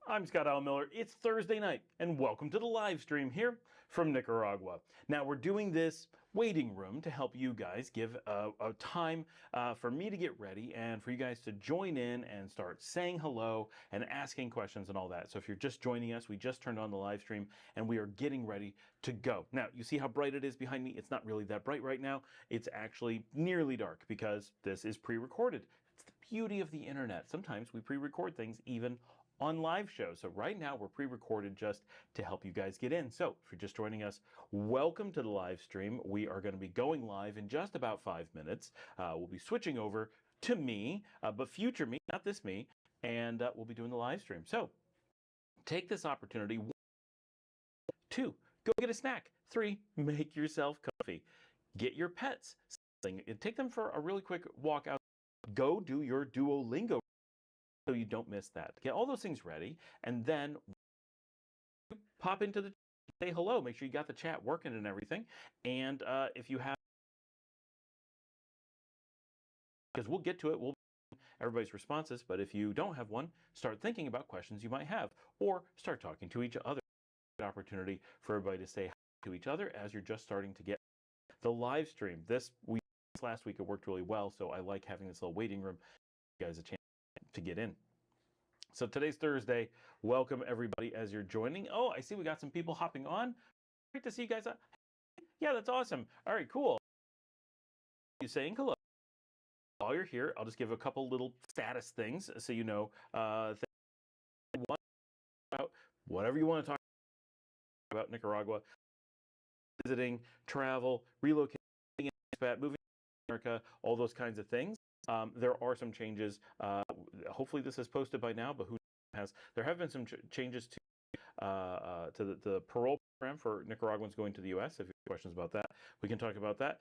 I'm Scott Alan Miller. It's Thursday night, and welcome to the live stream here from Nicaragua. Now, we're doing this waiting room to help you guys give a time for me to get ready and for you guys to join in and start saying hello and asking questions and all that. So if you're just joining us, we just turned on the live stream and we are getting ready to go. Now, you see how bright it is behind me? It's not really that bright right now. It's actually nearly dark because this is pre-recorded. It's the beauty of the internet. Sometimes we pre-record things even on live shows. So right now we're pre-recorded just to help you guys get in. So if you're just joining us, welcome to the live stream. We are going to be going live in just about 5 minutes. We'll be switching over to me, but future me, not this me, and we'll be doing the live stream. So take this opportunity. 2, go get a snack. 3, make yourself comfy. Get your pets. Take them for a really quick walk out. Go do your Duolingo so you don't miss that. Get all those things ready, and then pop into the say hello. Make sure you got the chat working and everything. And if you have, because we'll get to it, we'll everybody's responses. But if you don't have one, start thinking about questions you might have, or start talking to each other. Good opportunity for everybody to say hi to each other as you're just starting to get the live stream. This last week it worked really well, so I like having this little waiting room. You guys a chance to get in. So today's Thursday. Welcome everybody as you're joining. Oh, I see we got some people hopping on. Great to see you guys. Yeah, that's awesome. All right, cool. You saying hello. While you're here, I'll just give a couple little status things so you know about whatever you want to talk about Nicaragua, visiting, travel, relocating, expat, moving to America, all those kinds of things. There are some changes. Hopefully this is posted by now, but who has? There have been some changes to the parole program for Nicaraguans going to the U.S. If you have questions about that, we can talk about that.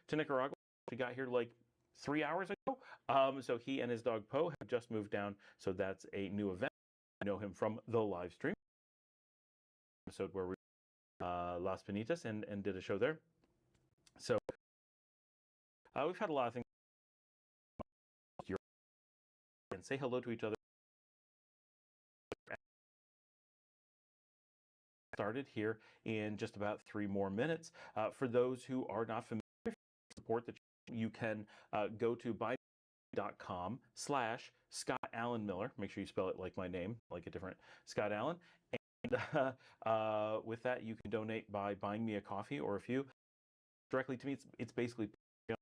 To Nicaragua, he got here like 3 hours ago. So he and his dog Poe have just moved down. So that's a new event. I know him from the live stream episode where we Las Penitas and did a show there. So we've had a lot of things. And say hello to each other. Started here in just about 3 more minutes. For those who are not familiar with support, that you can go to buy.com/Scott Alan Miller. Make sure you spell it like my name, like a different Scott Allen. And with that, you can donate by buying me a coffee or a few directly to me. It's basically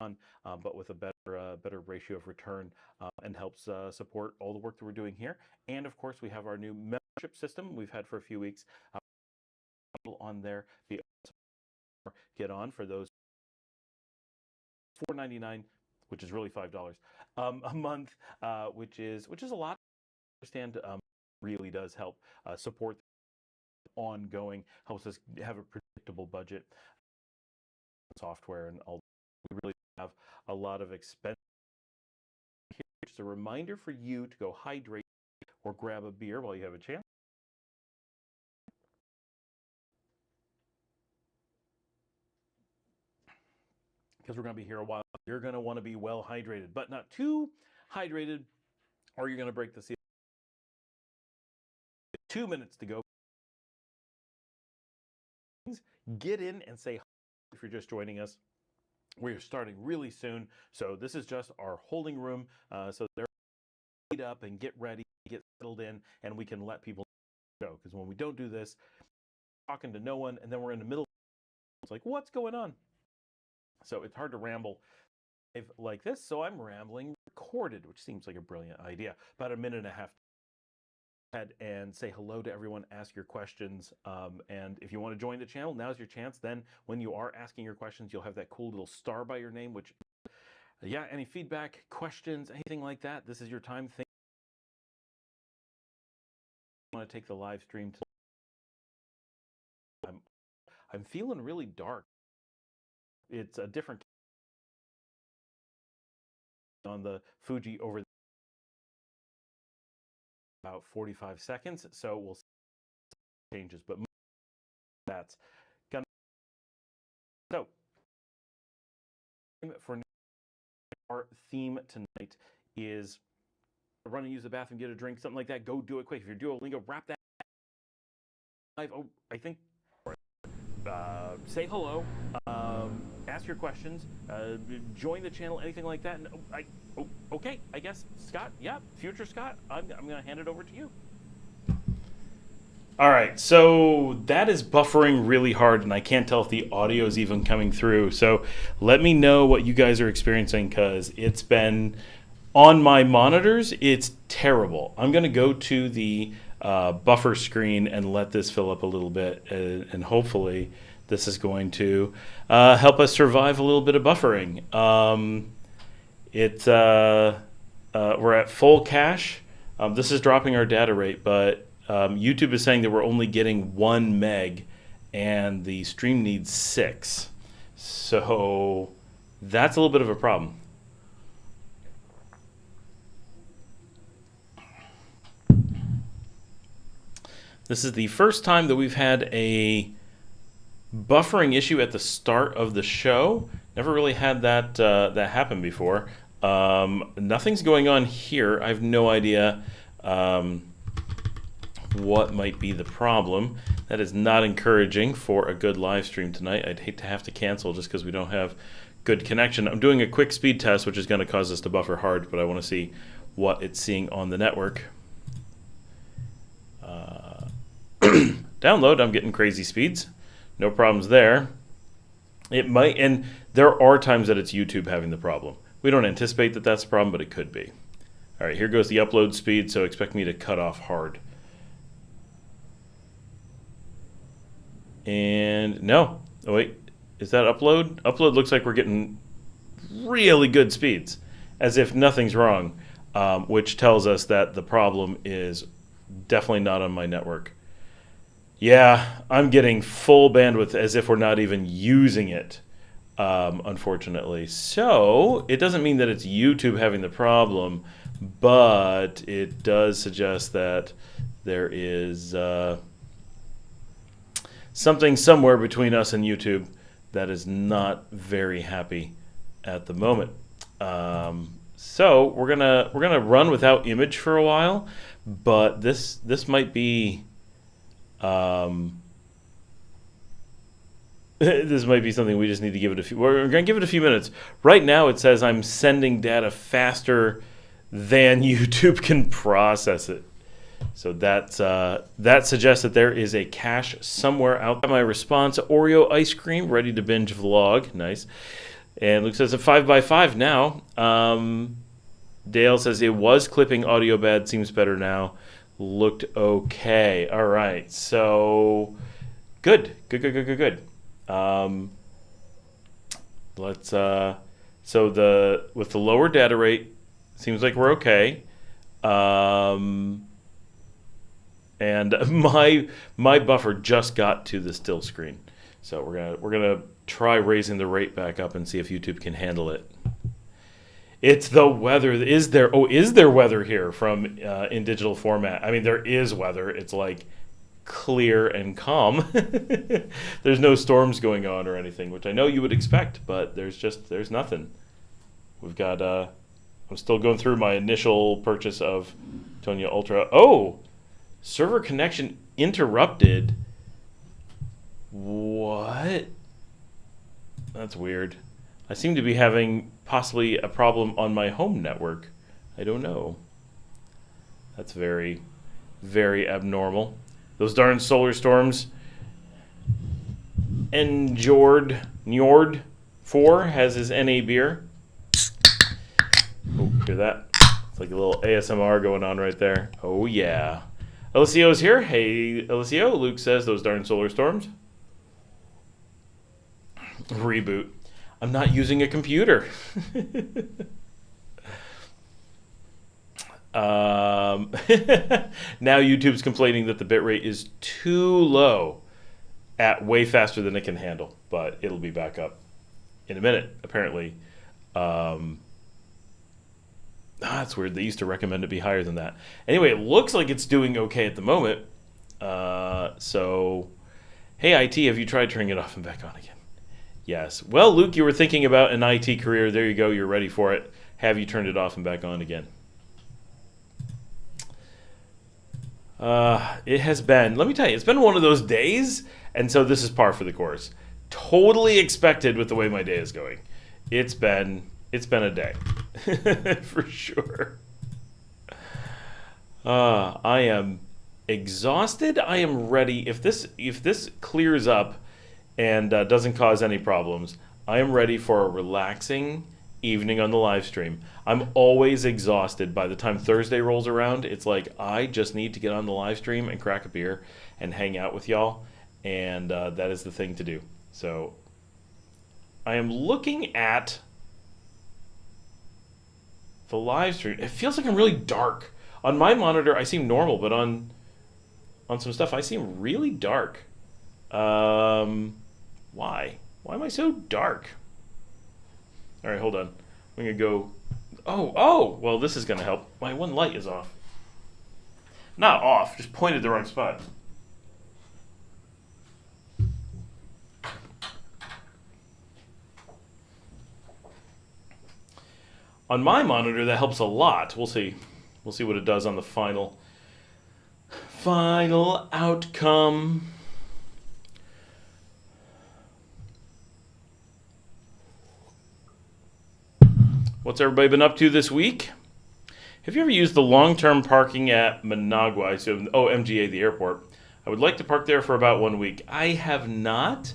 on, but with a better ratio of return, and helps support all the work that we're doing here. And of course, we have our new membership system we've had for a few weeks. On there, be get on for those $4.99, which is really $5 a month, which is a lot. I understand, really does help support ongoing, helps us have a predictable budget, software, and all. We really have a lot of expense. Just a reminder for you to go hydrate or grab a beer while you have a chance. Because we're going to be here a while. You're going to want to be well hydrated, but not too hydrated, or you're going to break the seal. 2 minutes to go. Get in and say hi if you're just joining us. We're starting really soon, so this is just our holding room. So they're meet up and get ready, get settled in, and we can let people go. Because when we don't do this, talking to no one, and then we're in the middle, it's like, what's going on? So it's hard to ramble like this. So I'm rambling recorded, which seems like a brilliant idea. About a minute and a half. Ahead and say hello to everyone, ask your questions, and if you want to join the channel, now's your chance. Then when you are asking your questions, you'll have that cool little star by your name, which, yeah, any feedback, questions, anything like that, this is your time. I want to take the live stream to I'm feeling really dark. It's a different on the Fuji over about 45 seconds, so we'll see changes, but that's gonna. So for our theme tonight is run and use the bathroom, get a drink, something like that, go do it quick. If you're Duolingo, wrap that live. Oh, I think. Say hello, ask your questions, join the channel, anything like that. And okay, I guess Scott, yeah, future Scott, I'm going to hand it over to you. All right, so that is buffering really hard, and I can't tell if the audio is even coming through. So let me know what you guys are experiencing, because it's been on my monitors. It's terrible. I'm going to go to the buffer screen and let this fill up a little bit, and hopefully this is going to help us survive a little bit of buffering. We're at full cache. This is dropping our data rate, but YouTube is saying that we're only getting 1 meg and the stream needs 6. So that's a little bit of a problem. This is the first time that we've had a buffering issue at the start of the show. Never really had that happen before. Nothing's going on here. I have no idea what might be the problem. That is not encouraging for a good live stream tonight. I'd hate to have to cancel just because we don't have good connection. I'm doing a quick speed test, which is going to cause us to buffer hard, but I want to see what it's seeing on the network. Download, I'm getting crazy speeds. No problems there. It might, and there are times that it's YouTube having the problem. We don't anticipate that that's a problem, but it could be. All right, here goes the upload speed, so expect me to cut off hard. And no, oh wait, is that upload? Upload looks like we're getting really good speeds, as if nothing's wrong, which tells us that the problem is definitely not on my network. Yeah, I'm getting full bandwidth as if we're not even using it, unfortunately. So it doesn't mean that it's YouTube having the problem, but it does suggest that there is something somewhere between us and YouTube that is not very happy at the moment. So we're gonna run without image for a while, but this might be. This might be something we just need to give it a few. We're going to give it a few minutes. Right now, it says I'm sending data faster than YouTube can process it. So that suggests that there is a cache somewhere out there. My response: Oreo ice cream, ready to binge vlog. Nice. And Luke says a 5x5 now. Dale says it was clipping audio bad. Seems better now. Looked okay. All right. So good. Let's so with the lower data rate, seems like we're okay. And my buffer just got to the still screen. So we're gonna try raising the rate back up and see if YouTube can handle it. It's the weather. Is there weather here from in digital format? I mean, there is weather. It's like clear and calm. There's no storms going on or anything, which I know you would expect, but there's nothing. We've got I'm still going through my initial purchase of Tonya Ultra. Oh, server connection interrupted. What? That's weird. I seem to be having possibly a problem on my home network. I don't know. That's very, very abnormal. Those darn solar storms. And Njord 4 has his NA beer. Oh, hear that? It's like a little ASMR going on right there. Oh, yeah. Eliseo here. Hey, Eliseo. Luke says those darn solar storms. Reboot. I'm not using a computer. Now YouTube's complaining that the bitrate is too low at way faster than it can handle, but it'll be back up in a minute, apparently. That's weird. They used to recommend it be higher than that. Anyway, it looks like it's doing okay at the moment. So, hey, IT, have you tried turning it off and back on again? Yes. Well, Luke, you were thinking about an IT career. There you go. You're ready for it. Have you turned it off and back on again? It has been, let me tell you, it's been one of those days, and so this is par for the course. Totally expected with the way my day is going. It's been a day. For sure. I am exhausted. I am ready. If this clears up and doesn't cause any problems, I am ready for a relaxing evening on the live stream. I'm always exhausted by the time Thursday rolls around. It's like I just need to get on the live stream and crack a beer and hang out with y'all, and that is the thing to do. So I am looking at the live stream. It feels like I'm really dark. On my monitor, I seem normal, but on some stuff, I seem really dark. Why? Why am I so dark? All right, hold on. I'm gonna go. Oh. Well, this is gonna help. My one light is off. Not off. Just pointed the wrong spot. On my monitor, that helps a lot. We'll see. We'll see what it does on the final outcome. What's everybody been up to this week? Have you ever used the long-term parking at Managua? MGA, the airport. I would like to park there for about 1 week. I have not.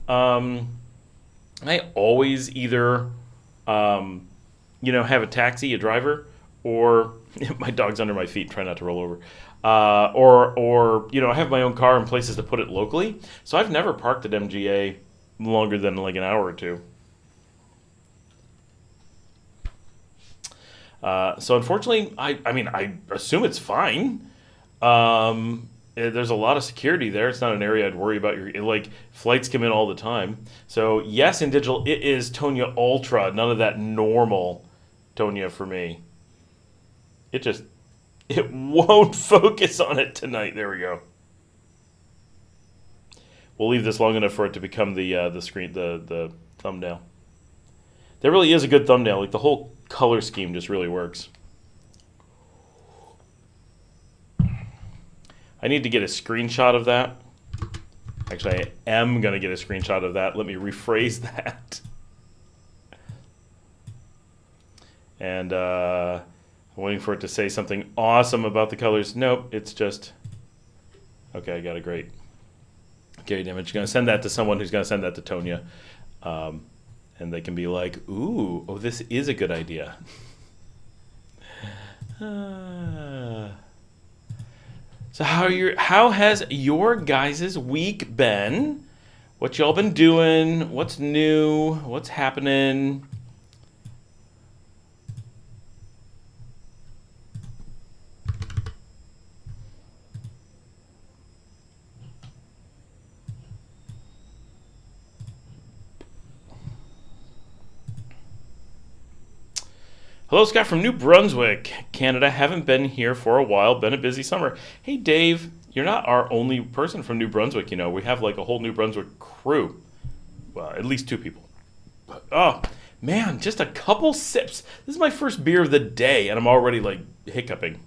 I always either, have a taxi, a driver, or my dog's under my feet. Try not to roll over. Or I have my own car and places to put it locally. So I've never parked at MGA longer than like an hour or two. So unfortunately, I assume it's fine. There's a lot of security there. It's not an area I'd worry about. Flights come in all the time. So yes, in digital, it is Tonya Ultra. None of that normal Tonya for me. It won't focus on it tonight. There we go. We'll leave this long enough for it to become the screen, the thumbnail. There really is a good thumbnail. Like the whole color scheme just really works. I need to get a screenshot of that. Actually, I am going to get a screenshot of that. Let me rephrase that. And I'm waiting for it to say something awesome about the colors. Nope, it's just... Okay, I got a great image. I'm going to send that to someone who's going to send that to Tonya. And they can be like, ooh, this is a good idea. So how has your guys' week been? What y'all been doing? What's new? What's happening? Hello, Scott from New Brunswick, Canada. Haven't been here for a while. Been a busy summer. Hey, Dave, you're not our only person from New Brunswick. We have like a whole New Brunswick crew. Well, at least 2 people. But, oh, man, just a couple sips. This is my first beer of the day, and I'm already like hiccuping.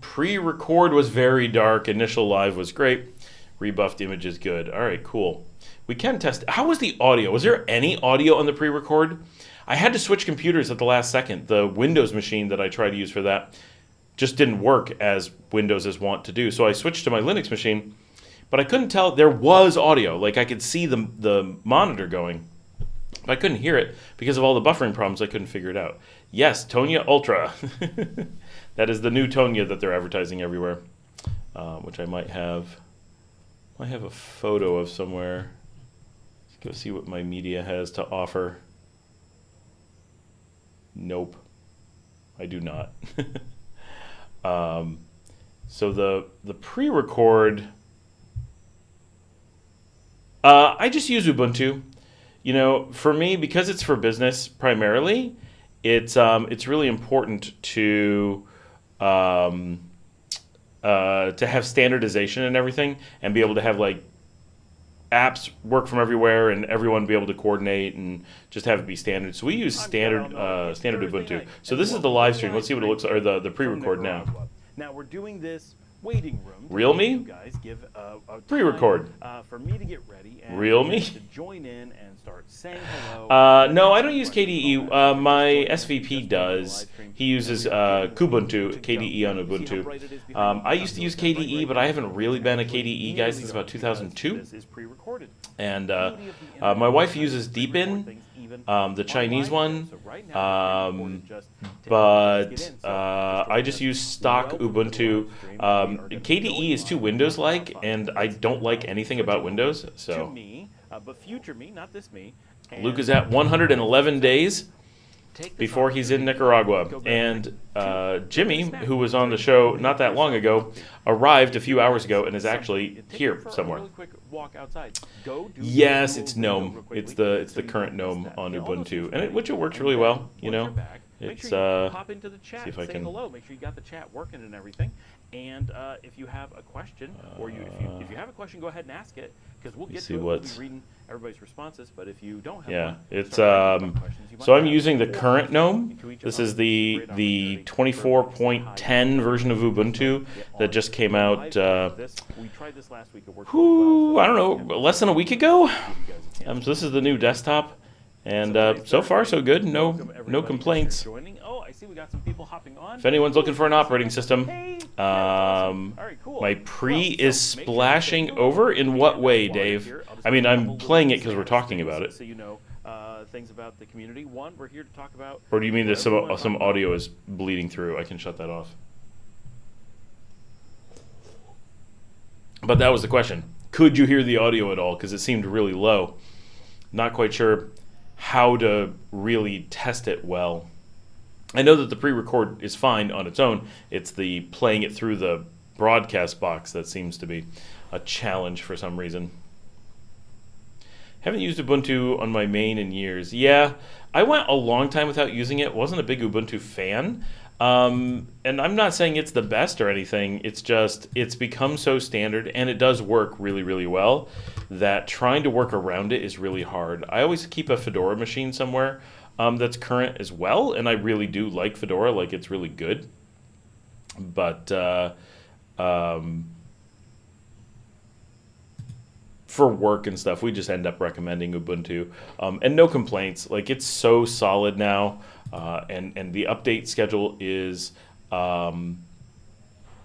Pre-record was very dark. Initial live was great. Rebuffed image is good. All right, cool. We can test. How was the audio? Was there any audio on the pre-record? I had to switch computers at the last second. The Windows machine that I tried to use for that just didn't work as Windows is wont to do. So I switched to my Linux machine, but I couldn't tell. There was audio. Like I could see the monitor going, but I couldn't hear it because of all the buffering problems. I couldn't figure it out. Yes, Tonya Ultra. That is the new Tonya that they're advertising everywhere, which I might have a photo of somewhere. Go see what my media has to offer. Nope, I do not. So the pre-record, I just use Ubuntu. For me, because it's for business primarily, it's really important to have standardization and everything, and be able to have like apps work from everywhere and everyone be able to coordinate and just have it be standard. So we use standard Ubuntu. So this is the live stream. Let's see what it looks like, or the pre-record now. Now we're doing this waiting room. Real me? You guys give a Pre-record. for me to get ready and Real me? to join in and start saying hello. No, I don't use KDE. My SVP does. He uses Kubuntu, KDE on Ubuntu. I used to use KDE, but I haven't really been a KDE guy since about 2002. And my wife uses Deepin, the Chinese one, but I just use stock Ubuntu. KDE is too Windows-like, and I don't like anything about Windows. So but future me, not this me. Luke is at 111 days before he's in Nicaragua. And Jimmy, who was on the show not that long ago, arrived a few hours ago and is actually here somewhere. Yes, it's GNOME. It's the current GNOME on Ubuntu, and which works really well. You know, it's pop into the chat, see if I say can. hello. Make sure you got the chat working and everything. And if you have a question, or if you have a question, go ahead and ask it, because we'll get to it. We'll be reading everybody's responses. But if you don't have one, it's so I'm using the current GNOME. This is the 24.10 version of Ubuntu that just came out. We tried this last week. It worked I don't know, less than a week ago. So this is the new desktop, and so far so good. No complaints. Oh, I see we got some people hopping on. If anyone's looking for an operating system, my pre is splashing over. In what way, Dave? I mean, I'm playing it because we're talking about it. So you know things about the community. One, we're here to talk about. Or do you mean that some audio is bleeding through? I can shut that off. But that was the question. Could you hear the audio at all? Because it seemed really low. Not quite sure how to really test it well. I know that the pre-record is fine on its own. It's the playing it through the broadcast box that seems to be a challenge for some reason. Haven't used Ubuntu on my main in years. Yeah, I went a long time without using it. Wasn't a big Ubuntu fan. And I'm not saying it's the best or anything. It's just, it's become so standard, and it does work really, really well, that trying to work around it is really hard. I always keep a Fedora machine somewhere that's current as well, and I really do like Fedora. Like, it's really good. But for work and stuff, we just end up recommending Ubuntu, and no complaints. Like, it's so solid now, and the update schedule is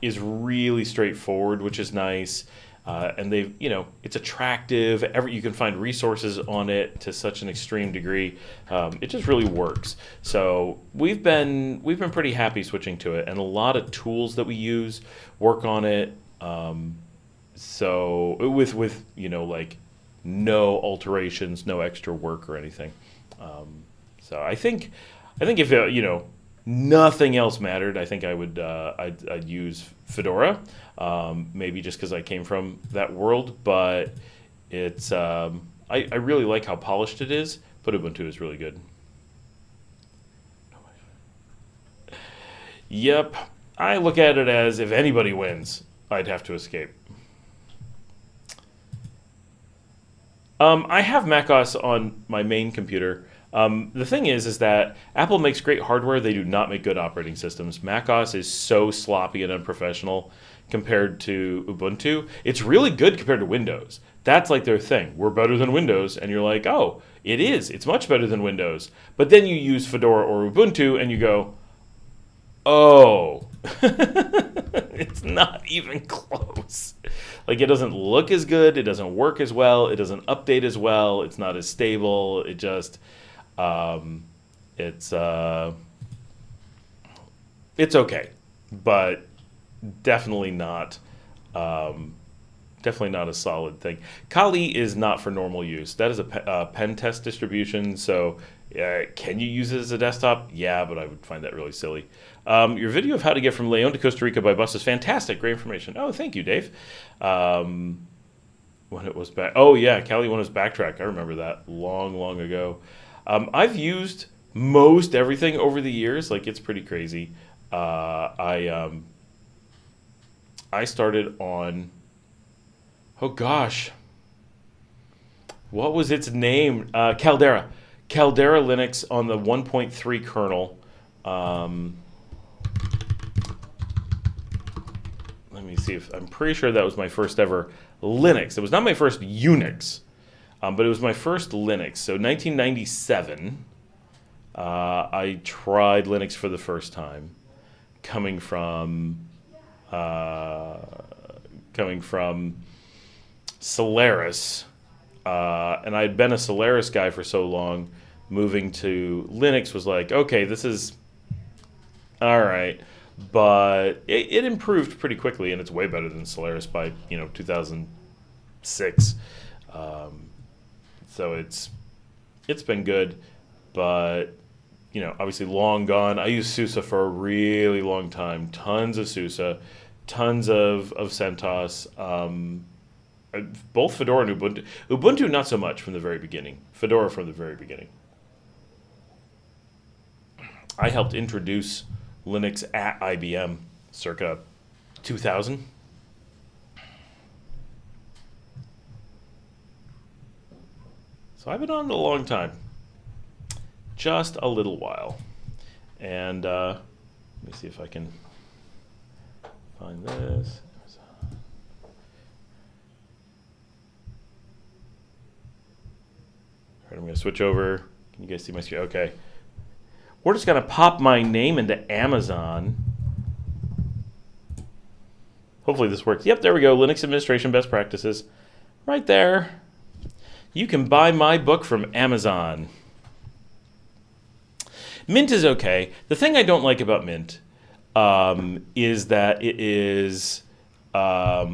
really straightforward, which is nice. And they've, it's attractive. You can find resources on it to such an extreme degree. It just really works. So we've been pretty happy switching to it, and a lot of tools that we use work on it. So with like no alterations, no extra work or anything. So I think if nothing else mattered, I think I would I'd use Fedora, maybe just because I came from that world. But it's I really like how polished it is. But Ubuntu is really good. Yep, I look at it as if anybody wins, I'd have to escape. I have macOS on my main computer. The thing is that Apple makes great hardware. They do not make good operating systems. macOS is so sloppy and unprofessional compared to Ubuntu. It's really good compared to Windows. That's like their thing. We're better than Windows. And you're like, oh, it is. It's much better than Windows. But then you use Fedora or Ubuntu and you go, oh, it's not even close. Like, it doesn't look as good. It doesn't work as well. It doesn't update as well. It's not as stable. It just... it's okay, but definitely not a solid thing. Kali is not for normal use. That is a pen test distribution. So can you use it as a desktop? Yeah, but I would find that really silly. Your video of how to get from Leon to Costa Rica by bus is fantastic. Great information. Oh, thank you, Dave. When it was back. Oh yeah, Kali when it was Backtrack. I remember that long ago. I've used most everything over the years. Like, it's pretty crazy. I started on, oh gosh, What was its name? Caldera. Caldera Linux on the 1.3 kernel. Let me see if I'm pretty sure that was my first ever Linux. It was not my first Unix, but it was my first Linux. So 1997, I tried Linux for the first time, coming from Solaris, and I'd been a Solaris guy for so long. Moving to Linux was like, okay, this is all right, but it improved pretty quickly, and it's way better than Solaris by 2006. So it's been good, but obviously long gone. I used SUSE for a really long time. Tons of SUSE, tons of CentOS. Both Fedora and Ubuntu. Ubuntu not so much from the very beginning. Fedora from the very beginning. I helped introduce Linux at IBM circa 2000. So I've been on it a long time. Just a little while. And let me see if I can find this. All right, I'm going to switch over. Can you guys see my screen? Okay. We're just going to pop my name into Amazon. Hopefully this works. Yep, there we go. Linux Administration Best Practices. Right there. You can buy my book from Amazon. Mint is okay. The thing I don't like about Mint is that it is... I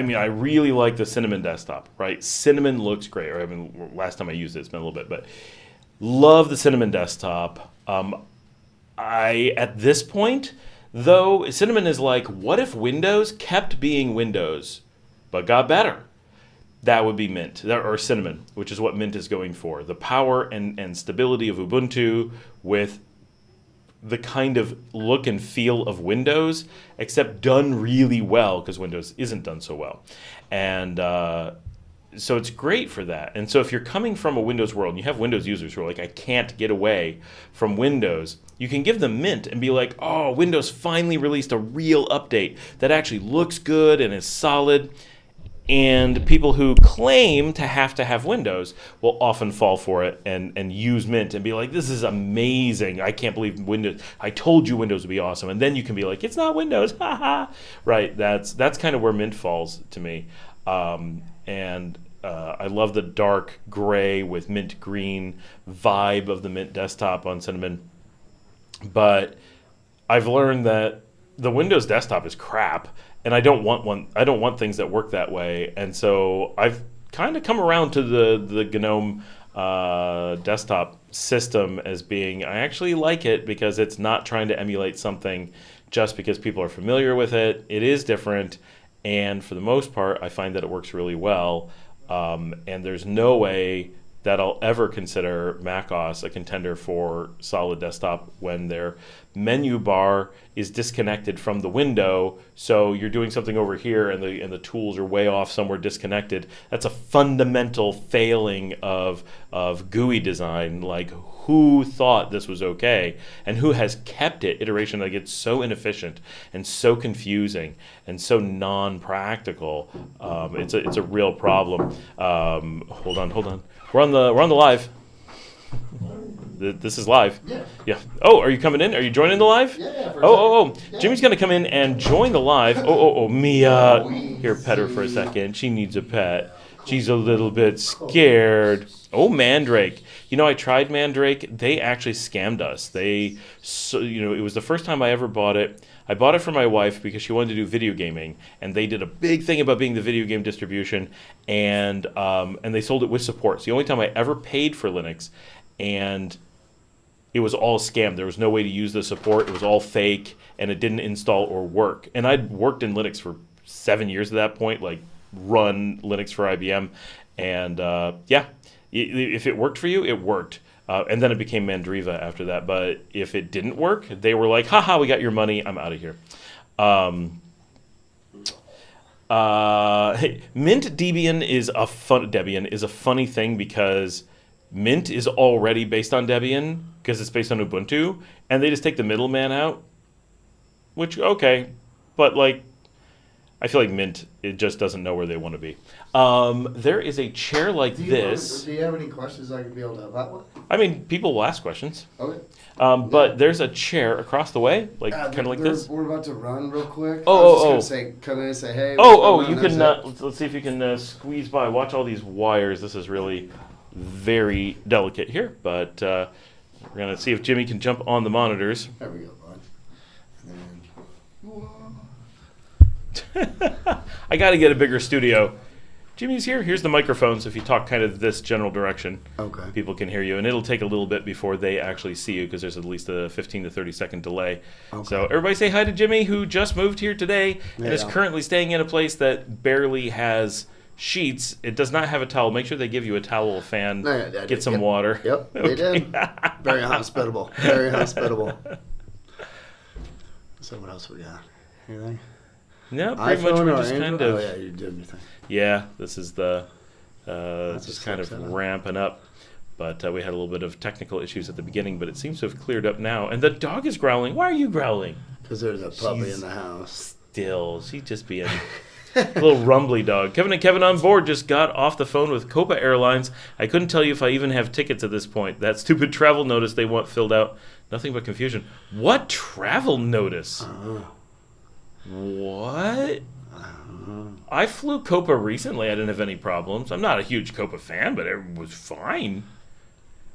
mean, I really like the Cinnamon desktop, right? Cinnamon looks great. Or last time I used it, it's been a little bit, but love the Cinnamon desktop. At this point, though, Cinnamon is like, what if Windows kept being Windows, but got better? That would be Mint, or Cinnamon, which is what Mint is going for. The power and stability of Ubuntu with the kind of look and feel of Windows, except done really well, because Windows isn't done so well. And so it's great for that. And so if you're coming from a Windows world, and you have Windows users who are like, I can't get away from Windows, you can give them Mint and be like, oh, Windows finally released a real update that actually looks good and is solid. And people who claim to have Windows will often fall for it and use Mint and be like, this is amazing. I can't believe Windows. I told you Windows would be awesome. And then you can be like, it's not Windows. Haha. Right. That's kind of where Mint falls to me. And I love the dark gray with mint green vibe of the Mint desktop on Cinnamon. But I've learned that the Windows desktop is crap. And I don't want one. I don't want things that work that way. And so I've kind of come around to the GNOME desktop system as being, I actually like it because it's not trying to emulate something just because people are familiar with it. It is different, and for the most part, I find that it works really well. And there's no way that I'll ever consider macOS a contender for solid desktop when their menu bar is disconnected from the window, so you're doing something over here and the tools are way off somewhere disconnected. That's a fundamental failing of GUI design. Like, who thought this was okay and who has kept it iteration that gets so inefficient and so confusing and so non-practical? It's a real problem. Hold on. We're on the live. This is live. Yeah. Oh, are you coming in? Are you joining the live? Yeah. Oh. Jimmy's going to come in and join the live. Oh, Mia. Here, pet her for a second. She needs a pet. She's a little bit scared. Oh, Mandrake. I tried Mandrake. They actually scammed us. It was the first time I ever bought it. I bought it for my wife because she wanted to do video gaming, and they did a big thing about being the video game distribution, and they sold it with support. It's the only time I ever paid for Linux, and it was all a scam. There was no way to use the support. It was all fake, and it didn't install or work. And I'd worked in Linux for 7 years at that point, like run Linux for IBM, and if it worked for you, it worked. And then it became Mandriva after that. But if it didn't work, they were like, haha, we got your money, I'm out of here. Mint Debian is a funny thing because Mint is already based on Debian because it's based on Ubuntu, and they just take the middleman out. Which okay, but like, I feel like Mint it just doesn't know where they want to be. There is a chair like this. Do you have any questions I can be able to help out with? I mean, people will ask questions. Okay. But there's a chair across the way, like kind of like this. We're about to run real quick. Oh, I was just gonna say, come in and say, hey. You can. Let's see if you can squeeze by. Watch all these wires. This is really very delicate here, but we're gonna see if Jimmy can jump on the monitors. There we go, bud. I got to get a bigger studio. Jimmy's here. Here's the microphone, so if you talk kind of this general direction, okay, people can hear you. And it'll take a little bit before they actually see you because there's at least a 15 to 30 second delay. Okay. So everybody say hi to Jimmy, who just moved here today and is currently staying in a place that barely has sheets. It does not have a towel. Make sure they give you a towel, a fan, get some water. Yep, they did. Very hospitable. Very hospitable. So what else we got? Anything? No, pretty much we're just kind of. Oh yeah, you did anything. Yeah, this is the just kind of ramping up. But we had a little bit of technical issues at the beginning, but it seems to have cleared up now. And the dog is growling. Why are you growling? Because there's a puppy in the house. She's just being a little rumbly dog. Kevin and Kevin on board just got off the phone with Copa Airlines. I couldn't tell you if I even have tickets at this point. That stupid travel notice they want filled out. Nothing but confusion. What travel notice? What? I flew Copa recently. I didn't have any problems. I'm not a huge Copa fan, but it was fine.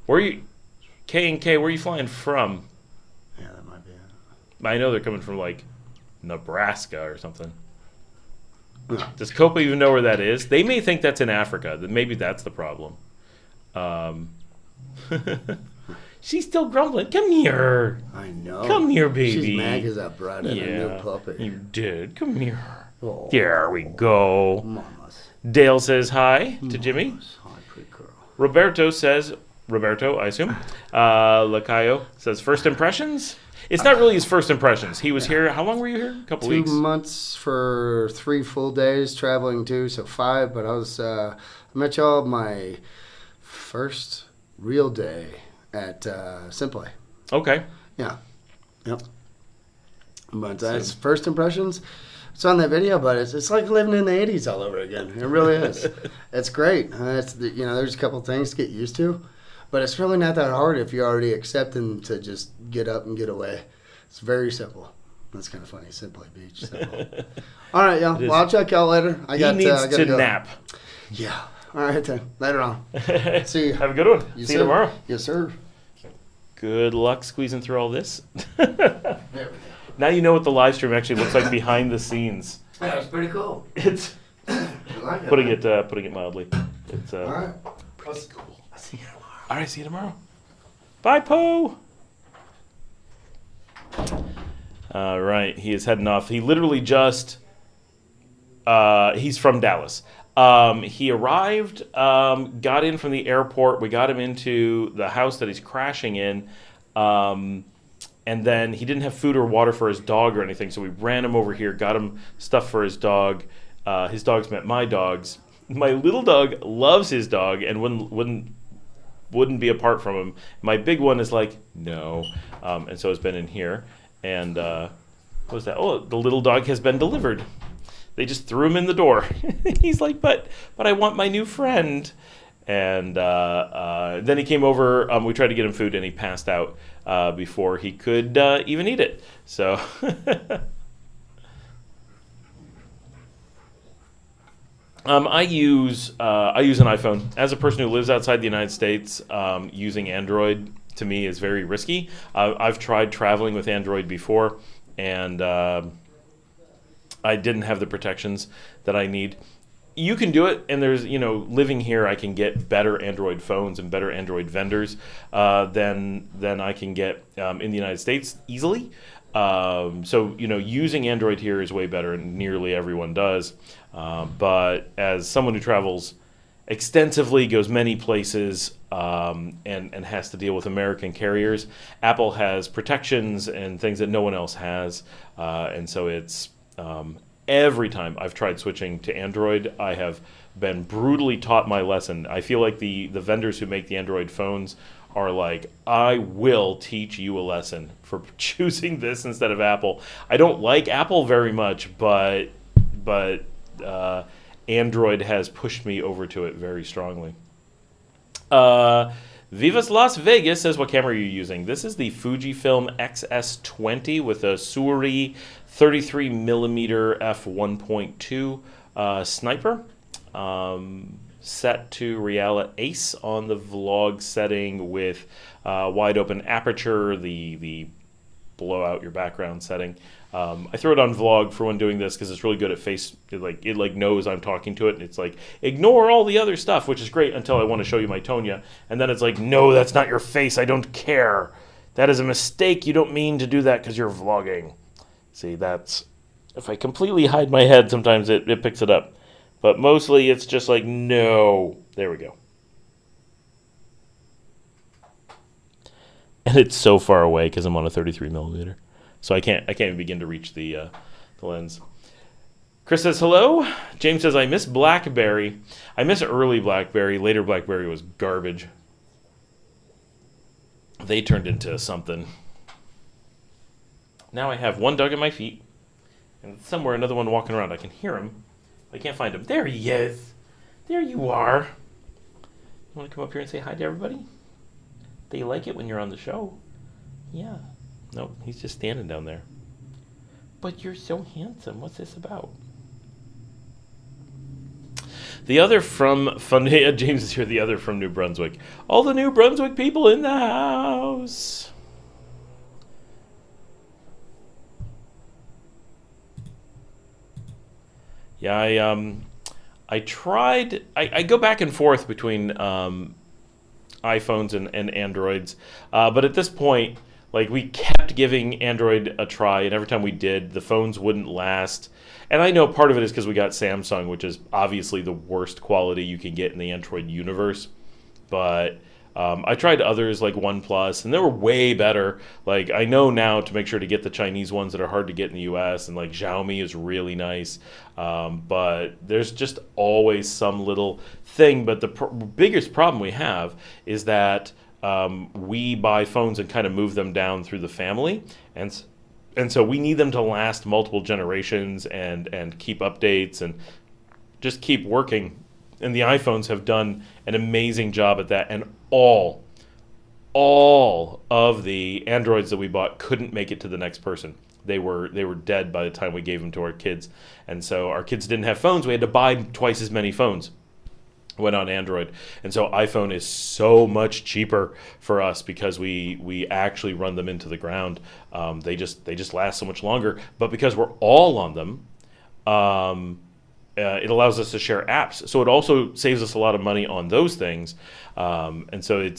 Where are you, K&K, where are you flying from? Yeah, that might be it. I know they're coming from, like, Nebraska or something. Does Copa even know where that is? They may think that's in Africa. Maybe that's the problem. She's still grumbling. Come here. I know. Come here, baby. She's mad because I brought in a new puppy. You did. Come here. Oh. There we go. Mamas. Dale says hi to Jimmy. Hi, pretty girl. Roberto, I assume. Lacayo says first impressions. It's not really his first impressions. He was here. How long were you here? A couple weeks? 2 months for 3 full days traveling too, so 5. But I met y'all my first real day at Simply. Okay. Yeah. Yep. But it's first impressions. It's on that video, but it's like living in the 80s all over again. It really is. It's great. There's a couple things to get used to, but it's really not that hard if you're already accepting to just get up and get away. It's very simple. That's kind of funny. Simply Beach. Simple. All right, y'all. Well, I'll check y'all later. He needs to nap. Yeah. All right, then. Later on. See you. Have a good one. See you tomorrow. Yes, sir. Good luck squeezing through all this. There we go. Now you know what the live stream actually looks like behind the scenes. Yeah, it's pretty cool. It's like putting it mildly. It's all right. pretty cool. I'll see you tomorrow. All right, see you tomorrow. Bye, Poe. All right, he is heading off. He literally just he's from Dallas. He arrived, got in from the airport. We got him into the house that he's crashing in. And then he didn't have food or water for his dog or anything, so we ran him over here, got him stuff for his dog. His dogs met my dogs. My little dog loves his dog and wouldn't be apart from him. My big one is like, no, and so has been in here. And what was that? Oh, the little dog has been delivered. They just threw him in the door. He's like, but I want my new friend. And then he came over. We tried to get him food, and he passed out before he could even eat it. So I use an iPhone. As a person who lives outside the United States, using Android to me is very risky. I've tried traveling with Android before, and I didn't have the protections that I need. You can do it, and there's, living here, I can get better Android phones and better Android vendors than I can get in the United States easily. So, using Android here is way better, and nearly everyone does. But as someone who travels extensively, goes many places, and has to deal with American carriers, Apple has protections and things that no one else has. And so it's every time I've tried switching to Android, I have been brutally taught my lesson. I feel like the vendors who make the Android phones are like, I will teach you a lesson for choosing this instead of Apple. I don't like Apple very much, but Android has pushed me over to it very strongly. Vivas Las Vegas says, what camera are you using? This is the Fujifilm XS20 with a Suri 33mm f1.2 sniper. Set to Reala Ace on the vlog setting with wide open aperture, the blow out your background setting. I throw it on vlog for when doing this because it's really good at face. It knows I'm talking to it, and it's like, ignore all the other stuff, which is great until I want to show you my Tonya, and then it's like, no, that's not your face. I don't care. That is a mistake. You don't mean to do that because you're vlogging. See, that's if I completely hide my head, sometimes it picks it up, but mostly it's just like, no. There we go. And it's so far away because I'm on a 33mm. So I can't even begin to reach the lens. Chris says, hello. James says, I miss BlackBerry. I miss early BlackBerry. Later BlackBerry was garbage. They turned into something. Now I have one dog at my feet, and somewhere another one walking around. I can hear him. I can't find him. There he is. There you are. You want to come up here and say hi to everybody? They like it when you're on the show. Yeah. Nope, he's just standing down there. But you're so handsome. What's this about? The other from James is here. The other from New Brunswick. All the New Brunswick people in the house. Yeah, I tried. I go back and forth between iPhones and Androids, but at this point, we kept giving Android a try, and every time we did, the phones wouldn't last. And I know part of it is because we got Samsung, which is obviously the worst quality you can get in the Android universe. But I tried others like OnePlus, and they were way better. I know now to make sure to get the Chinese ones that are hard to get in the US, and Xiaomi is really nice. But there's just always some little thing. But the biggest problem we have is that we buy phones and kind of move them down through the family, and so we need them to last multiple generations and keep updates and just keep working. And the iPhones have done an amazing job at that. And all of the Androids that we bought couldn't make it to the next person. They were dead by the time we gave them to our kids. And so our kids didn't have phones. We had to buy twice as many phones. Went on Android, and so iPhone is so much cheaper for us because we actually run them into the ground. They just last so much longer. But because we're all on them, it allows us to share apps. So it also saves us a lot of money on those things. And so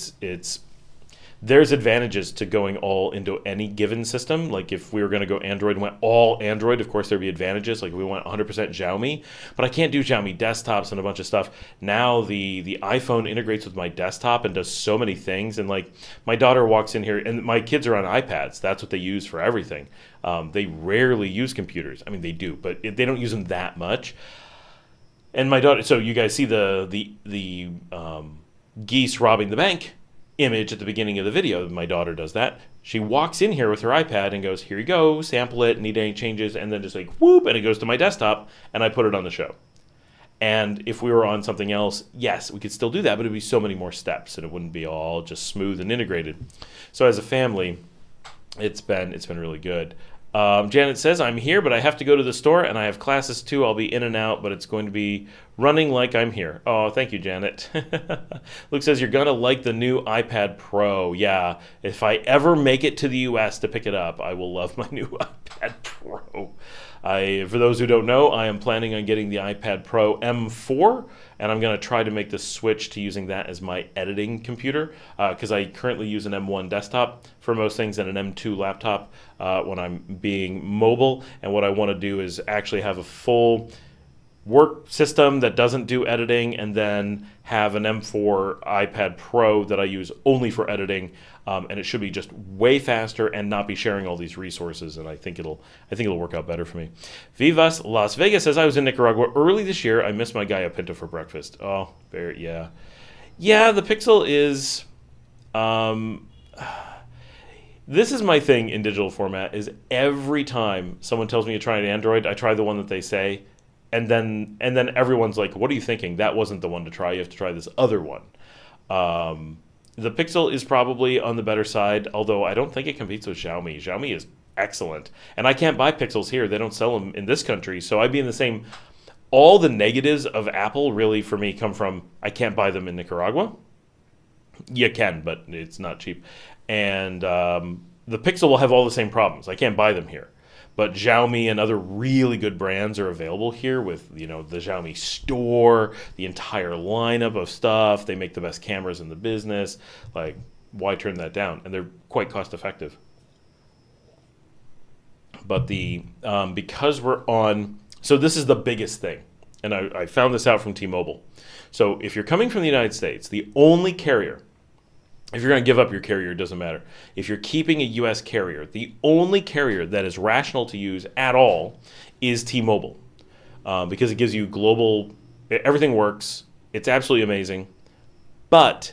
there's advantages to going all into any given system. If we were going to go Android and went all Android, of course there'd be advantages. We went 100% Xiaomi, but I can't do Xiaomi desktops and a bunch of stuff. Now the iPhone integrates with my desktop and does so many things. And my daughter walks in here, and my kids are on iPads. That's what they use for everything. They rarely use computers. I mean, they do, but they don't use them that much. And my daughter, so you guys see the geese robbing the bank image at the beginning of the video. My daughter does that. She walks in here with her iPad and goes, here you go, sample it, need any changes, and then just whoop, and it goes to my desktop, and I put it on the show. And if we were on something else, yes, we could still do that, but it'd be so many more steps, and it wouldn't be all just smooth and integrated. So as a family, it's been really good. Janet says, I'm here, but I have to go to the store, and I have classes too. I'll be in and out, but it's going to be running like I'm here. Oh, thank you, Janet. Luke says, you're going to like the new iPad Pro. Yeah, if I ever make it to the U.S. to pick it up, I will love my new iPad Pro. For those who don't know, I am planning on getting the iPad Pro M4, and I'm going to try to make the switch to using that as my editing computer, because I currently use an M1 desktop for most things and an M2 laptop when I'm being mobile. And what I want to do is actually have a full work system that doesn't do editing, and then have an M4 iPad Pro that I use only for editing, and it should be just way faster and not be sharing all these resources. And I think it'll work out better for me. Vivas Las Vegas says, I was in Nicaragua early this year. I missed my gallo pinto for breakfast. Oh, yeah. The Pixel is. This is my thing in digital format. Is every time someone tells me to try an Android, I try the one that they say. And then everyone's like, what are you thinking? That wasn't the one to try. You have to try this other one. The Pixel is probably on the better side, although I don't think it competes with Xiaomi. Xiaomi is excellent. And I can't buy Pixels here. They don't sell them in this country. So I'd be in the same... All the negatives of Apple really, for me, come from I can't buy them in Nicaragua. You can, but it's not cheap. And the Pixel will have all the same problems. I can't buy them here. But Xiaomi and other really good brands are available here with, the Xiaomi store, the entire lineup of stuff. They make the best cameras in the business. Like, why turn that down? And they're quite cost effective. But because we're on, so this is the biggest thing. And I found this out from T-Mobile. So if you're coming from the United States, the only carrier, if you're going to give up your carrier, it doesn't matter. If you're keeping a U.S. carrier, the only carrier that is rational to use at all is T-Mobile, because it gives you global, everything works. It's absolutely amazing. But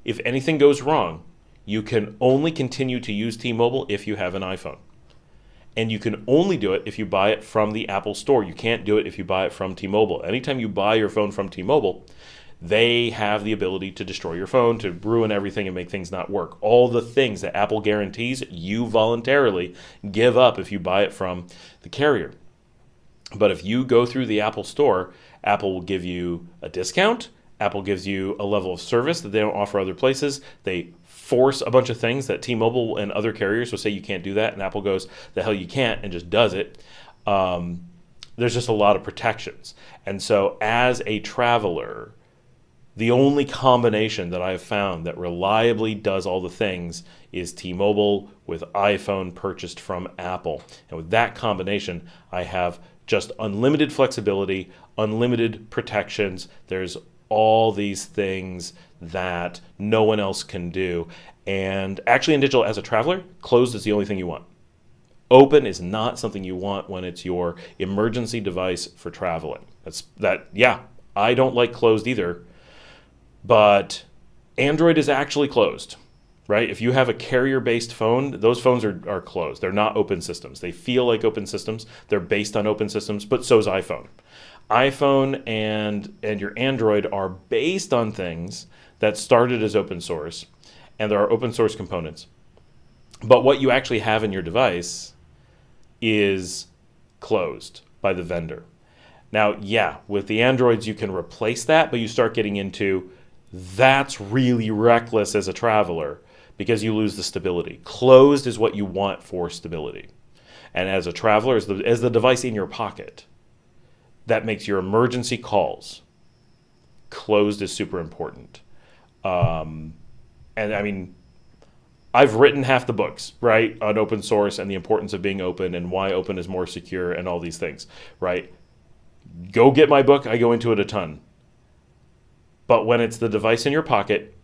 if anything goes wrong, you can only continue to use T-Mobile if you have an iPhone. And you can only do it if you buy it from the Apple Store. You can't do it if you buy it from T-Mobile. Anytime you buy your phone from T-Mobile, they have the ability to destroy your phone, to ruin everything and make things not work. All the things that Apple guarantees, you voluntarily give up if you buy it from the carrier. But if you go through the Apple Store, Apple will give you a discount. Apple gives you a level of service that they don't offer other places. They force a bunch of things that T-Mobile and other carriers will say you can't do that, and Apple goes, the hell you can't, and just does it. There's just a lot of protections. And so as a traveler, the only combination that I have found that reliably does all the things is T-Mobile with iPhone purchased from Apple. And with that combination, I have just unlimited flexibility, unlimited protections. There's all these things that no one else can do. And actually in digital, as a traveler, closed is the only thing you want. Open is not something you want when it's your emergency device for traveling. I don't like closed either. But Android is actually closed, right? If you have a carrier-based phone, those phones are closed. They're not open systems. They feel like open systems. They're based on open systems, but so is iPhone. iPhone and your Android are based on things that started as open source, and there are open source components. But what you actually have in your device is closed by the vendor. Now, with the Androids, you can replace that, but you start getting into that's really reckless as a traveler because you lose the stability. Closed is what you want for stability. And as a traveler, as the device in your pocket, that makes your emergency calls. Closed is super important. And I mean, I've written half the books, right, on open source and the importance of being open and why open is more secure and all these things, right? Go get my book. I go into it a ton. But when it's the device in your pocket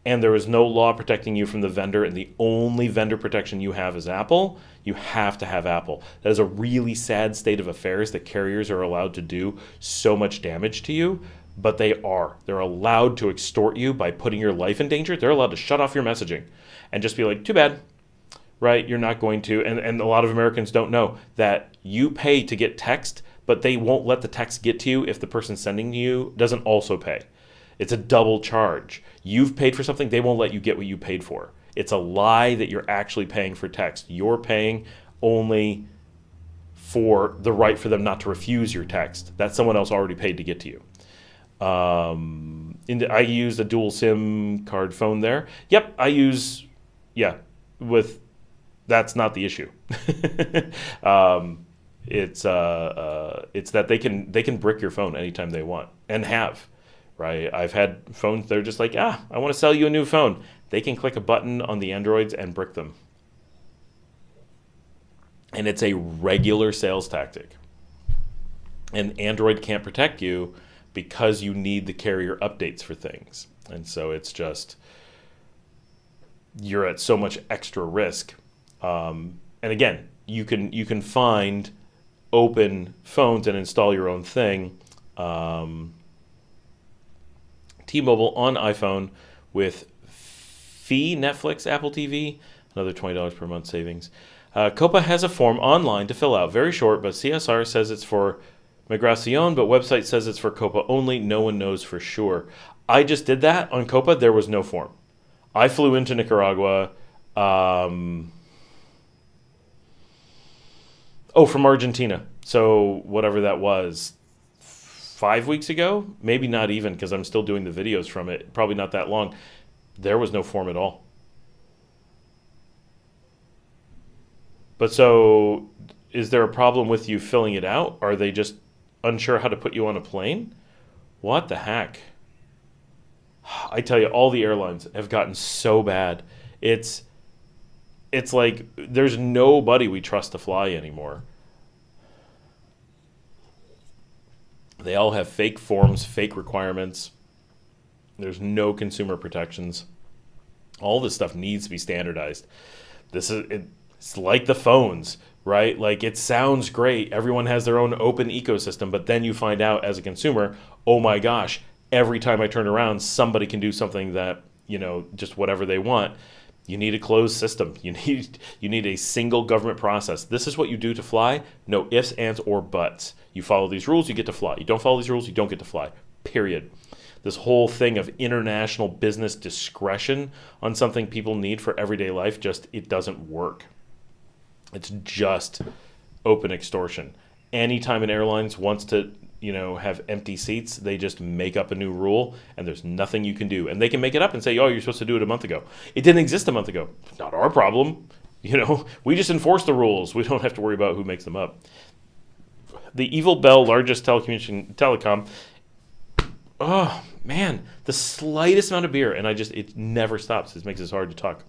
and there is no law protecting you from the vendor and the only vendor protection you have is Apple, you have to have Apple. That is a really sad state of affairs that carriers are allowed to do so much damage to you, but they are. They're allowed to extort you by putting your life in danger. They're allowed to shut off your messaging and just be like, too bad, right? You're not going to. And a lot of Americans don't know that you pay to get text, but they won't let the text get to you if the person sending you doesn't also pay. It's a double charge. You've paid for something, they won't let you get what you paid for. It's a lie that you're actually paying for text. You're paying only for the right for them not to refuse your text. That someone else already paid to get to you. I used a dual SIM card phone there. Yep, I use, that's not the issue. It's that they can brick your phone anytime they want and have. Right, I've had phones, they're just like, I want to sell you a new phone. They can click a button on the Androids and brick them. And it's a regular sales tactic. and Android can't protect you because you need the carrier updates for things. And so it's just, you're at so much extra risk. And again, you can find open phones and install your own thing. T-Mobile on iPhone with Fee, Netflix, Apple TV, another $20 per month savings. Copa has a form online to fill out, very short, but CSR says it's for Migracion, but website says it's for Copa only. No one knows for sure. I just did that on Copa. There was no form. I flew into Nicaragua. From Argentina. So whatever that was, 5 weeks ago, maybe not even, because I'm still doing the videos from it. Probably not that long. There was no form at all. But so, is there a problem with you filling it out? Are they just unsure how to put you on a plane? What the heck? I tell you, all the airlines have gotten so bad. It's like there's nobody we trust to fly anymore. They all have fake forms, fake requirements. There's no consumer protections. All this stuff needs to be standardized. It's like the phones, right? Like, it sounds great. Everyone has their own open ecosystem, but then you find out as a consumer, oh my gosh, every time I turn around, somebody can do something that, just whatever they want. You need a closed system. You need a single government process. This is what you do to fly. No ifs, ands, or buts. You follow these rules, you get to fly. You don't follow these rules, you don't get to fly. Period. This whole thing of international business discretion on something people need for everyday life, it doesn't work. It's just open extortion. Anytime an airlines wants to, have empty seats, they just make up a new rule, and there's nothing you can do. And they can make it up and say, oh, you're supposed to do it a month ago. It didn't exist a month ago. Not our problem. We just enforce the rules. We don't have to worry about who makes them up. The Evil Bell, largest telecom. Oh, man. The slightest amount of beer, and it never stops. It makes it hard to talk.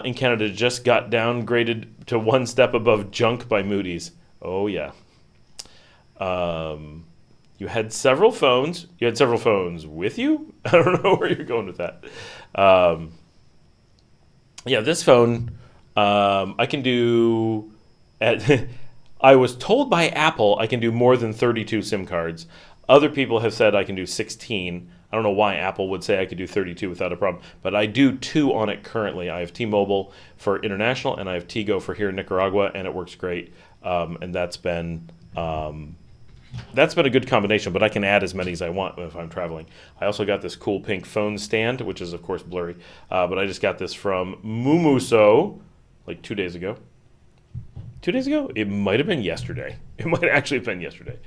In Canada, just got downgraded to one step above junk by Moody's. Oh, yeah. You had several phones. You had several phones with you? I don't know where you're going with that. This phone, I can do... I was told by Apple I can do more than 32 SIM cards. Other people have said I can do 16. I don't know why Apple would say I could do 32 without a problem, but I do 2 on it currently. I have T-Mobile for international, and I have Tigo for here in Nicaragua, and it works great. And that's been a good combination, but I can add as many as I want if I'm traveling. I also got this cool pink phone stand, which is, of course, blurry, but I just got this from Mumuso like 2 days ago. 2 days ago? It might have been yesterday. It might actually have been yesterday.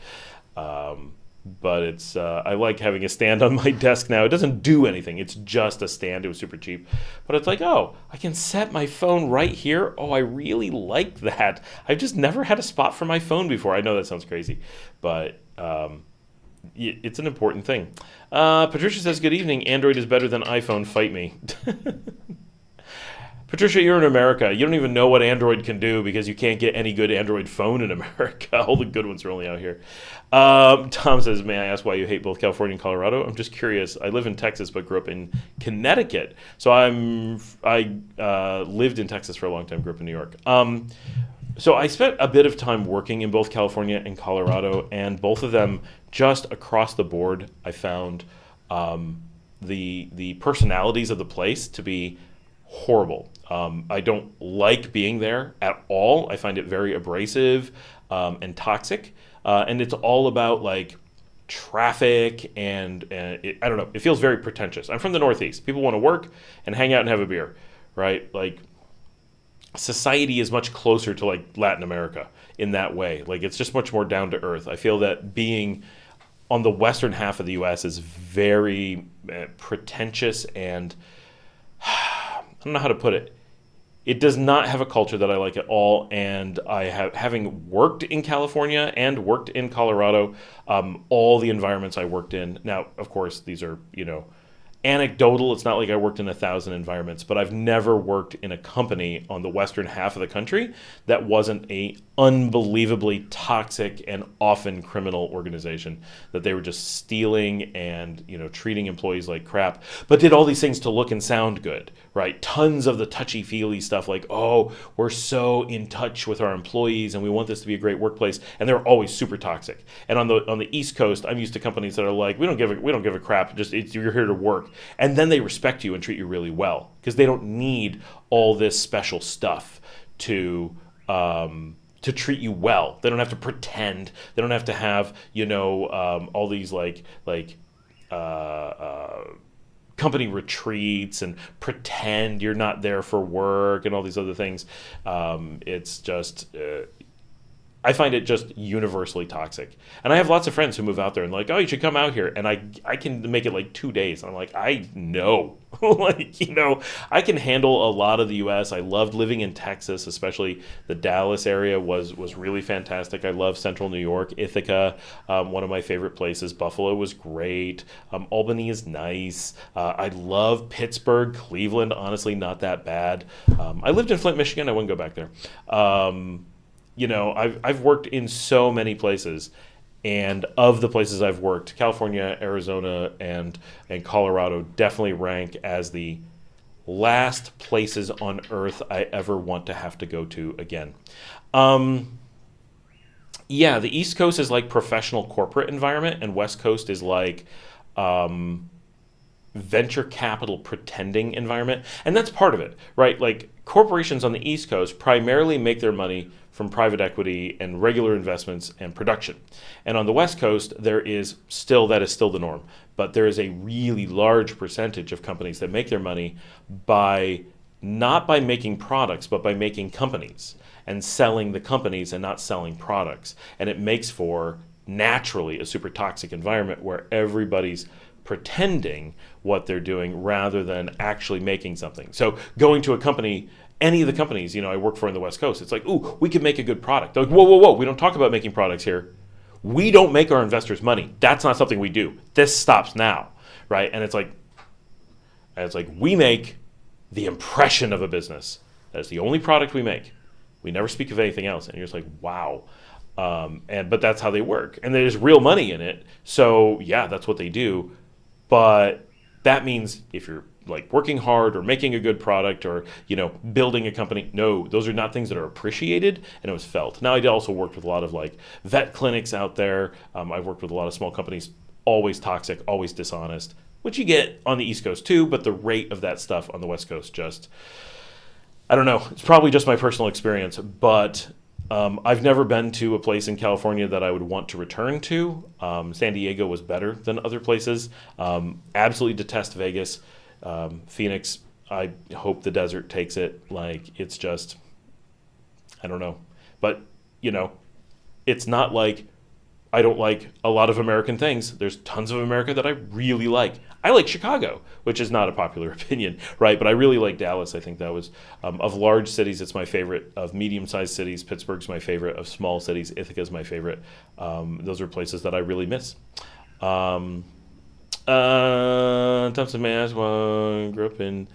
But it's I like having a stand on my desk now. It doesn't do anything. It's just a stand. It was super cheap. But it's like, oh, I can set my phone right here. Oh, I really like that. I've just never had a spot for my phone before. I know that sounds crazy, but it's an important thing. Patricia says, good evening. Android is better than iPhone. Fight me. Patricia, you're in America. You don't even know what Android can do because you can't get any good Android phone in America. All the good ones are only out here. Tom says, may I ask why you hate both California and Colorado? I'm just curious. I live in Texas but grew up in Connecticut. So I lived in Texas for a long time, grew up in New York. So I spent a bit of time working in both California and Colorado, and both of them just across the board, I found the personalities of the place to be horrible. I don't like being there at all. I find it very abrasive and toxic. And it's all about like traffic and I don't know. It feels very pretentious. I'm from the Northeast. People want to work and hang out and have a beer, right? Like society is much closer to like Latin America in that way. Like it's just much more down to earth. I feel that being on the western half of the U.S. is very pretentious and I don't know how to put it. It does not have a culture that I like at all, and having worked in California and worked in Colorado, all the environments I worked in. Now, of course, these are anecdotal. It's not like I worked in 1,000 environments, but I've never worked in a company on the western half of the country that wasn't a unbelievably toxic and often criminal organization, that they were just stealing and, you know, treating employees like crap, but did all these things to look and sound good, right? Tons of the touchy-feely stuff like, oh, we're so in touch with our employees and we want this to be a great workplace, and they're always super toxic. And on the East Coast, I'm used to companies that are like, we don't give a crap, just you're here to work. And then they respect you and treat you really well because they don't need all this special stuff to treat you well. They don't have to pretend. They don't have to have, you know, all these like company retreats and pretend you're not there for work and all these other things. It's just I find it just universally toxic. And I have lots of friends who move out there and like, oh, you should come out here. And I can make it like 2 days. And I'm like, I know. Like, you know, I can handle a lot of the U.S. I loved living in Texas, especially the Dallas area was really fantastic. I love Central New York, Ithaca, one of my favorite places. Buffalo was great. Albany is nice. I love Pittsburgh, Cleveland, honestly, not that bad. I lived in Flint, Michigan. I wouldn't go back there. You know, I've worked in so many places, and of the places I've worked, California, Arizona, and Colorado definitely rank as the last places on earth I ever want to have to go to again. Yeah, the East Coast is like professional corporate environment, and West Coast is like venture capital pretending environment. And that's part of it, right? Like corporations on the East Coast primarily make their money from private equity and regular investments and production. And on the West Coast, that is still the norm. But there is a really large percentage of companies that make their money not by making products, but by making companies and selling the companies and not selling products. And it makes for naturally a super toxic environment where everybody's pretending what they're doing rather than actually making something. So going to a company, any of the companies, you know, I work for in the West Coast, it's like, ooh, we could make a good product. They're like, whoa, we don't talk about making products here. We don't make our investors money. That's not something we do. This stops now, right? And it's like we make the impression of a business. That's the only product we make. We never speak of anything else. And you're just like, wow. But that's how they work. And there's real money in it. So yeah, that's what they do. But that means if you're like working hard or making a good product or, you know, building a company, no, those are not things that are appreciated, and it was felt. Now, I also worked with a lot of like vet clinics out there. I've worked with a lot of small companies, always toxic, always dishonest, which you get on the East Coast too, but the rate of that stuff on the West Coast just, I don't know. It's probably just my personal experience, but I've never been to a place in California that I would want to return to. San Diego was better than other places. Absolutely detest Vegas. Phoenix, I hope the desert takes it. Like, it's just, I don't know. But, you know, it's not like I don't like a lot of American things. There's tons of America that I really like. I like Chicago, which is not a popular opinion, right? But I really like Dallas. I think that was, of large cities, it's my favorite. Of medium-sized cities, Pittsburgh's my favorite. Of small cities, Ithaca's my favorite. Those are places that I really miss. Thompson Mass, grew up in.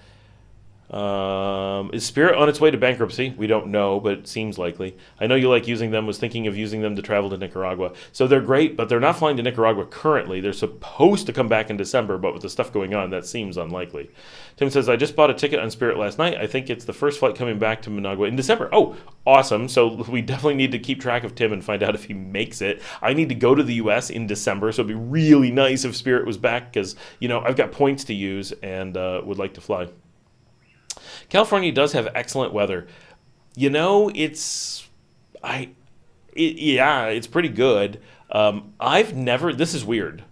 Is Spirit on its way to bankruptcy? We don't know, but it seems likely. I know you like using them, was thinking of using them to travel to Nicaragua. So they're great, but they're not flying to Nicaragua currently. They're supposed to come back in December, but with the stuff going on, that seems unlikely. Tim says, I just bought a ticket on Spirit last night. I think it's the first flight coming back to Managua in December. Oh, awesome. So we definitely need to keep track of Tim and find out if he makes it. I need to go to the U.S. in December, so it'd be really nice if Spirit was back because, you know, I've got points to use and would like to fly. California does have excellent weather. You know, it's pretty good. This is weird.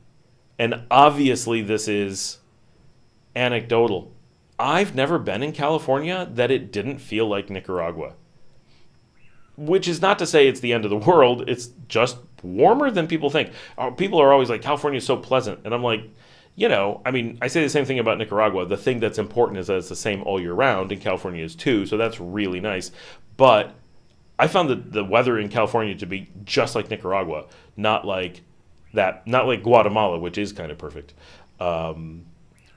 And obviously this is anecdotal. I've never been in California that it didn't feel like Nicaragua. Which is not to say it's the end of the world. It's just warmer than people think. People are always like, California is so pleasant. And I'm like, you know, I mean, I say the same thing about Nicaragua. The thing that's important is that it's the same all year round, and California is too, so that's really nice. But I found the weather in California to be just like Nicaragua, not like Guatemala, which is kind of perfect.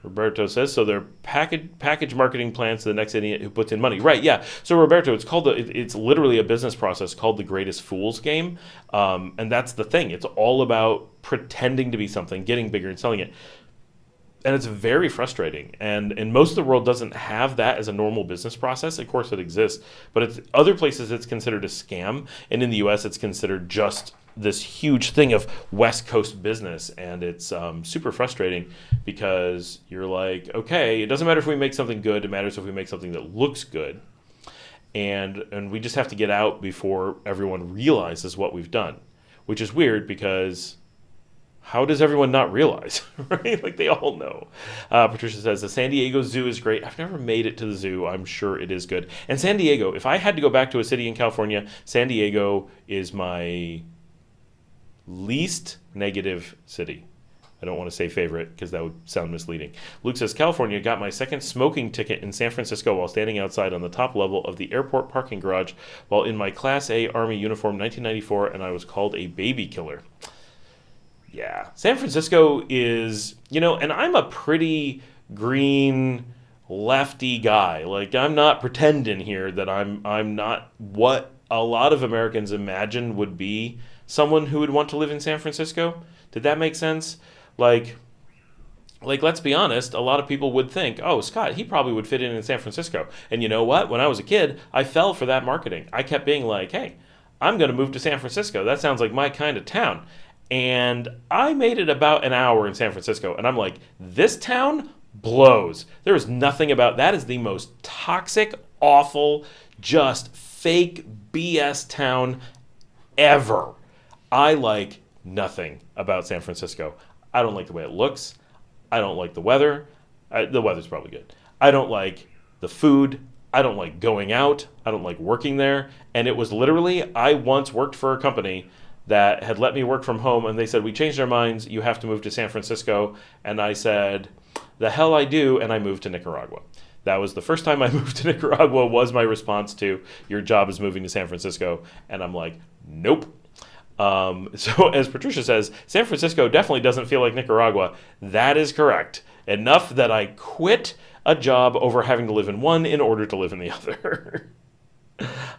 Roberto says, so they're package marketing plans to the next idiot who puts in money. Right, yeah. So Roberto, it's literally a business process called the Greatest Fools game. And that's the thing. It's all about pretending to be something, getting bigger and selling it. And it's very frustrating. And most of the world doesn't have that as a normal business process. Of course it exists. But other places it's considered a scam. And in the US it's considered just this huge thing of West Coast business, and it's super frustrating because you're like, okay, it doesn't matter if we make something good, it matters if we make something that looks good, and we just have to get out before everyone realizes what we've done, which is weird because how does everyone not realize, right? Like they all know. Patricia says, the San Diego Zoo is great. I've never made it to the zoo. I'm sure it is good. And San Diego, if I had to go back to a city in California, San Diego is my least negative city. I don't want to say favorite because that would sound misleading. Luke says, California, got my second smoking ticket in San Francisco while standing outside on the top level of the airport parking garage while in my Class A Army uniform 1994, and I was called a baby killer. Yeah. San Francisco is, and I'm a pretty green lefty guy. Like, I'm not pretending here that I'm not what a lot of Americans imagine would be someone who would want to live in San Francisco. Did that make sense? Like, let's be honest, a lot of people would think, oh, Scott, he probably would fit in San Francisco. And you know what? When I was a kid, I fell for that marketing. I kept being like, hey, I'm going to move to San Francisco. That sounds like my kind of town. And I made it about an hour in San Francisco. And I'm like, this town blows. There is nothing about that. Is the most toxic, awful, just fake BS town ever. I like nothing about San Francisco. I don't like the way it looks. I don't like the weather. The weather's probably good. I don't like the food. I don't like going out. I don't like working there. And it was literally, I once worked for a company that had let me work from home, and they said, we changed our minds. You have to move to San Francisco. And I said, the hell I do, and I moved to Nicaragua. That was the first time I moved to Nicaragua, was my response to, your job is moving to San Francisco. And I'm like, nope. So as Patricia says, San Francisco definitely doesn't feel like Nicaragua. That is correct. Enough that I quit a job over having to live in one in order to live in the other.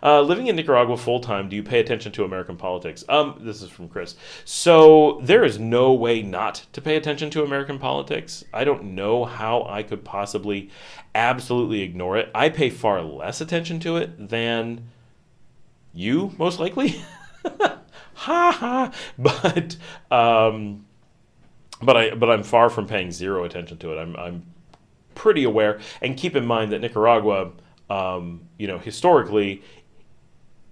Living in Nicaragua full-time, do you pay attention to American politics? This is from Chris. So there is no way not to pay attention to American politics. I don't know how I could possibly absolutely ignore it. I pay far less attention to it than you, most likely. Ha ha. But I'm far from paying zero attention to it. I'm pretty aware, and keep in mind that Nicaragua, historically,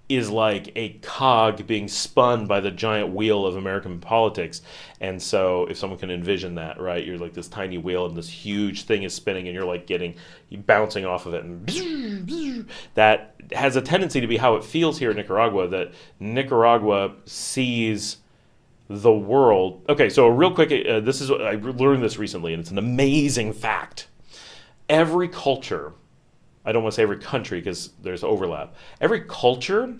is like a cog being spun by the giant wheel of American politics. And so if someone can envision that, right, you're like this tiny wheel and this huge thing is spinning and you're like bouncing off of it. And that has a tendency to be how it feels here in Nicaragua, that Nicaragua sees the world. Okay, so real quick, I learned this recently, and it's an amazing fact. Every culture, I don't want to say every country because there's overlap. Every culture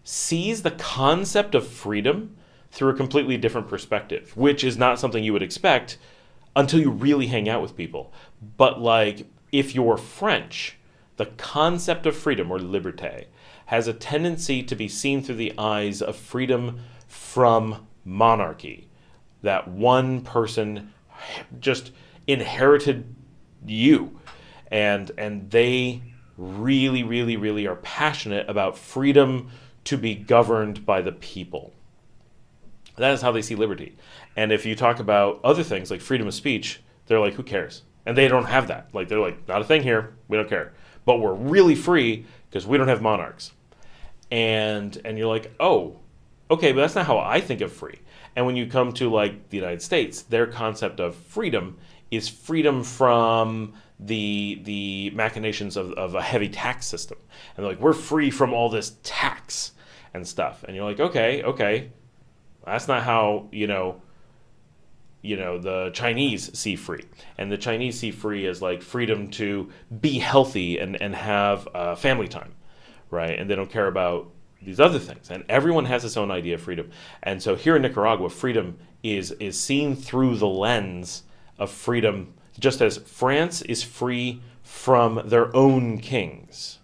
sees the concept of freedom through a completely different perspective, which is not something you would expect until you really hang out with people. But like, if you're French, the concept of freedom, or liberté, has a tendency to be seen through the eyes of freedom from monarchy. That one person just inherited you. And they really, really, really are passionate about freedom to be governed by the people. That is how they see liberty. And if you talk about other things like freedom of speech, they're like, who cares? And they don't have that. Like, they're like, not a thing here. We don't care. But we're really free because we don't have monarchs. And you're like, oh, okay, but that's not how I think of free. And when you come to like the United States, their concept of freedom is freedom from the machinations of a heavy tax system. And they're like, we're free from all this tax and stuff. And you're like, okay. That's not how, the Chinese see free. And the Chinese see free as like freedom to be healthy and have family time, right? And they don't care about these other things. And everyone has its own idea of freedom. And so here in Nicaragua, freedom is seen through the lens of freedom, just as France is free from their own kings,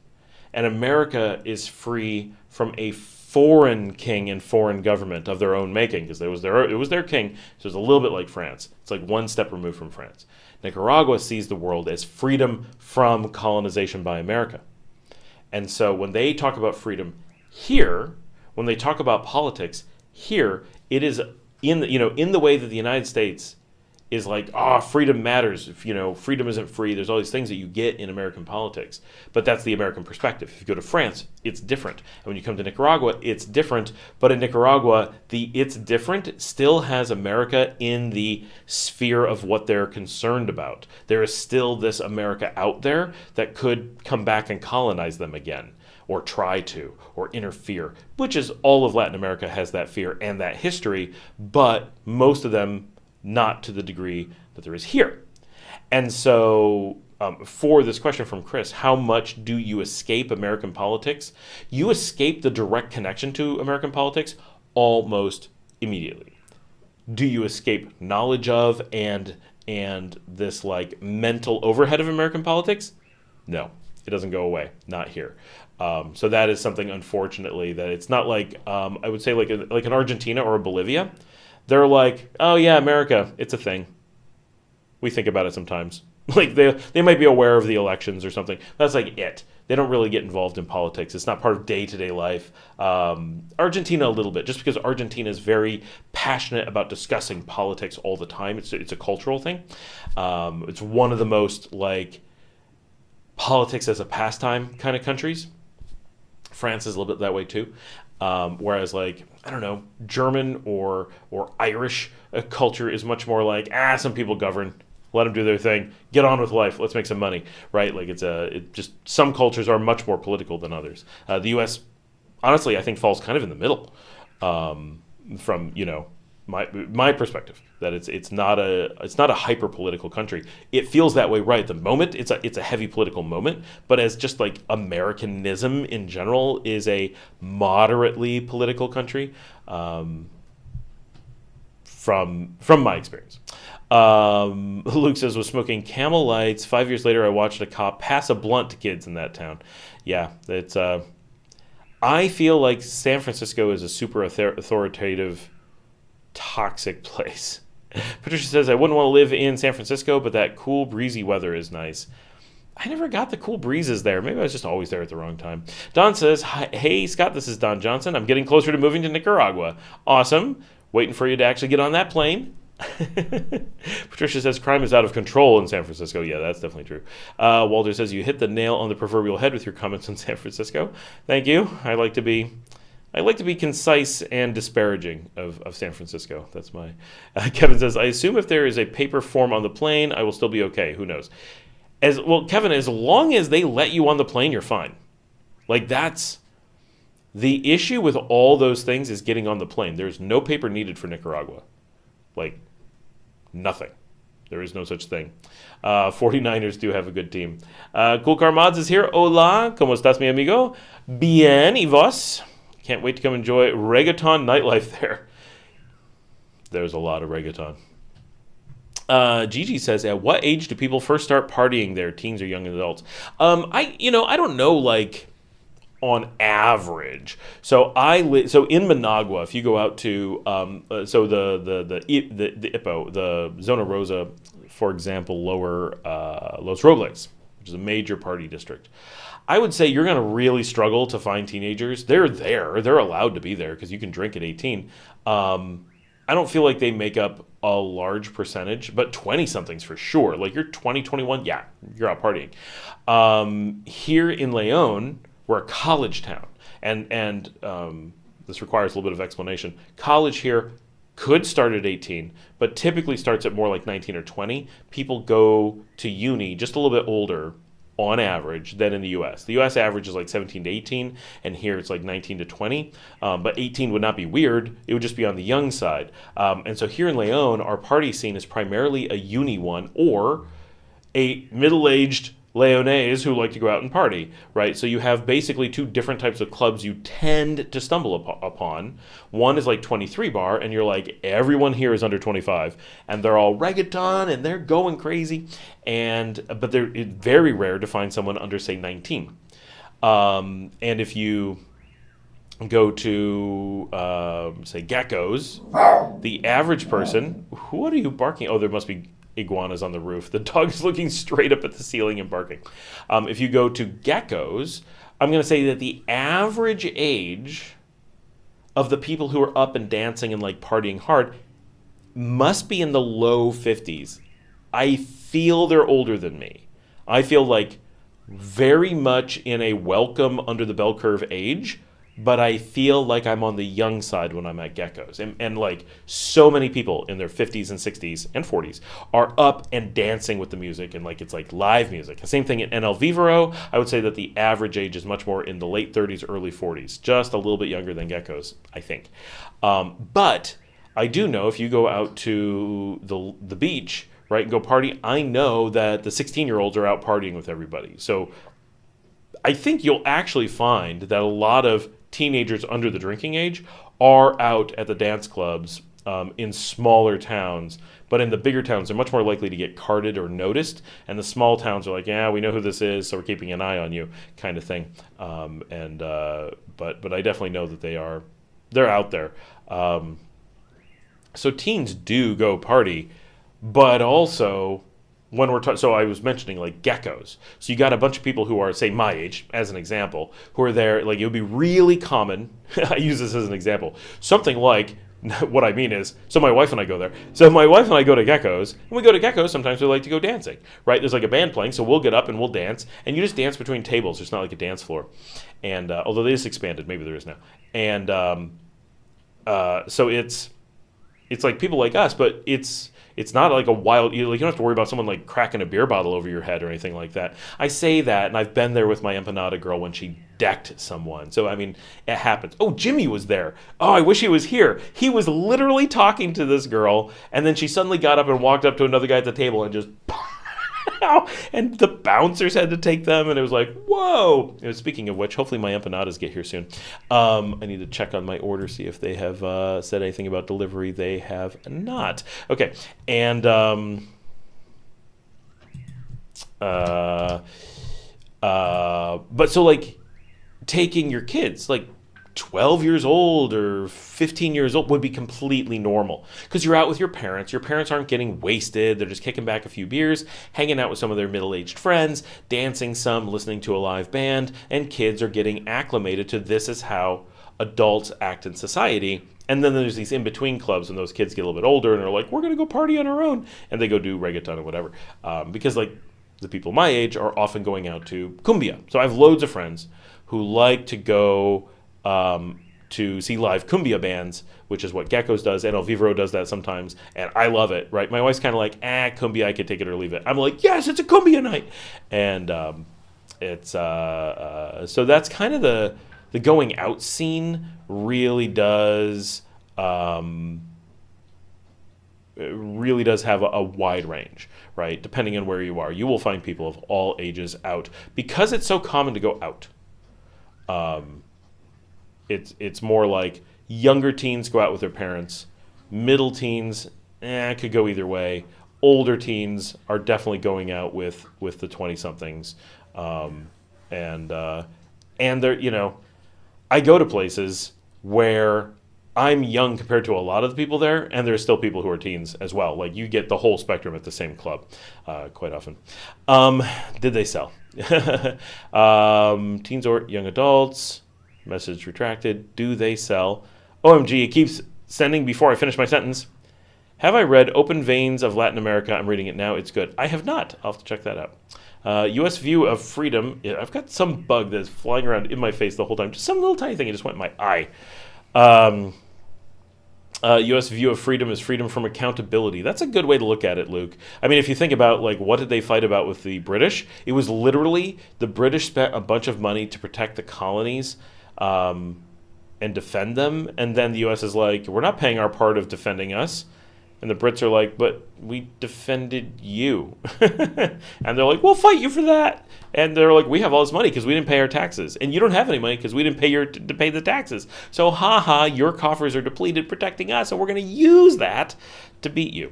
and America is free from a foreign king and foreign government of their own making, because it was their king, so it's a little bit like France. It's like one step removed from France. Nicaragua sees the world as freedom from colonization by America. And so when they talk about freedom here, when they talk about politics here, it is in the way that the United States is like, freedom matters. If, freedom isn't free, there's all these things that you get in American politics. But that's the American perspective. If you go to France, it's different. And when you come to Nicaragua, it's different. But in Nicaragua, the it's different still has America in the sphere of what they're concerned about. There is still this America out there that could come back and colonize them again, or try to, or interfere, which is all of Latin America has that fear and that history, but most of them not to the degree that there is here. And so for this question from Chris, how much do you escape American politics? You escape the direct connection to American politics almost immediately. Do you escape knowledge of and this like mental overhead of American politics? No, it doesn't go away, not here. So that is something, unfortunately, that it's not like, I would say like an Argentina or a Bolivia. They're like, oh yeah, America, it's a thing. We think about it sometimes. Like they might be aware of the elections or something. That's like it. They don't really get involved in politics. It's not part of day-to-day life. Argentina a little bit, just because Argentina is very passionate about discussing politics all the time. It's a cultural thing. It's one of the most like politics as a pastime kind of countries. France is a little bit that way too. Whereas like, I don't know, German or Irish culture is much more like, some people govern, let them do their thing, get on with life, let's make some money, right? Like it just some cultures are much more political than others. The U.S., honestly, I think falls kind of in the middle from my perspective, that it's not a hyper political country. It feels that way right at the moment. It's a heavy political moment, but as just like Americanism in general is a moderately political country, from my experience. Luke says, was smoking Camel Lights. 5 years later, I watched a cop pass a blunt to kids in that town. Yeah, it's. I feel like San Francisco is a super authoritative, toxic place. Patricia says, I wouldn't want to live in San Francisco, but that cool, breezy weather is nice. I never got the cool breezes there. Maybe I was just always there at the wrong time. Don says, hey, Scott, this is Don Johnson. I'm getting closer to moving to Nicaragua. Awesome. Waiting for you to actually get on that plane. Patricia says, crime is out of control in San Francisco. Yeah, that's definitely true. Walter says, you hit the nail on the proverbial head with your comments on San Francisco. Thank you. I like to be concise and disparaging of San Francisco. That's my... Kevin says, I assume if there is a paper form on the plane, I will still be okay. Who knows? Kevin, as long as they let you on the plane, you're fine. Like, that's... The issue with all those things is getting on the plane. There's no paper needed for Nicaragua. Like, nothing. There is no such thing. 49ers do have a good team. Cool Car Mods is here. Hola, ¿cómo estás, mi amigo? Bien, ¿y vos? Can't wait to come enjoy reggaeton nightlife there. There's a lot of reggaeton. Gigi says, at what age do people first start partying there, teens or young adults? I don't know, like, on average. So in Managua, if you go out to the IPO, the Zona Rosa, for example, lower Los Robles, which is a major party district, I would say you're going to really struggle to find teenagers. They're there. They're allowed to be there because you can drink at 18. I don't feel like they make up a large percentage, but 20-somethings for sure. Like, you're 20, 21, yeah, you're out partying. Here in León, we're a college town, and this requires a little bit of explanation. College here could start at 18, but typically starts at more like 19 or 20. People go to uni just a little bit older on average than in the U.S. The U.S. average is like 17 to 18, and here it's like 19 to 20. But 18 would not be weird. It would just be on the young side. And so here in León, our party scene is primarily a uni one or a middle-aged Leonese who like to go out and party, right? So you have basically two different types of clubs you tend to stumble upon. One is like 23 bar, and you're like, everyone here is under 25, and they're all reggaeton, and they're going crazy. But it's very rare to find someone under, say, 19. And if you go to, say, Geckos, the average person, what are you barking? Oh, there must be iguanas on the roof. The dog is looking straight up at the ceiling and barking. If you go to Geckos, I'm going to say that the average age of the people who are up and dancing and like partying hard must be in the low 50s. I feel they're older than me. I feel like very much in a welcome under the bell curve age, but I feel like I'm on the young side when I'm at Geckos. And like so many people in their 50s and 60s and 40s are up and dancing with the music, and like it's like live music. The same thing at NL Vivero. I would say that the average age is much more in the late 30s, early 40s, just a little bit younger than Geckos, I think. But I do know if you go out to the beach, right, and go party, I know that the 16-year-olds are out partying with everybody. So I think you'll actually find that a lot of teenagers under the drinking age are out at the dance clubs in smaller towns. But in the bigger towns, they're much more likely to get carded or noticed. And the small towns are like, yeah, we know who this is, so we're keeping an eye on you, kind of thing. But I definitely know that they're out there. So teens do go party, but also when we're so I was mentioning like Geckos. So you got a bunch of people who are, say, my age, as an example, who are there. Like it would be really common. I use this as an example. Something like, what I mean is, so my wife and I go there. So my wife and I go to Geckos. When we go to Geckos, sometimes we like to go dancing, right? There's like a band playing, so we'll get up and we'll dance. And you just dance between tables. It's not like a dance floor. And although they just expanded, maybe there is now. And so it's like people like us, but it's not like a wild, you don't have to worry about someone like cracking a beer bottle over your head or anything like that. I say that, and I've been there with my empanada girl when she decked someone. So, I mean, it happens. Oh, Jimmy was there. Oh, I wish he was here. He was literally talking to this girl, and then she suddenly got up and walked up to another guy at the table and just, and the bouncers had to take them, and it was like, whoa. Speaking of which, hopefully my empanadas get here soon. I need to check on my order, see if they have said anything about delivery. They have not. Okay, and but so like taking your kids, like 12 years old or 15 years old would be completely normal because you're out with your parents. Your parents aren't getting wasted. They're just kicking back a few beers, hanging out with some of their middle-aged friends, dancing some, listening to a live band, and kids are getting acclimated to this is how adults act in society. And then there's these in-between clubs when those kids get a little bit older and are like, we're going to go party on our own. And they go do reggaeton or whatever. Because like the people my age are often going out to cumbia. So I have loads of friends who like to go to see live cumbia bands, which is what Geckos does. NL Vivero does that sometimes, and I love it, right? My wife's kind of like, cumbia, I could take it or leave it. I'm like, yes, it's a cumbia night. And so that's kind of the going out scene really does have a wide range, right? Depending on where you are. You will find people of all ages out because it's so common to go out. It's more like younger teens go out with their parents, middle teens could go either way, older teens are definitely going out with the 20-somethings, and they're, I go to places where I'm young compared to a lot of the people there, and there's still people who are teens as well. Like you get the whole spectrum at the same club quite often. Did they sell? Teens or young adults? Message retracted. Do they sell? OMG, it keeps sending before I finish my sentence. Have I read Open Veins of Latin America? I'm reading it now. It's good. I have not. I'll have to check that out. U.S. View of Freedom. Yeah, I've got some bug that's flying around in my face the whole time. Just some little tiny thing. It just went in my eye. U.S. View of Freedom is freedom from accountability. That's a good way to look at it, Luke. I mean, if you think about, like, what did they fight about with the British? It was literally the British spent a bunch of money to protect the colonies and defend them. And then the U.S. is like, we're not paying our part of defending us. And the Brits are like, but we defended you. And they're like, we'll fight you for that. And they're like, we have all this money because we didn't pay our taxes. And you don't have any money because we didn't pay to pay the taxes. So, your coffers are depleted protecting us, and we're going to use that to beat you.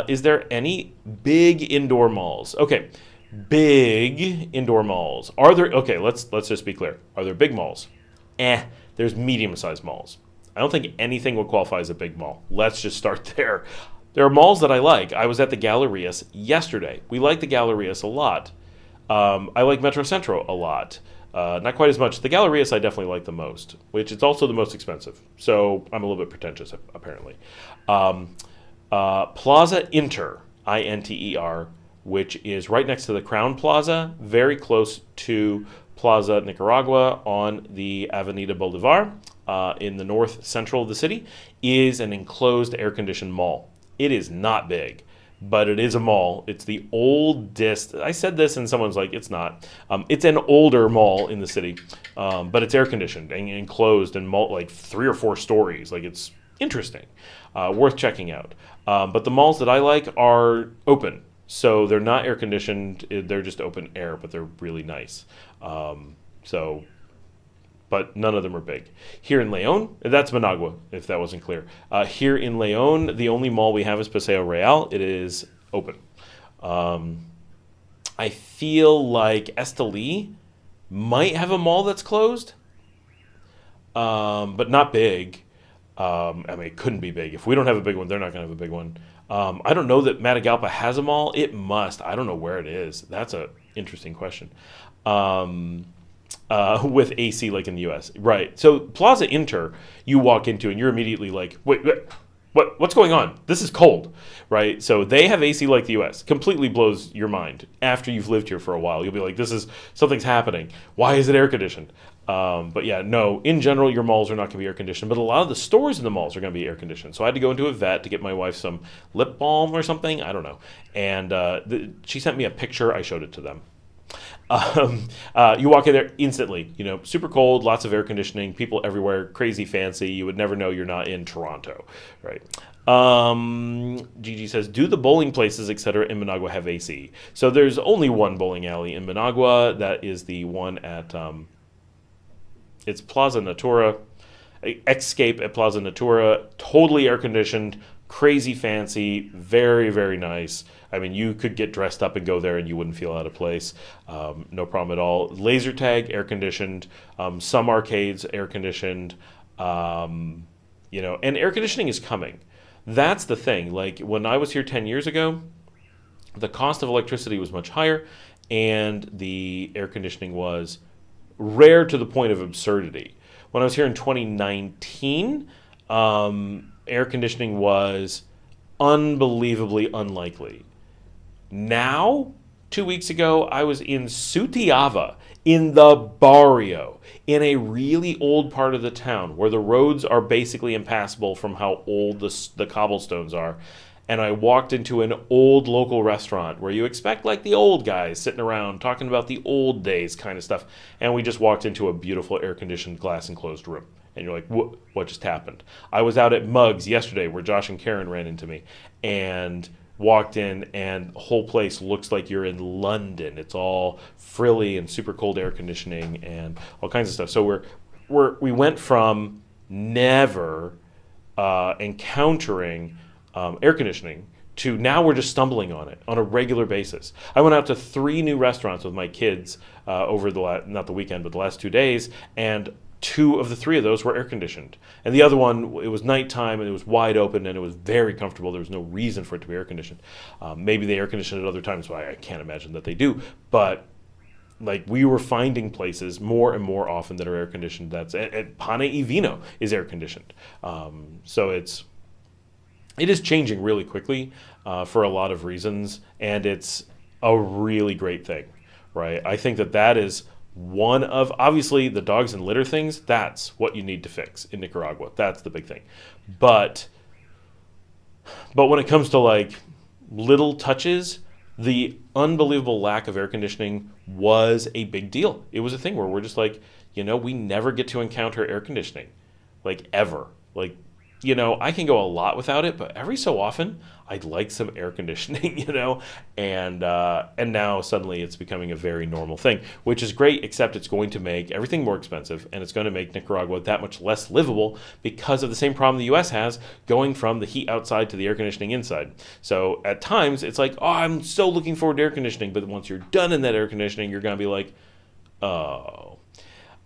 Is there any big indoor malls? Okay, big indoor malls. Are there? Okay, let's just be clear. Are there big malls? There's medium-sized malls. I don't think anything would qualify as a big mall. Let's just start there. There are malls that I like. I was at the Gallerias yesterday. We like the Gallerias a lot. I like Metro Centro a lot. Not quite as much. The Gallerias I definitely like the most, which it's also the most expensive. So I'm a little bit pretentious, apparently. Plaza Inter, I-N-T-E-R, which is right next to the Crown Plaza, very close to Plaza Nicaragua on the Avenida Bolivar. In the north central of the city, is an enclosed air-conditioned mall. It is not big, but it is a mall. It's the oldest. I said this and someone's like, it's not. It's an older mall in the city, but it's air-conditioned and enclosed and like 3 or 4 stories. Like, it's interesting, worth checking out. But the malls that I like are open. So they're not air-conditioned. They're just open air, but they're really nice. But none of them are big. Here in León, that's Managua, if that wasn't clear. Here in León, the only mall we have is Paseo Real. It is open. I feel like Esteli might have a mall that's closed, but not big. It couldn't be big. If we don't have a big one, they're not going to have a big one. I don't know that Matagalpa has a mall. It must. I don't know where it is. That's an interesting question. With AC like in the U.S. Right. So Plaza Inter, you walk into and you're immediately like, wait, what's going on? This is cold, right? So they have AC like the U.S. Completely blows your mind. After you've lived here for a while, you'll be like, something's happening. Why is it air conditioned? But yeah, no, in general, your malls are not going to be air conditioned, but a lot of the stores in the malls are going to be air conditioned. So I had to go into a vet to get my wife some lip balm or something. I don't know. And she sent me a picture. I showed it to them. You walk in there instantly, super cold, lots of air conditioning, people everywhere, crazy fancy. You would never know you're not in Toronto, right? Gigi says, do the bowling places, etc. in Managua have AC? So there's only one bowling alley in Managua. That is the one at, it's Plaza Natura, Escape at Plaza Natura, totally air conditioned, crazy fancy, very, very nice. I mean, you could get dressed up and go there and you wouldn't feel out of place. No problem at all. Laser tag, air conditioned. Some arcades, air conditioned. And air conditioning is coming. That's the thing. Like, when I was here 10 years ago, the cost of electricity was much higher and the air conditioning was rare to the point of absurdity. When I was here in 2019, air conditioning was unbelievably unlikely. Now, 2 weeks ago, I was in Sutiava, in the barrio, in a really old part of the town where the roads are basically impassable from how old the cobblestones are. And I walked into an old local restaurant where you expect like the old guys sitting around talking about the old days kind of stuff. And we just walked into a beautiful air-conditioned glass enclosed room. And you're like, what just happened? I was out at Mugs yesterday where Josh and Karen ran into me and walked in, and the whole place looks like you're in London. It's all frilly and super cold air conditioning and all kinds of stuff. So we went from never encountering air conditioning to now we're just stumbling on it on a regular basis. I went out to 3 new restaurants with my kids over not the weekend, but the last 2 days, and 2 of the 3 of those were air conditioned, and the other one, it was nighttime and it was wide open and it was very comfortable. There was no reason for it to be air conditioned. Maybe they air condition at other times, so I can't imagine that they do. But like, we were finding places more and more often that are air conditioned. That's at Pane y Vino is air conditioned. So it is changing really quickly for a lot of reasons, and it's a really great thing, right? I think that is one of, obviously, the dogs and litter things. That's what you need to fix in Nicaragua. That's the big thing. But when it comes to like little touches, the unbelievable lack of air conditioning was a big deal. It was a thing where we're just like, we never get to encounter air conditioning, like ever. Like, I can go a lot without it, but every so often I'd like some air conditioning, and now suddenly it's becoming a very normal thing, which is great, except it's going to make everything more expensive, and it's going to make Nicaragua that much less livable because of the same problem the U.S. has going from the heat outside to the air conditioning inside. So at times it's like, oh, I'm so looking forward to air conditioning, but once you're done in that air conditioning, you're going to be like, oh.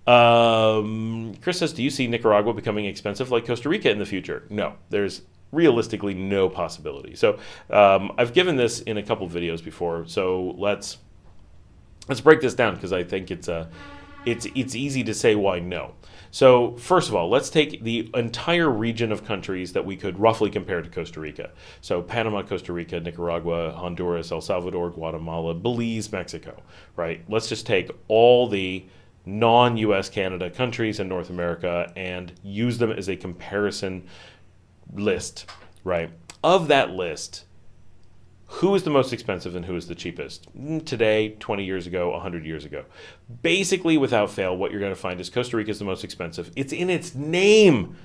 Chris says, do you see Nicaragua becoming expensive like Costa Rica in the future? No, there's realistically no possibility. So I've given this in a couple videos before. So let's break this down, because I think it's easy to say why no. So first of all, let's take the entire region of countries that we could roughly compare to Costa Rica. So Panama, Costa Rica, Nicaragua, Honduras, El Salvador, Guatemala, Belize, Mexico, right? Let's just take all the non-US Canada countries in North America and use them as a comparison list, right? Of that list, who is the most expensive and who is the cheapest? Today, 20 years ago, 100 years ago. Basically, without fail, what you're going to find is Costa Rica is the most expensive. It's in its name.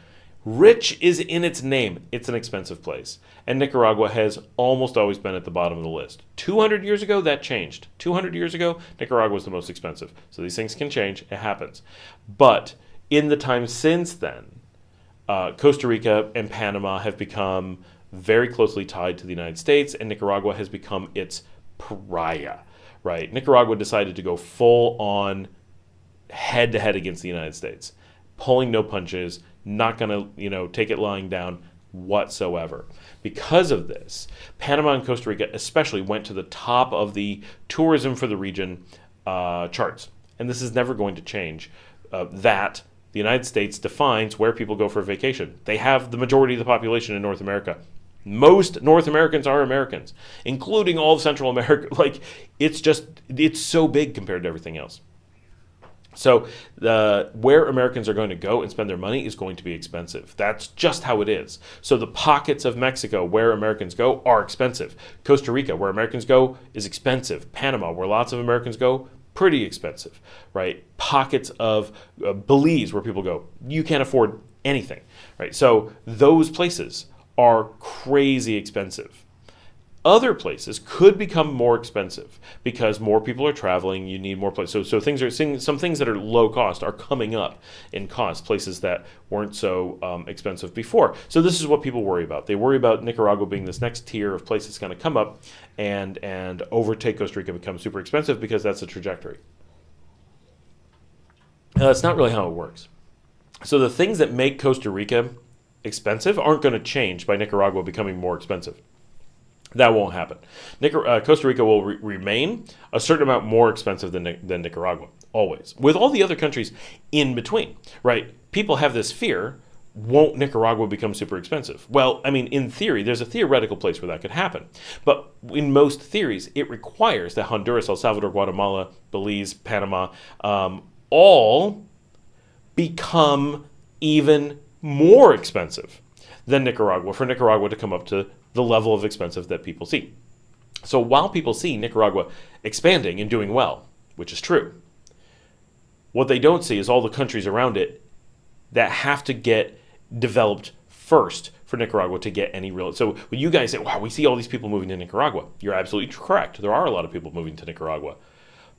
Rich is in its name. It's an expensive place. And Nicaragua has almost always been at the bottom of the list. 200 years ago, that changed. 200 years ago, Nicaragua was the most expensive. So these things can change. It happens. But in the time since then, Costa Rica and Panama have become very closely tied to the United States, and Nicaragua has become its pariah, right? Nicaragua decided to go full on head-to-head against the United States, pulling no punches, not going to, take it lying down whatsoever. Because of this, Panama and Costa Rica especially went to the top of the tourism for the region charts. And this is never going to change. That the United States defines where people go for vacation. They have the majority of the population in North America. Most North Americans are Americans, including all of Central America. Like, it's so big compared to everything else. So where Americans are going to go and spend their money is going to be expensive. That's just how it is. So the pockets of Mexico where Americans go are expensive. Costa Rica, where Americans go, is expensive. Panama, where lots of Americans go, pretty expensive, right? Pockets of Belize, where people go, you can't afford anything, right? So those places are crazy expensive. Other places could become more expensive because more people are traveling. You need more places. So some things that are low cost are coming up in cost. Places that weren't so expensive before. So this is what people worry about. They worry about Nicaragua being this next tier of place that's going to come up and overtake Costa Rica and become super expensive, because that's the trajectory. Now, that's not really how it works. So the things that make Costa Rica expensive aren't going to change by Nicaragua becoming more expensive. That won't happen. Costa Rica will remain a certain amount more expensive than Nicaragua, always. With all the other countries in between, right? People have this fear, won't Nicaragua become super expensive? Well, I mean, in theory, there's a theoretical place where that could happen. But in most theories, it requires that Honduras, El Salvador, Guatemala, Belize, Panama, all become even more expensive than Nicaragua, for Nicaragua to come up to the level of expensive that people see. So while people see Nicaragua expanding and doing well, which is true, what they don't see is all the countries around it that have to get developed first for Nicaragua to get any real. So when you guys say, wow, we see all these people moving to Nicaragua, you're absolutely correct. There are a lot of people moving to Nicaragua,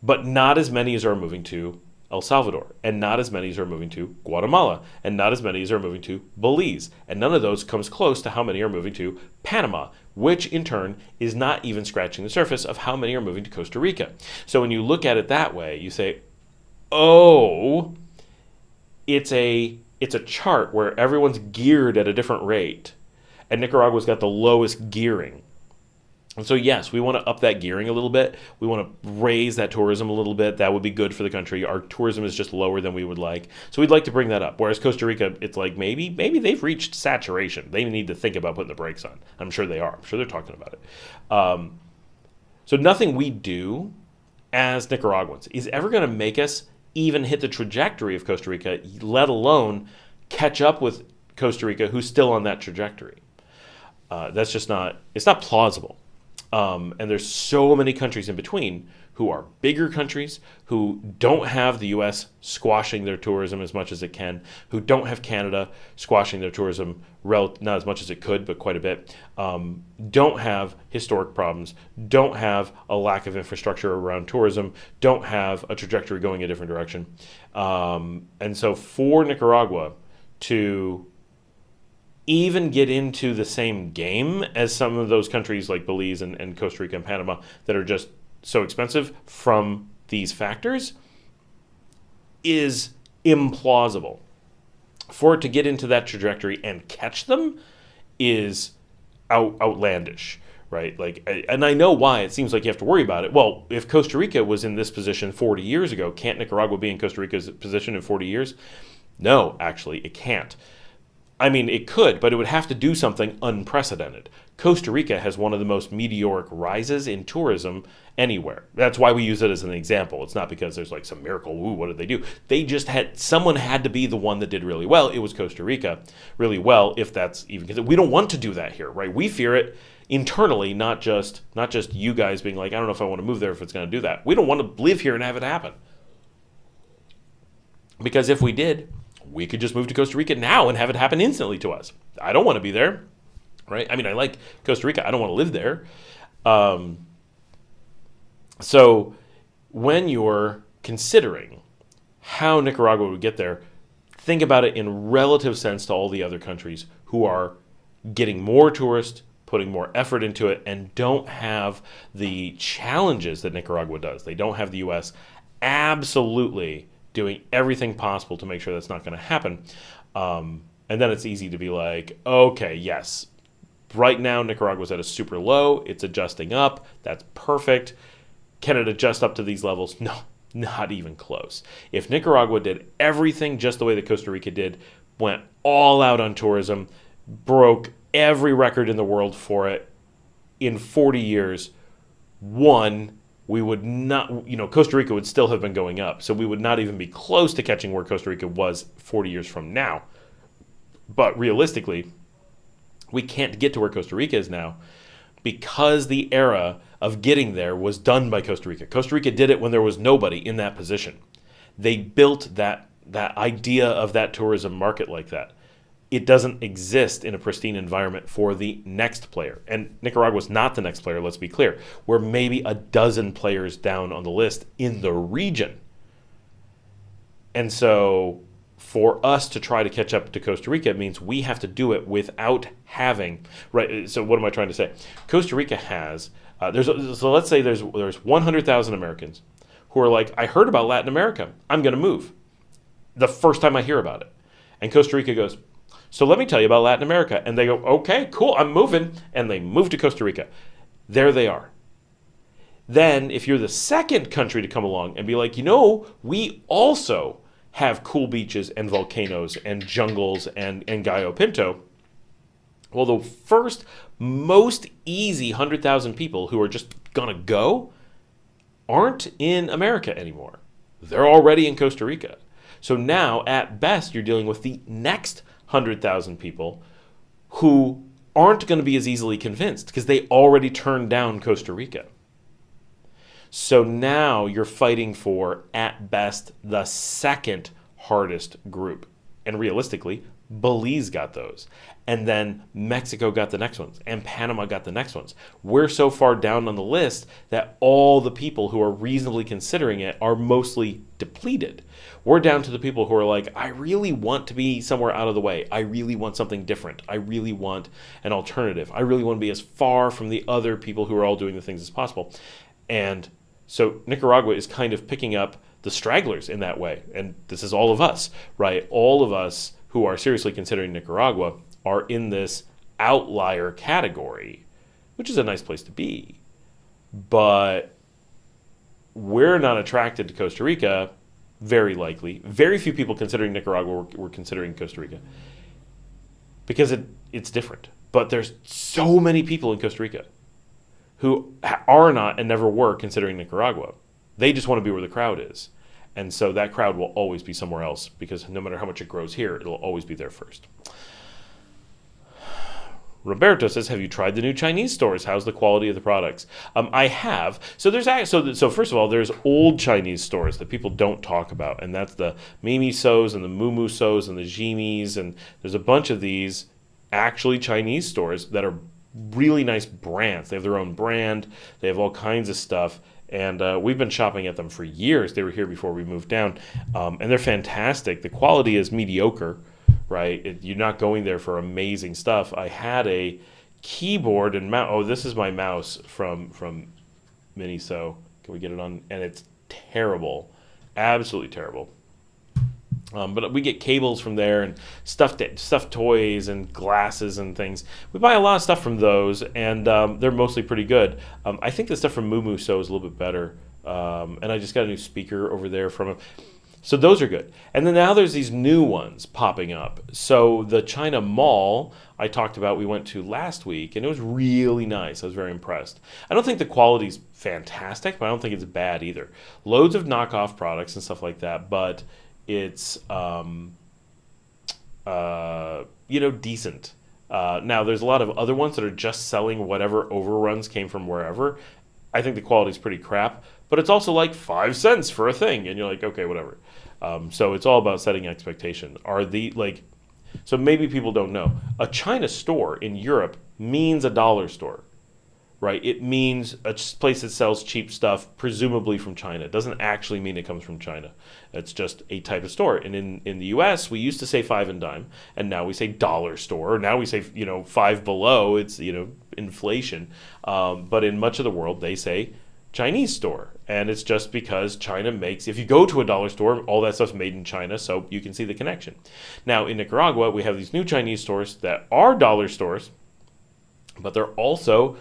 but not as many as are moving to El Salvador, and not as many as are moving to Guatemala, and not as many as are moving to Belize, and none of those comes close to how many are moving to Panama, which in turn is not even scratching the surface of how many are moving to Costa Rica. So when you look at it that way, you say, oh, it's a chart where everyone's geared at a different rate, and Nicaragua's got the lowest gearing. And so, yes, we want to up that gearing a little bit. We want to raise that tourism a little bit. That would be good for the country. Our tourism is just lower than we would like. So we'd like to bring that up. Whereas Costa Rica, it's like maybe they've reached saturation. They need to think about putting the brakes on. I'm sure they are. I'm sure they're talking about it. So nothing we do as Nicaraguans is ever going to make us even hit the trajectory of Costa Rica, let alone catch up with Costa Rica, who's still on that trajectory. That's just not, it's not plausible. And there's so many countries in between who are bigger countries, who don't have the U.S. squashing their tourism as much as it can, who don't have Canada squashing their tourism, not as much as it could, but quite a bit, don't have historic problems, don't have a lack of infrastructure around tourism, don't have a trajectory going a different direction. And so for Nicaragua to even get into the same game as some of those countries like Belize and Costa Rica and Panama that are just so expensive from these factors is implausible. For it to get into that trajectory and catch them is outlandish, right? Like, and I know why it seems like you have to worry about it. Well, if Costa Rica was in this position 40 years ago, can't Nicaragua be in Costa Rica's position in 40 years? No, actually, it can't. I mean, it could, but it would have to do something unprecedented. Costa Rica has one of the most meteoric rises in tourism anywhere. That's why we use it as an example. It's not because there's like some miracle, ooh, what did they do? They just someone had to be the one that did really well. It was Costa Rica really well, if that's even, because we don't want to do that here, right? We fear it internally, not just you guys being like, I don't know if I want to move there if it's going to do that. We don't want to live here and have it happen. Because if we did, we could just move to Costa Rica now and have it happen instantly to us. I don't want to be there, right? I mean, I like Costa Rica. I don't want to live there. So when you're considering how Nicaragua would get there, think about it in relative sense to all the other countries who are getting more tourists, putting more effort into it, and don't have the challenges that Nicaragua does. They don't have the U.S. absolutely doing everything possible to make sure that's not going to happen. And then it's easy to be like, okay, yes, right now Nicaragua's at a super low. It's adjusting up. That's perfect. Can it adjust up to these levels? No, not even close. If Nicaragua did everything just the way that Costa Rica did, went all out on tourism, broke every record in the world for it in 40 years, we would not, Costa Rica would still have been going up. So we would not even be close to catching where Costa Rica was 40 years from now. But realistically, we can't get to where Costa Rica is now because the era of getting there was done by Costa Rica. Costa Rica did it when there was nobody in that position. They built that idea of that tourism market like that. It doesn't exist in a pristine environment for the next player. And Nicaragua's not the next player, let's be clear. We're maybe a dozen players down on the list in the region. And so for us to try to catch up to Costa Rica, it means we have to do it without having, right? So what am I trying to say? Costa Rica has, so let's say there's 100,000 Americans who are like, I heard about Latin America. I'm going to move the first time I hear about it. And Costa Rica goes, so let me tell you about Latin America. And they go, okay, cool, I'm moving. And they move to Costa Rica. There they are. Then if you're the second country to come along and be like, we also have cool beaches and volcanoes and jungles and Gallo Pinto. Well, the first most easy 100,000 people who are just going to go aren't in America anymore. They're already in Costa Rica. So now, at best, you're dealing with the next 100,000 people who aren't going to be as easily convinced because they already turned down Costa Rica. So now you're fighting for, at best, the second hardest group. And realistically, Belize got those. And then Mexico got the next ones. And Panama got the next ones. We're so far down on the list that all the people who are reasonably considering it are mostly depleted. We're down to the people who are like, I really want to be somewhere out of the way. I really want something different. I really want an alternative. I really want to be as far from the other people who are all doing the things as possible. And so Nicaragua is kind of picking up the stragglers in that way. And this is all of us, right? All of us who are seriously considering Nicaragua are in this outlier category, which is a nice place to be. But we're not attracted to Costa Rica, very likely. Very few people considering Nicaragua were considering Costa Rica because it's different. But there's so many people in Costa Rica who are not and never were considering Nicaragua. They just want to be where the crowd is. And so that crowd will always be somewhere else because no matter how much it grows here, it'll always be there first. Roberto says, have you tried the new Chinese stores? How's the quality of the products? I have. So there's so first of all, there's old Chinese stores that people don't talk about, and that's the Mimi So's and the Mumu So's and the Jimis, and there's a bunch of these actually Chinese stores that are really nice brands. They have their own brand. They have all kinds of stuff, and we've been shopping at them for years. They were here before we moved down, and they're fantastic. The quality is mediocre. Right, you're not going there for amazing stuff. I had a keyboard and mouse. Oh, this is my mouse from Miniso. Can we get it on? And it's terrible, absolutely terrible. But we get cables from there and stuffed toys and glasses and things. We buy a lot of stuff from those, and they're mostly pretty good. I think the stuff from Mumu So is a little bit better. And I just got a new speaker over there from them. So those are good. And then now there's these new ones popping up. So the China Mall I talked about, we went to last week, and it was really nice. I was very impressed. I don't think the quality's fantastic, but I don't think it's bad either. Loads of knockoff products and stuff like that, but it's, decent. Now, there's a lot of other ones that are just selling whatever overruns came from wherever. I think the quality's pretty crap, but it's also like 5 cents for a thing, and you're like, okay, whatever. So it's all about setting expectation. So maybe people don't know. A China store in Europe means a dollar store, right? It means a place that sells cheap stuff, presumably from China. It doesn't actually mean it comes from China. It's just a type of store. And in the U.S., we used to say 5 and dime, and now we say dollar store. Now we say, 5 below. It's, inflation. But in much of the world, they say Chinese store. And it's just because China makes, if you go to a dollar store, all that stuff's made in China, so you can see the connection. Now, in Nicaragua, we have these new Chinese stores that are dollar stores, but they're also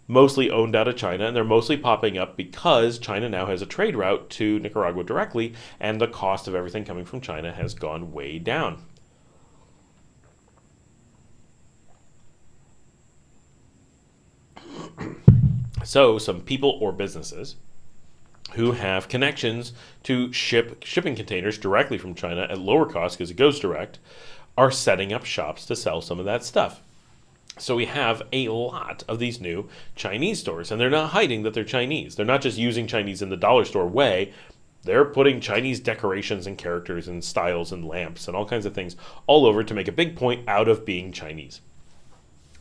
mostly owned out of China, and they're mostly popping up because China now has a trade route to Nicaragua directly, and the cost of everything coming from China has gone way down. So some people or businesses who have connections to shipping containers directly from China at lower cost because it goes direct are setting up shops to sell some of that stuff. So we have a lot of these new Chinese stores, and they're not hiding that they're Chinese. They're not just using Chinese in the dollar store way. They're putting Chinese decorations and characters and styles and lamps and all kinds of things all over to make a big point out of being Chinese.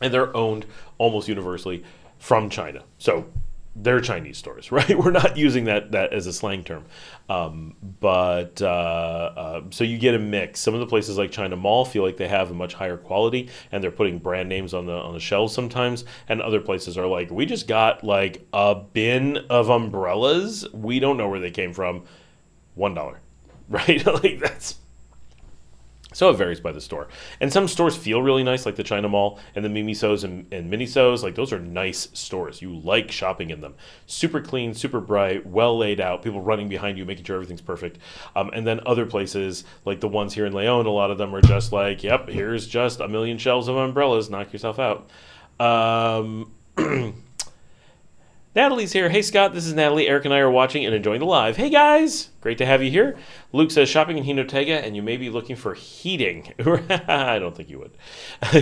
And they're owned almost universally from China. So they're Chinese stores, right? We're not using that as a slang term. So you get a mix. Some of the places like China Mall feel like they have a much higher quality, and they're putting brand names on the shelves sometimes. And other places are like, we just got like a bin of umbrellas. We don't know where they came from. $1, right? Like that's. So it varies by the store. And some stores feel really nice, like the China Mall and the Mimi So's and Miniso's. Like those are nice stores. You like shopping in them. Super clean, super bright, well laid out, people running behind you, making sure everything's perfect. And then other places, like the ones here in Leon, a lot of them are just like, yep, here's just a million shelves of umbrellas. Knock yourself out. Natalie's here. Hey, Scott, this is Natalie. Eric and I are watching and enjoying the live. Hey, guys. Great to have you here. Luke says, shopping in Hinotega, and you may be looking for heating. I don't think you would.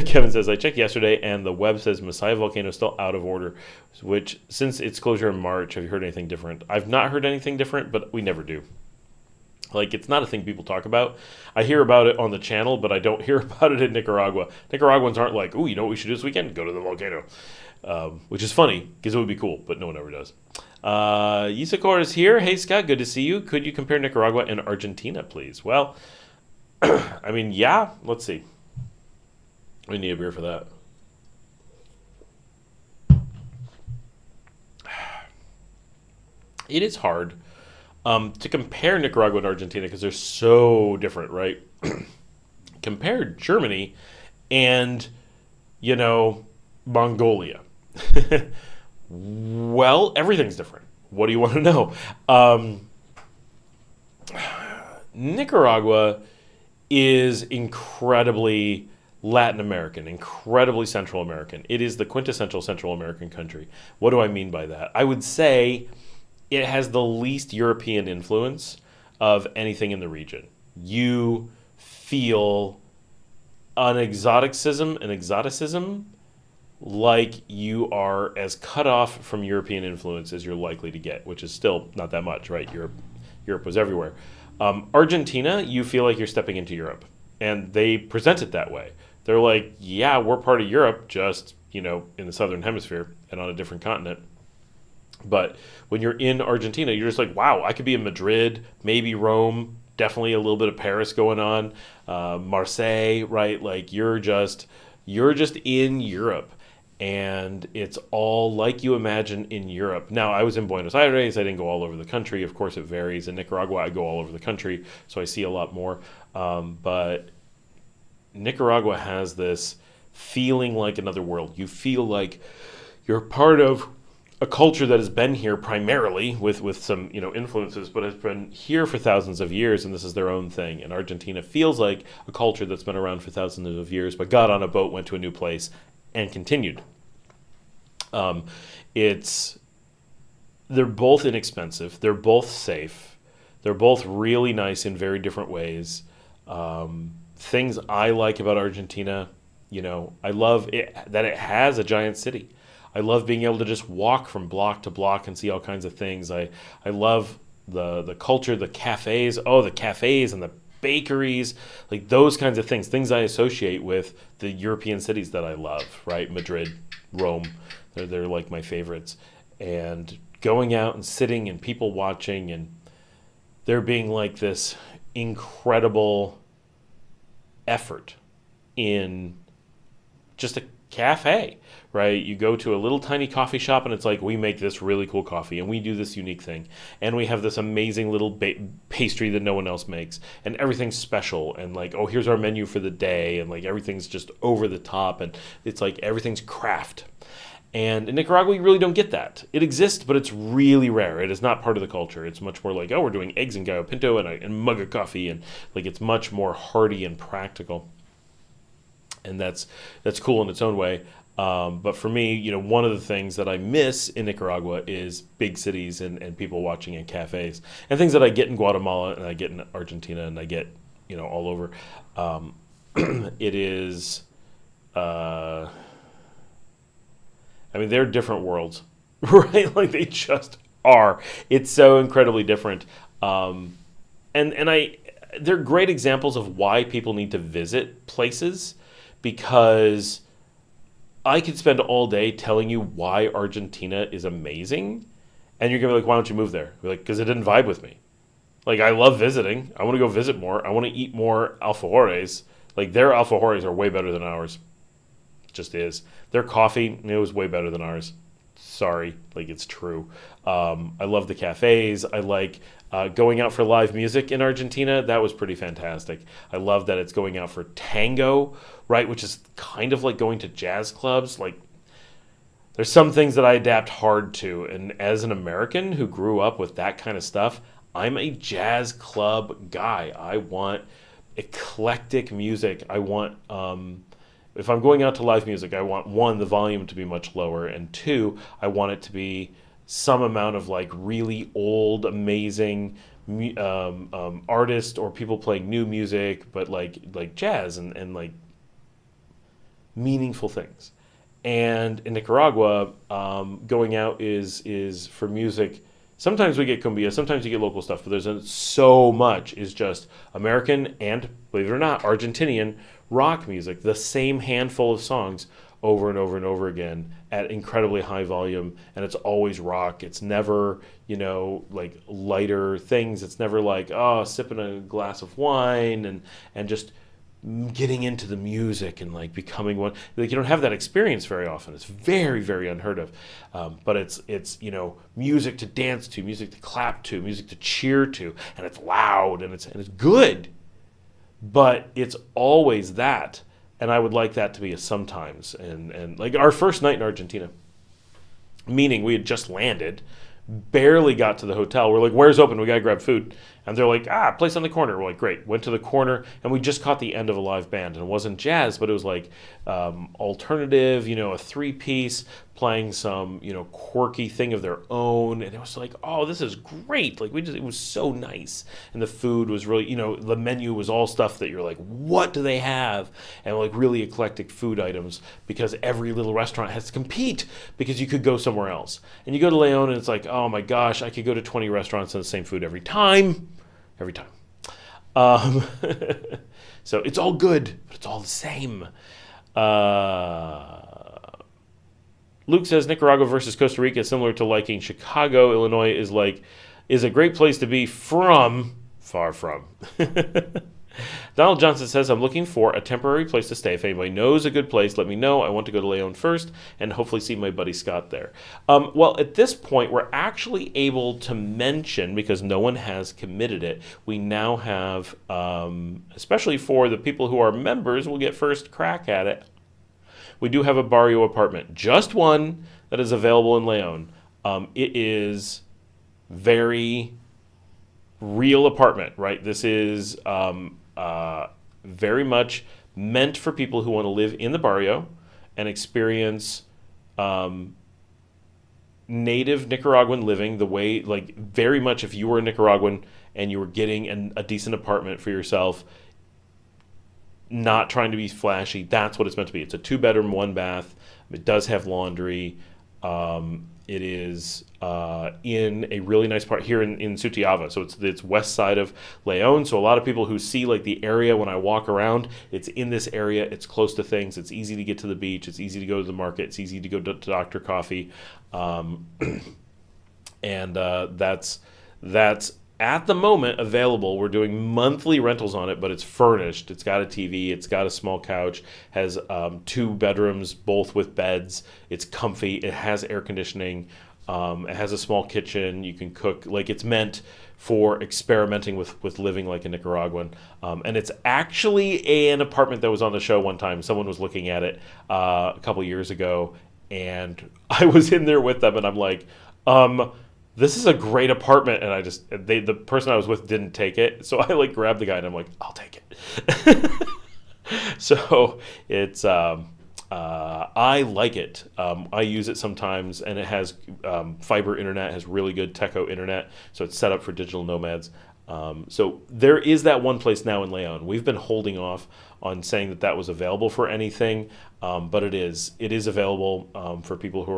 Kevin says, I checked yesterday, and the web says Messiah Volcano is still out of order, which, since its closure in March, have you heard anything different? I've not heard anything different, but we never do. Like, it's not a thing people talk about. I hear about it on the channel, but I don't hear about it in Nicaragua. Nicaraguans aren't like, ooh, you know what we should do this weekend? Go to the volcano. Which is funny, because it would be cool, but no one ever does. Yisakor is here. Hey, Scott, good to see you. Could you compare Nicaragua and Argentina, please? Well, I mean, yeah. Let's see. We need a beer for that. It is hard to compare Nicaragua and Argentina because they're so different, right? Compare Germany and, Mongolia. Well, everything's different. What do you want to know? Nicaragua is incredibly Latin American, incredibly Central American. It is the quintessential Central American country. What do I mean by that? I would say it has the least European influence of anything in the region. You feel an exoticism like you are as cut off from European influence as you're likely to get, which is still not that much, right? Europe was everywhere. Argentina, you feel like you're stepping into Europe, and they present it that way. They're like, yeah, we're part of Europe, just in the southern hemisphere and on a different continent. But when you're in Argentina, you're just like, wow, I could be in Madrid, maybe Rome, definitely a little bit of Paris going on, Marseille, right? Like you're just in Europe, and it's all like you imagine in Europe. Now, I was in Buenos Aires. I didn't go all over the country. Of course, it varies. In Nicaragua, I go all over the country, so I see a lot more. But Nicaragua has this feeling like another world. You feel like you're part of a culture that has been here primarily with some influences, but has been here for thousands of years, and this is their own thing. And Argentina feels like a culture that's been around for thousands of years, but got on a boat, went to a new place, and continued. They're both inexpensive. They're both safe. They're both really nice in very different ways. Things I like about Argentina, I love that it has a giant city. I love being able to just walk from block to block and see all kinds of things. I love the culture, the cafes. Oh, the cafes and the bakeries, like those kinds of things I associate with the European cities that I love, right? Madrid, Rome, they're like my favorites. And going out and sitting and people watching, and there being like this incredible effort in just a cafe, right? You go to a little tiny coffee shop and it's like, we make this really cool coffee and we do this unique thing and we have this amazing little pastry that no one else makes, and everything's special, and like, oh, here's our menu for the day, and like everything's just over the top, and it's like everything's craft. And in Nicaragua, you really don't get that. It exists, but it's really rare. It is not part of the culture. It's much more like, oh, we're doing eggs and gallo pinto and a mug of coffee, and like it's much more hearty and practical. And that's cool in its own way. But for me, one of the things that I miss in Nicaragua is big cities and people watching in cafes, and things that I get in Guatemala and I get in Argentina and I get, all over. It is, they're different worlds, right? Like they just are. It's so incredibly different. They're great examples of why people need to visit places, because I could spend all day telling you why Argentina is amazing, and you're going to be like, why don't you move there? Be like, because it didn't vibe with me. Like, I love visiting. I want to go visit more. I want to eat more alfajores. Like, their alfajores are way better than ours. It just is. Their coffee, it was way better than ours. Sorry. Like, it's true. I love the cafes. I like going out for live music in Argentina. That was pretty fantastic. I love that it's going out for tango, right, which is kind of like going to jazz clubs. Like, there's some things that I adapt hard to, and as an American who grew up with that kind of stuff, I'm a jazz club guy. I want eclectic music. I want, if I'm going out to live music, I want, one, the volume to be much lower, and two, I want it to be some amount of like really old, amazing artist or people playing new music, but like jazz and like meaningful things. And in Nicaragua, going out is for music. Sometimes we get cumbia, sometimes you get local stuff, but there's so much is just American and, believe it or not, Argentinian rock music. The same handful of songs over and over and over again at incredibly high volume, and it's always rock. It's never, like lighter things. It's never like, oh, sipping a glass of wine and just getting into the music and like becoming one. Like, you don't have that experience very often. It's very, very unheard of. But it's music to dance to, music to clap to, music to cheer to, and it's loud and it's good. But it's always that. And I would like that to be a sometimes. And like our first night in Argentina, meaning we had just landed, barely got to the hotel. We're like, where's open? We got to grab food. And they're like, place on the corner. We're like, great. Went to the corner, and we just caught the end of a live band. And it wasn't jazz, but it was like alternative, a 3-piece playing some, quirky thing of their own. And it was like, oh, this is great. Like, it was so nice. And the food was really, the menu was all stuff that you're like, what do they have? And like really eclectic food items, because every little restaurant has to compete because you could go somewhere else. And you go to Leon and it's like, oh my gosh, I could go to 20 restaurants and the same food every time. So it's all good, but it's all the same. Luke says Nicaragua versus Costa Rica is similar to liking Chicago. Illinois is a great place to be far from. Donald Johnson says, I'm looking for a temporary place to stay. If anybody knows a good place, let me know. I want to go to Leon first and hopefully see my buddy Scott there. Well, at this point, we're actually able to mention, because no one has committed it, we now have, especially for the people who are members, will get first crack at it. We do have a barrio apartment, just one, that is available in Leon. It is very real apartment, right? This is very much meant for people who want to live in the barrio and experience native Nicaraguan living the way, like, very much if you were a Nicaraguan and you were getting a decent apartment for yourself, not trying to be flashy, that's what it's meant to be. It's a 2-bedroom, 1-bath. It does have laundry. It is in a really nice part here in Sutiava. So it's west side of Leon. So a lot of people who see like the area when I walk around, it's in this area. It's close to things. It's easy to get to the beach. It's easy to go to the market. It's easy to go to Dr. Coffee. And that's at the moment available. We're doing monthly rentals on it, but it's furnished. It's got a TV. It's got a small couch. Has 2 bedrooms, both with beds. It's comfy. It has air conditioning. It has a small kitchen. You can cook. Like, it's meant for experimenting with living like a Nicaraguan. And it's actually an apartment that was on the show one time. Someone was looking at it a couple years ago, and I was in there with them, and I'm like, this is a great apartment, and the person I was with didn't take it, so I like grabbed the guy and I'm like, I'll take it. So it's I like it. I use it sometimes, and it has fiber internet, has really good Teco internet, so it's set up for digital nomads. So there is that one place now in Leon. We've been holding off on saying that was available for anything, but it is available for people who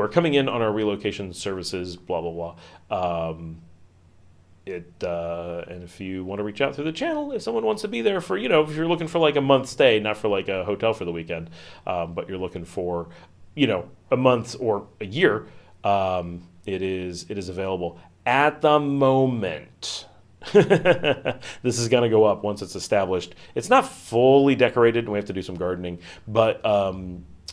are coming in on our relocation services, blah, blah, blah. And if you want to reach out through the channel, if someone wants to be there for, if you're looking for like a month stay, not for like a hotel for the weekend, but you're looking for, a month or a year, it is available. At the moment, this is going to go up once it's established. It's not fully decorated, and we have to do some gardening, but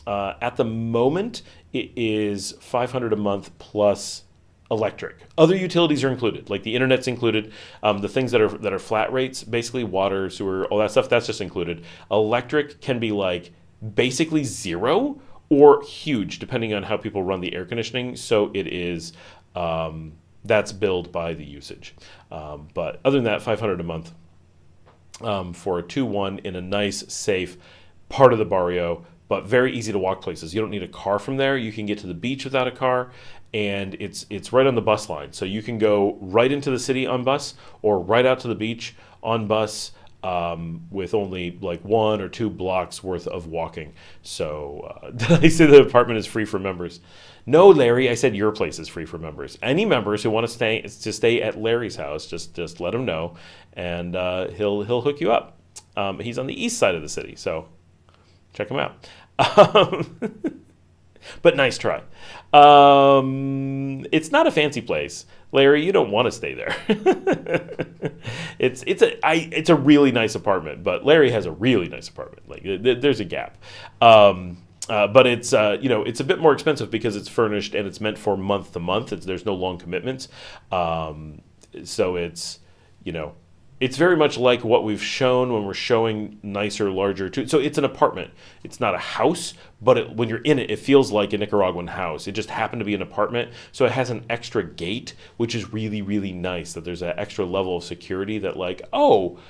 at the moment, it is $500 a month plus electric. Other utilities are included, like the internet's included. The things that are flat rates, basically water, sewer, all that stuff, that's just included. Electric can be like basically zero or huge, depending on how people run the air conditioning. So it is, that's billed by the usage. But other than that, $500 a month for a 2-1 in a nice, safe part of the barrio, but very easy to walk places. You don't need a car from there. You can get to the beach without a car, and it's right on the bus line. So you can go right into the city on bus or right out to the beach on bus with only like 1 or 2 blocks worth of walking. So did I say the apartment is free for members? No, Larry, I said your place is free for members. Any members who want to stay at Larry's house, just let him know, and he'll hook you up. He's on the east side of the city, so check him out. But nice try. It's not a fancy place, Larry. You don't want to stay there. It's a really nice apartment, but Larry has a really nice apartment. Like there's a gap. But it's it's a bit more expensive because it's furnished and it's meant for month to month. There's no long commitments. So it's it's very much like what we've shown when we're showing nicer, larger. So it's an apartment. It's not a house, but when you're in it, it feels like a Nicaraguan house. It just happened to be an apartment. So it has an extra gate, which is really, really nice that there's an extra level of security that like, oh,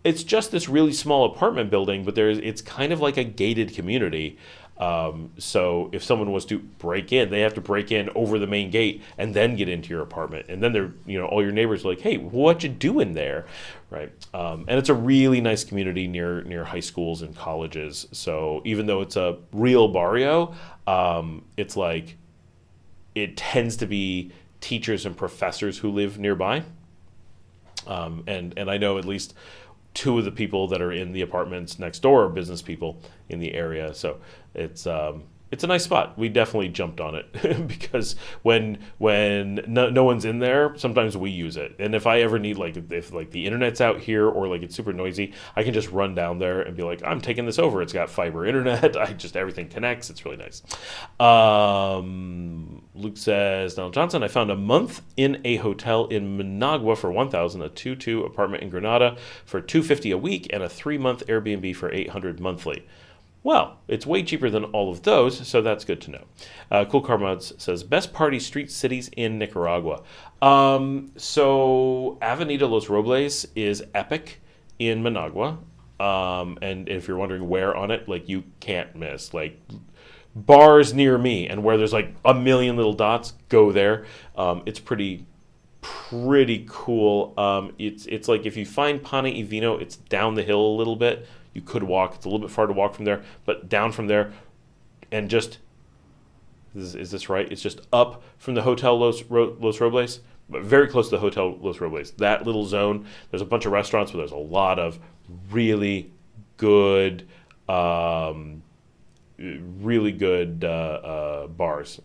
it's just this really small apartment building, but it's kind of like a gated community. So if someone was to break in, they have to break in over the main gate and then get into your apartment. And then all your neighbors are like, hey, what you doing there? Right. And it's a really nice community near high schools and colleges. So even though it's a real barrio, it's like, it tends to be teachers and professors who live nearby. And I know at least 2 of the people that are in the apartments next door are business people in the area. So it's a nice spot. We definitely jumped on it because when no one's in there, sometimes we use it. And if I ever need, like, if like the internet's out here or like it's super noisy, I can just run down there and be like, I'm taking this over. It's got fiber internet. Everything connects. It's really nice. Luke says, Donald Johnson, I found a month in a hotel in Managua for $1,000, a 2-2 apartment in Granada for $250 a week, and a 3-month Airbnb for $800 monthly. Well, it's way cheaper than all of those, so that's good to know. Cool Car Mods says, best party street cities in Nicaragua. So Avenida Los Robles is epic in Managua. And if you're wondering where on it, like, you can't miss. Like, bars near me, and where there's like a million little dots, go there. It's pretty cool. It's like, if you find Pane y Vino, it's down the hill a little bit. You could walk. It's a little bit far to walk from there, but down from there, and just is this right? It's just up from the Hotel Los Robles, but very close to the Hotel Los Robles. That little zone. There's a bunch of restaurants, but there's a lot of really good bars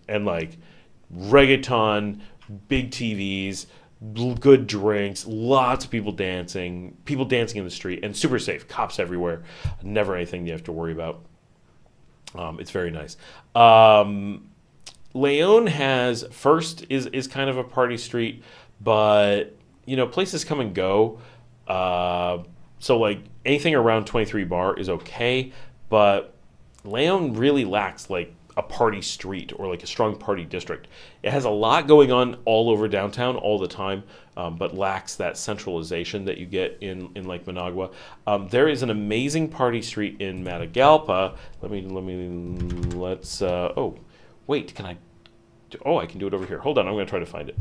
and like reggaeton, big TVs, good drinks, lots of people dancing in the street, and super safe. Cops everywhere. Never anything you have to worry about. It's very nice. Leon is kind of a party street, but places come and go. So like anything around 23 Bar is okay, but Leon really lacks like a party street or like a strong party district. It has a lot going on all over downtown all the time, but lacks that centralization that you get in like Managua. There is an amazing party street in Matagalpa. I can do it over here. Hold on, I'm going to try to find it.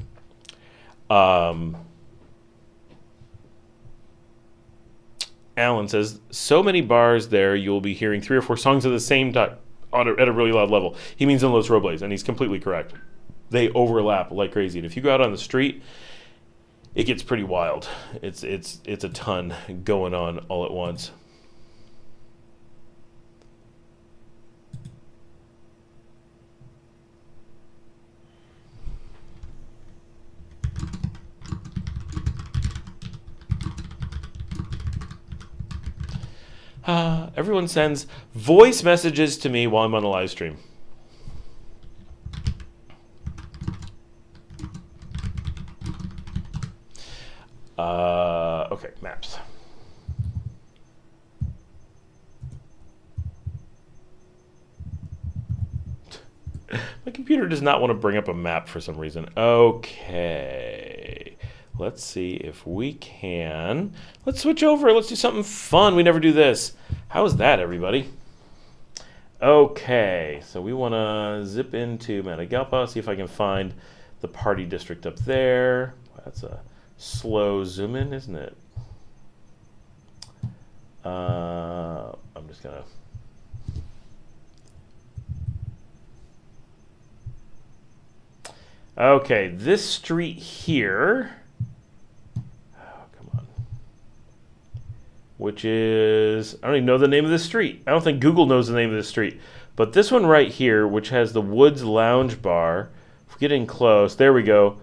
Alan says, so many bars there, you'll be hearing 3 or 4 songs at the same time at a really loud level. He means in Los Robles, and he's completely correct. They overlap like crazy. And if you go out on the street, it gets pretty wild. It's a ton going on all at once. Everyone sends voice messages to me while I'm on a live stream. Okay, maps. My computer does not want to bring up a map for some reason. Okay. Let's see if we can. Let's switch over. Let's do something fun. We never do this. How is that, everybody? Okay, so we want to zip into Matagalpa, see if I can find the party district up there. That's a slow zoom in, isn't it? I'm just going to... Okay, this street here... which is, I don't even know the name of this street. I don't think Google knows the name of this street. But this one right here, which has the Woods Lounge Bar, if we're getting close, there we go.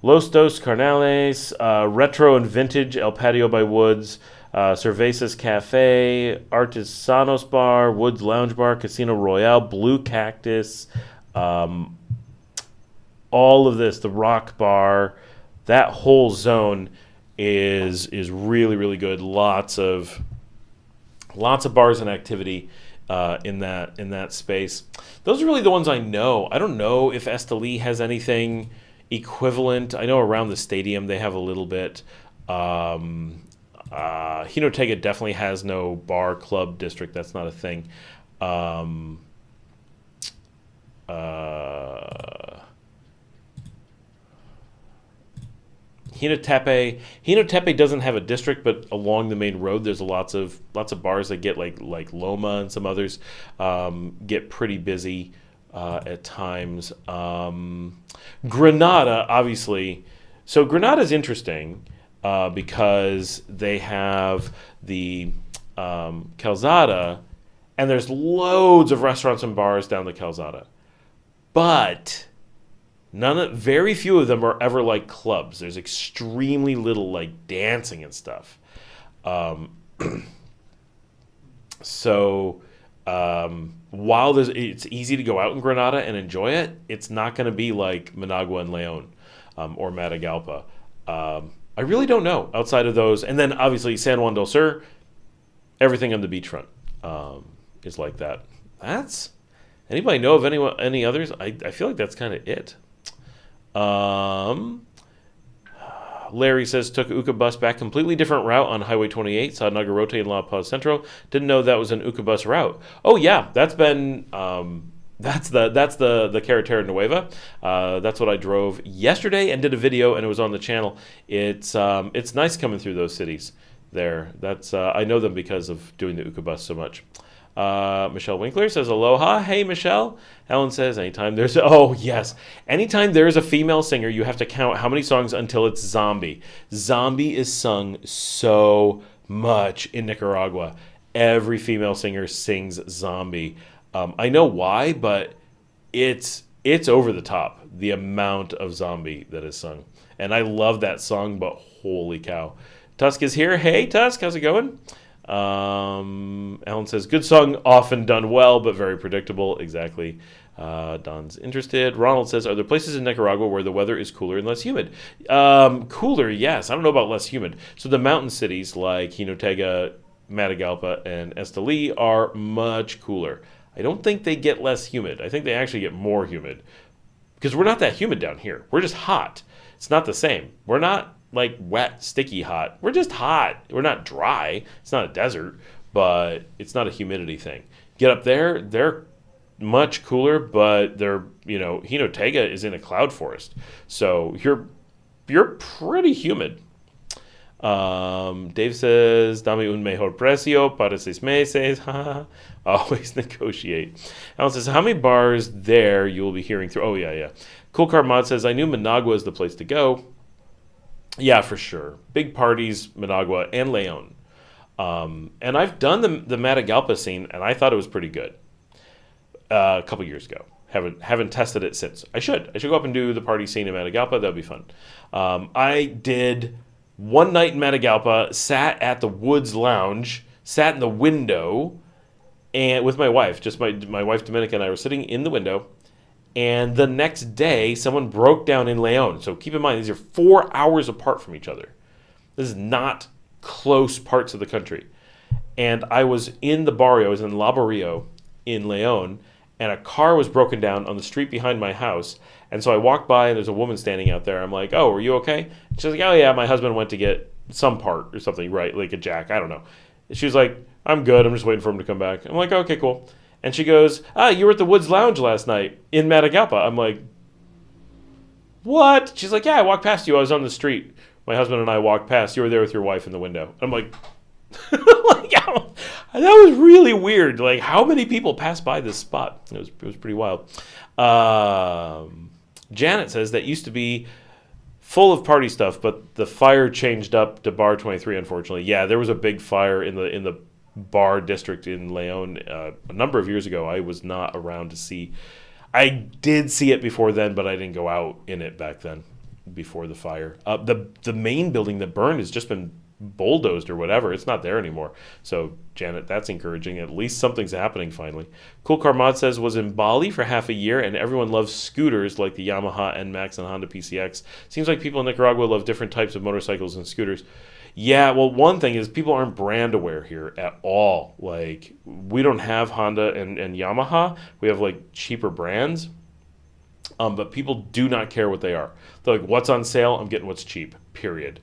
Los Dos Carnales, Retro and Vintage, El Patio by Woods, Cervezas Cafe, Artesanos Bar, Woods Lounge Bar, Casino Royale, Blue Cactus, all of this, the Rock Bar, that whole zone is really, really good. Lots of bars and activity in that space. Those are really the ones I know. I don't know if Esteli has anything equivalent. I know around the stadium they have a little bit. Jinotega definitely has no bar club district. That's not a thing. Jinotepe doesn't have a district, but along the main road, there's lots of bars that get like Loma and some others get pretty busy at times. Granada, obviously. So Granada's interesting because they have the Calzada, and there's loads of restaurants and bars down the Calzada, but very few of them are ever like clubs. There's extremely little like dancing and stuff. So while it's easy to go out in Granada and enjoy it, it's not going to be like Managua and Leon or Matagalpa. I really don't know outside of those. And then obviously San Juan del Sur, everything on the beachfront is like that. Anybody know of any others? I feel like that's kind of it. Larry says, took Uca bus back, completely different route on Highway 28, saw Nagarote and La Paz Centro. Didn't know that was an Uca bus route. Oh yeah, that's been that's the Carretera Nueva. That's what I drove yesterday and did a video, and it was on the channel. It's nice coming through those cities there. That's I know them because of doing the Uca bus so much. Michelle Winkler says aloha. Hey Michelle. Helen says anytime there's a female singer, you have to count how many songs until it's Zombie. Zombie is sung so much in Nicaragua. Every female singer sings Zombie. I know why, but it's over the top, the amount of Zombie that is sung. And I love that song, but holy cow. Tusk is here. Hey Tusk, how's it going? Alan says, good song, often done well, but very predictable. Exactly. Don's interested. Ronald says, are there places in Nicaragua where the weather is cooler and less humid? Cooler, yes. I don't know about less humid. So the mountain cities like Jinotega, Matagalpa, and Esteli are much cooler. I don't think they get less humid. I think they actually get more humid because we're not that humid down here. We're just hot. It's not the same. We're not like wet, sticky hot. We're just hot. We're not dry. It's not a desert, but it's not a humidity thing. Get up there, they're much cooler, but Jinotega is in a cloud forest. So you're pretty humid. Dave says, dame un mejor precio para 6 meses. Always negotiate. Alan says, how many bars there you will be hearing through? Oh, yeah. Cool Car Mod says, I knew Managua is the place to go. Yeah, for sure. Big parties, Managua and Leon. And I've done the Matagalpa scene, and I thought it was pretty good a couple years ago. Haven't tested it since. I should go up and do the party scene in Matagalpa. That would be fun. I did one night in Matagalpa, sat at the Woods Lounge, sat in the window, and with my wife, just my wife Dominica and I were sitting in the window. And the next day, someone broke down in Leon. So keep in mind, these are 4 hours apart from each other. This is not close parts of the country. And I was in the barrio, I was in La Barrio in Leon, and a car was broken down on the street behind my house. And so I walked by, and there's a woman standing out there. I'm like, oh, are you okay? She's like, oh, yeah, my husband went to get some part or something, right, like a jack, I don't know. She was like, I'm good, I'm just waiting for him to come back. I'm like, okay, cool. And she goes, you were at the Woods Lounge last night in Matagalpa. I'm like, what? She's like, yeah, I walked past you. I was on the street. My husband and I walked past. You were there with your wife in the window. I'm like, that was really weird. Like, how many people passed by this spot? It was pretty wild. Janet says that used to be full of party stuff, but the fire changed up to Bar 23, unfortunately. Yeah, there was a big fire in the bar district in Leon a number of years ago. I was not around to see. I did see it before then, but I didn't go out in it back then before the fire. The main building that burned has just been bulldozed or whatever. It's not there anymore. So, Janet, that's encouraging. At least something's happening finally. Cool Carmod says, was in Bali for half a year, and everyone loves scooters like the Yamaha NMAX and Honda PCX. Seems like people in Nicaragua love different types of motorcycles and scooters. Yeah, well, one thing is people aren't brand aware here at all. Like, we don't have Honda and Yamaha. We have, like, cheaper brands. But people do not care what they are. They're like, what's on sale? I'm getting what's cheap, period.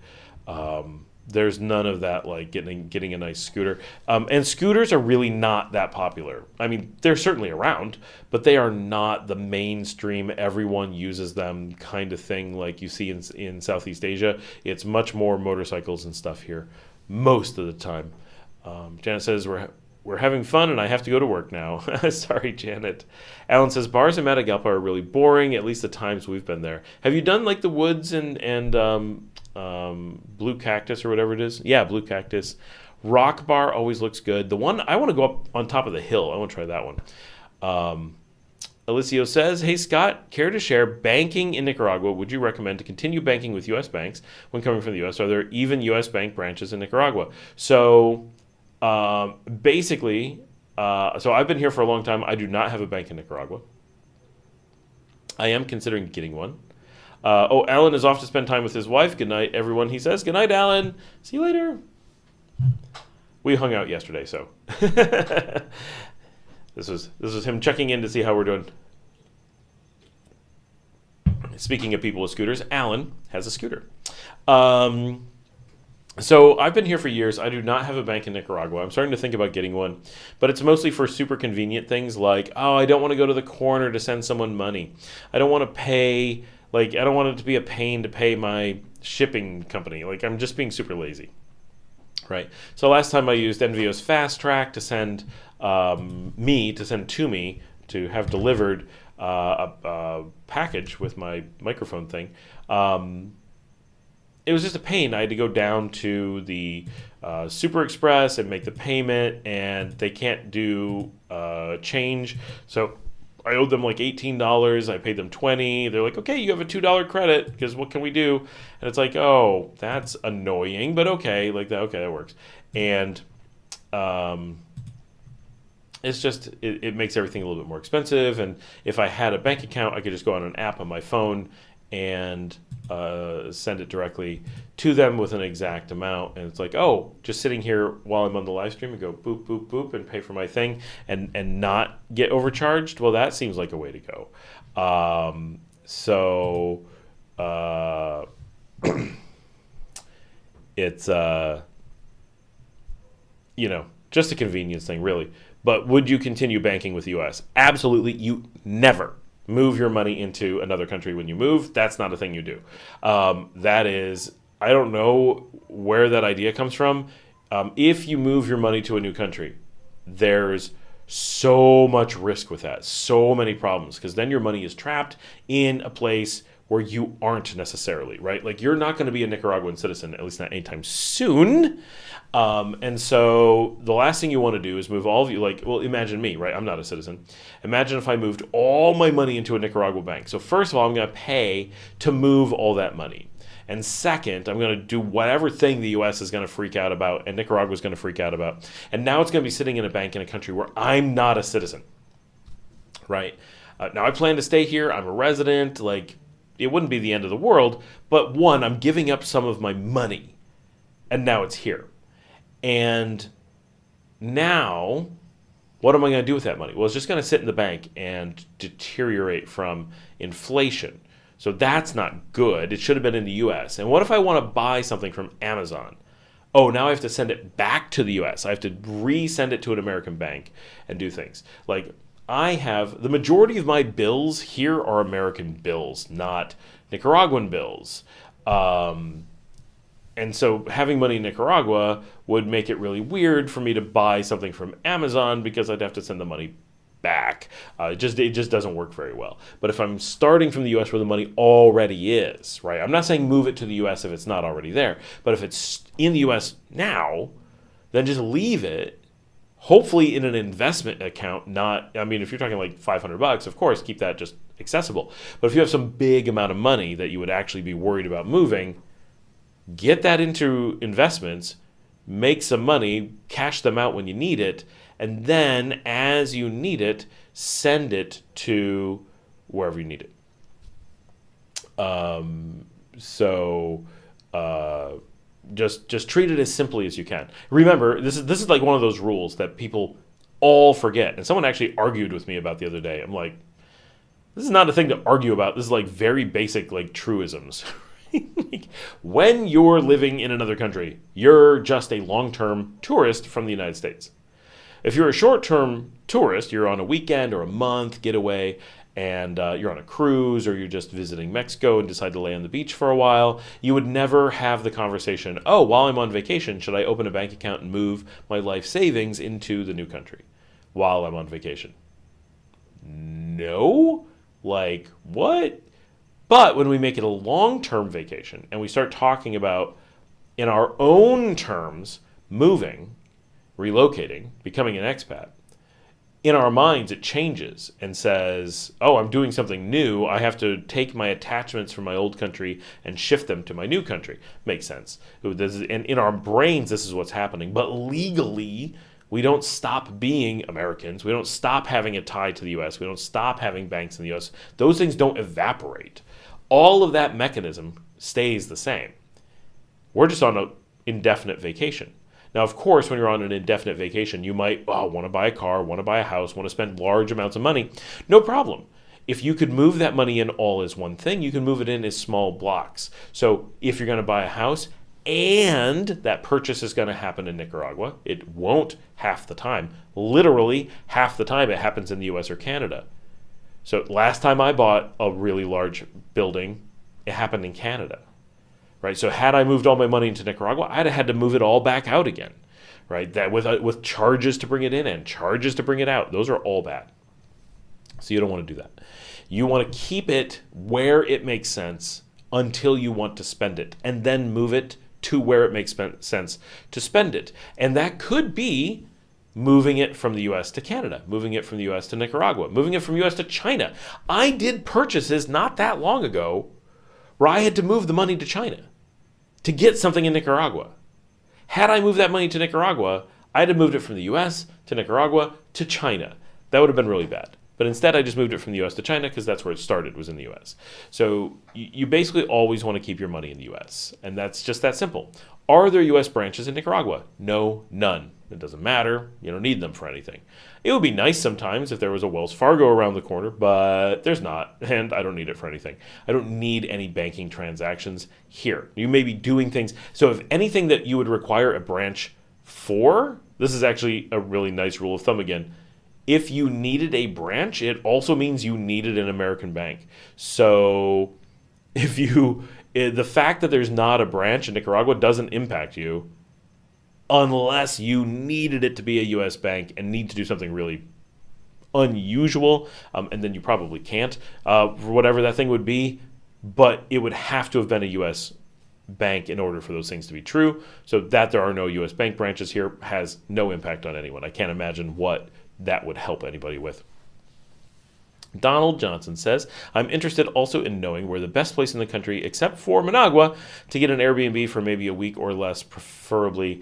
There's none of that, like getting a nice scooter. And scooters are really not that popular. I mean, they're certainly around, but they are not the mainstream, everyone uses them kind of thing like you see in Southeast Asia. It's much more motorcycles and stuff here most of the time. Janet says, we're having fun and I have to go to work now. Sorry, Janet. Alan says, bars in Matagalpa are really boring, at least the times we've been there. Have you done like the woods and Blue Cactus or whatever it is? Yeah, Blue Cactus. Rock Bar always looks good. The one, I want to go up on top of the hill. I want to try that one. Alicio says, hey, Scott, care to share banking in Nicaragua? Would you recommend to continue banking with U.S. banks when coming from the U.S.? Are there even U.S. bank branches in Nicaragua? So basically, so I've been here for a long time. I do not have a bank in Nicaragua. I am considering getting one. Alan is off to spend time with his wife. Good night, everyone, he says. Good night, Alan. See you later. We hung out yesterday, so. This was him checking in to see how we're doing. Speaking of people with scooters, Alan has a scooter. So I've been here for years. I do not have a bank in Nicaragua. I'm starting to think about getting one, but it's mostly for super convenient things like, I don't want to go to the corner to send someone money. I don't want to pay, I don't want it to be a pain to pay my shipping company. I'm just being super lazy, right? So last time I used Envio's Fast Track to send to me to have delivered a package with my microphone thing. It was just a pain. I had to go down to the Super Express and make the payment, and they can't do change. So I owed them like $18. I paid them $20. They're like, okay, you have a $2 credit because what can we do? And it's like, oh, that's annoying, but okay, that works. And it's just it makes everything a little bit more expensive. And if I had a bank account, I could just go on an app on my phone and send it directly to them with an exact amount. And it's like, oh, just sitting here while I'm on the live stream and go boop, boop, boop and pay for my thing and not get overcharged. Well, that seems like a way to go. It's, just a convenience thing, really. But would you continue banking with the U.S.? Absolutely. You never move your money into another country when you move. That's not a thing you do. That is, I don't know where that idea comes from. If you move your money to a new country, there's so much risk with that, so many problems, because then your money is trapped in a place where you aren't necessarily, right? You're not going to be a Nicaraguan citizen, at least not anytime soon. And so the last thing you want to do is move all of you, imagine me, right? I'm not a citizen. Imagine if I moved all my money into a Nicaragua bank. So first of all, I'm going to pay to move all that money. And second, I'm going to do whatever thing the U.S. is going to freak out about and Nicaragua is going to freak out about. And now it's going to be sitting in a bank in a country where I'm not a citizen, right? Now I plan to stay here. I'm a resident. It wouldn't be the end of the world. But one, I'm giving up some of my money. And now it's here. And now, what am I going to do with that money? Well, it's just going to sit in the bank and deteriorate from inflation. So that's not good. It should have been in the U.S. And what if I want to buy something from Amazon? Oh, now I have to send it back to the U.S. I have to resend it to an American bank and do things. I have, the majority of my bills here are American bills, not Nicaraguan bills. And so having money in Nicaragua would make it really weird for me to buy something from Amazon because I'd have to send the money back. It just doesn't work very well. But if I'm starting from the U.S. where the money already is, right? I'm not saying move it to the U.S. if it's not already there. But if it's in the U.S. now, then just leave it, hopefully in an investment account, if you're talking $500, of course, keep that just accessible. But if you have some big amount of money that you would actually be worried about moving, get that into investments, make some money, cash them out when you need it, and then as you need it, send it to wherever you need it. Just treat it as simply as you can. Remember, this is like one of those rules that people all forget. And someone actually argued with me about the other day. I'm like, this is not a thing to argue about. This is like very basic like truisms. Like, when you're living in another country, you're just a long-term tourist from the United States. If you're a short-term tourist, you're on a weekend or a month getaway, and you're on a cruise, or you're just visiting Mexico and decide to lay on the beach for a while, you would never have the conversation, oh, while I'm on vacation, should I open a bank account and move my life savings into the new country while I'm on vacation? No? Like, what? But when we make it a long-term vacation and we start talking about, in our own terms, moving, relocating, becoming an expat, in our minds it changes and says, oh, I'm doing something new. I have to take my attachments from my old country and shift them to my new country. Makes sense. And in our brains, this is what's happening. But legally, we don't stop being Americans. We don't stop having a tie to the U.S. We don't stop having banks in the U.S. Those things don't evaporate. All of that mechanism stays the same. We're just on an indefinite vacation. Now, of course, when you're on an indefinite vacation, you might want to buy a car, want to buy a house, want to spend large amounts of money. No problem. If you could move that money in all as one thing, you can move it in as small blocks. So if you're going to buy a house and that purchase is going to happen in Nicaragua, it won't half the time. Literally half the time it happens in the US or Canada. So last time I bought a really large building, it happened in Canada. Right, so had I moved all my money into Nicaragua, I'd have had to move it all back out again, right? That with charges to bring it in and charges to bring it out. Those are all bad. So you don't want to do that. You want to keep it where it makes sense until you want to spend it, and then move it to where it makes sense to spend it. And that could be moving it from the U.S. to Canada, moving it from the U.S. to Nicaragua, moving it from the U.S. to China. I did purchases not that long ago where I had to move the money to China to get something in Nicaragua. Had I moved that money to Nicaragua, I'd have moved it from the US to Nicaragua to China. That would have been really bad. But instead, I just moved it from the US to China because that's where it started, was in the US. So you basically always want to keep your money in the US. And that's just that simple. Are there US branches in Nicaragua? No, none. It doesn't matter. You don't need them for anything. It would be nice sometimes if there was a Wells Fargo around the corner, but there's not, and I don't need it for anything. I don't need any banking transactions here. You may be doing things. So if anything that you would require a branch for, this is actually a really nice rule of thumb again. If you needed a branch, it also means you needed an American bank. So the fact that there's not a branch in Nicaragua doesn't impact you unless you needed it to be a U.S. bank and need to do something really unusual, and then you probably can't, for whatever that thing would be, but it would have to have been a U.S. bank in order for those things to be true. So that there are no U.S. bank branches here has no impact on anyone. I can't imagine what that would help anybody with. Donald Johnson says, I'm interested also in knowing where the best place in the country, except for Managua, to get an Airbnb for maybe a week or less, preferably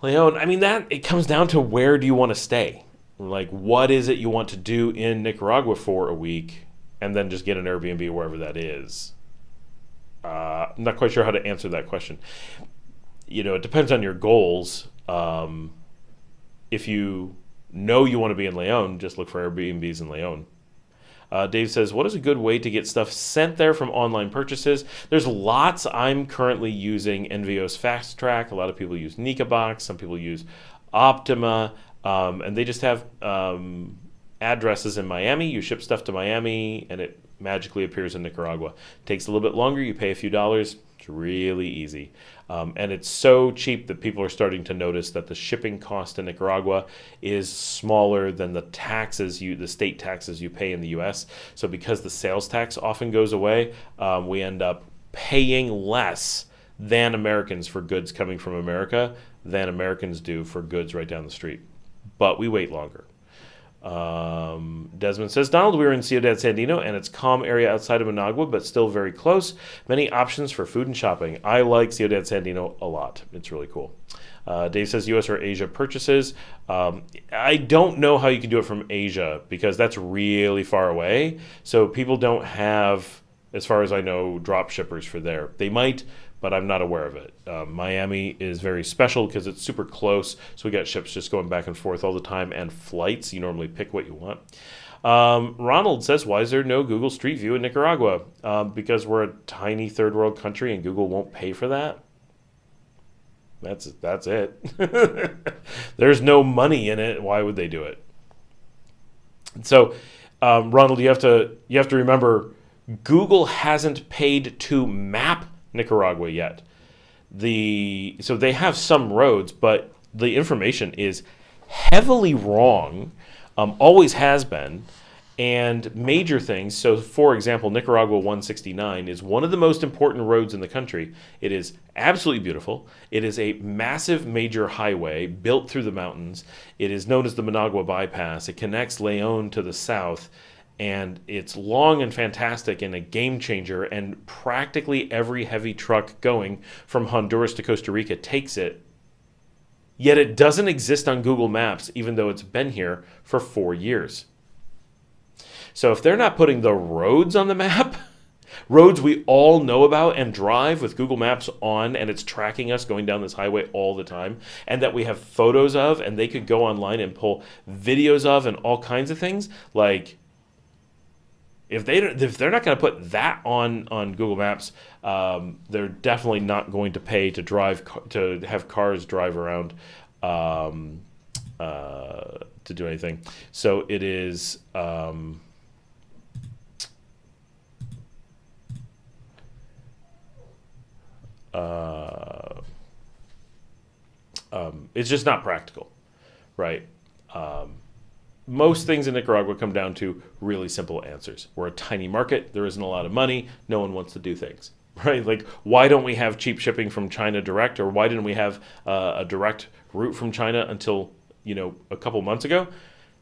Leon. I mean, it comes down to where do you want to stay? Like, what is it you want to do in Nicaragua for a week, and then just get an Airbnb wherever that is? I'm not quite sure how to answer that question. It depends on your goals. If you know you want to be in Leon, just look for Airbnbs in Leon. Dave says, what is a good way to get stuff sent there from online purchases? There's lots. I'm currently using Envios Fast Track. A lot of people use Nicabox. Some people use Optima. And they just have addresses in Miami. You ship stuff to Miami, and it magically appears in Nicaragua. It takes a little bit longer. You pay a few dollars. It's really easy. And it's so cheap that people are starting to notice that the shipping cost in Nicaragua is smaller than the state taxes you pay in the U.S. So because the sales tax often goes away, we end up paying less than Americans for goods coming from America than Americans do for goods right down the street. But we wait longer. Desmond says, Donald, we were in Ciudad Sandino, and it's calm area outside of Managua, but still very close. Many options for food and shopping. I like Ciudad Sandino a lot. It's really cool. Dave says U.S. or Asia purchases. I don't know how you can do it from Asia because that's really far away. So people don't have, as far as I know, drop shippers for there. They might, but I'm not aware of it. Miami is very special because it's super close. So we got ships just going back and forth all the time, and flights. You normally pick what you want. Ronald says, why is there no Google Street View in Nicaragua? Because we're a tiny third world country and Google won't pay for that. That's it. There's no money in it. Why would they do it? So, Ronald, you have to remember, Google hasn't paid to map Nicaragua yet. So they have some roads, but the information is heavily wrong. Always has been. And major things, so for example, Nicaragua 169 is one of the most important roads in the country. It is absolutely beautiful. It is a massive major highway built through the mountains. It is known as the Managua Bypass. It connects León to the south, and it's long and fantastic and a game changer, and practically every heavy truck going from Honduras to Costa Rica takes it. Yet it doesn't exist on Google Maps, even though it's been here for 4 years. So if they're not putting the roads on the map, roads we all know about and drive with Google Maps on, and it's tracking us going down this highway all the time, and that we have photos of, and they could go online and pull videos of, and all kinds of things, like if they're not going to put that on Google Maps, they're definitely not going to pay to have cars drive around to do anything. So it is. It's just not practical, right? Most things in Nicaragua come down to really simple answers. We're a tiny market. There isn't a lot of money. No one wants to do things, right? Like, why don't we have cheap shipping from China direct, or why didn't we have a direct route from China until a couple months ago?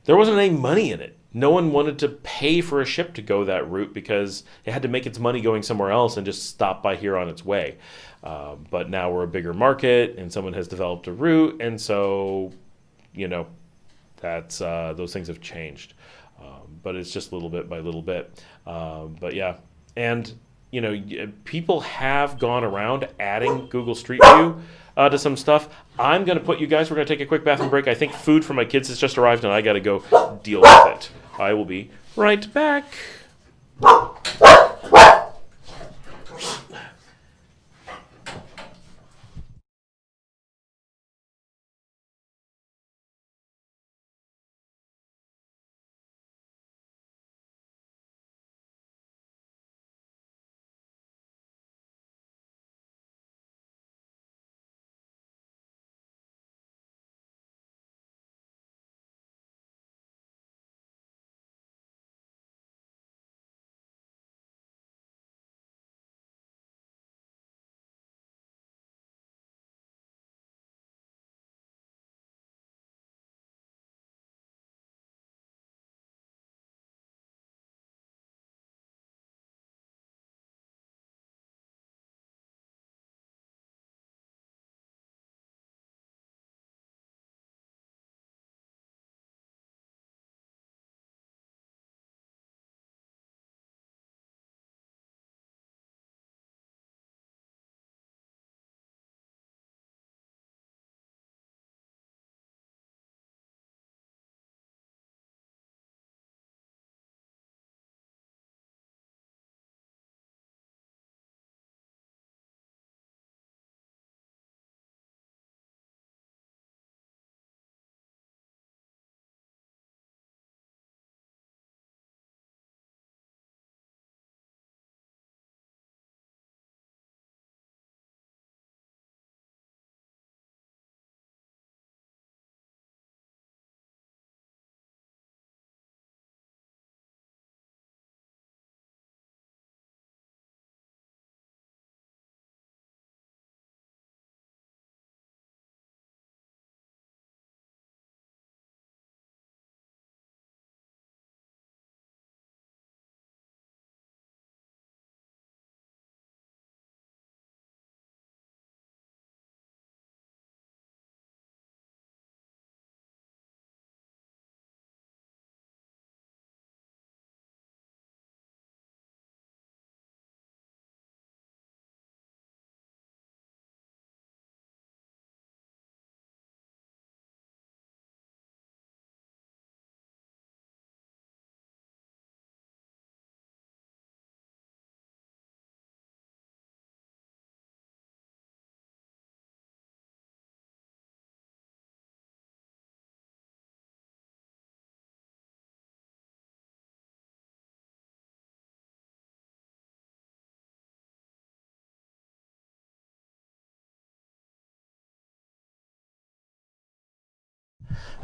There wasn't any money in it. No one wanted to pay for a ship to go that route because it had to make its money going somewhere else and just stop by here on its way. But now we're a bigger market, and someone has developed a route, and so, that's those things have changed. But it's just little bit by little bit. But yeah, and people have gone around adding Google Street View to some stuff. I'm going to put you guys, we're going to take a quick bathroom break. I think food for my kids has just arrived, and I got to go deal with it. I will be right back.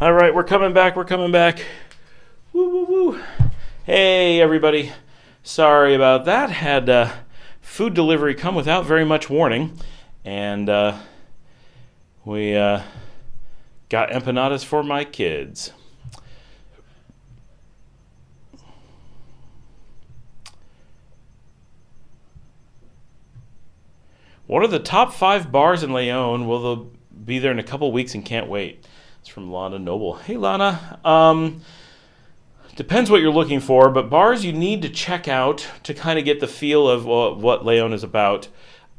All right, we're coming back. We're coming back. Woo, woo, woo. Hey, everybody. Sorry about that. Had food delivery come without very much warning. And we got empanadas for my kids. What are the top 5 bars in Leon? Will they be there in a couple weeks and can't wait? It's from Lana Noble. Hey, Lana. Depends what you're looking for, but bars you need to check out to kind of get the feel of what Leon is about.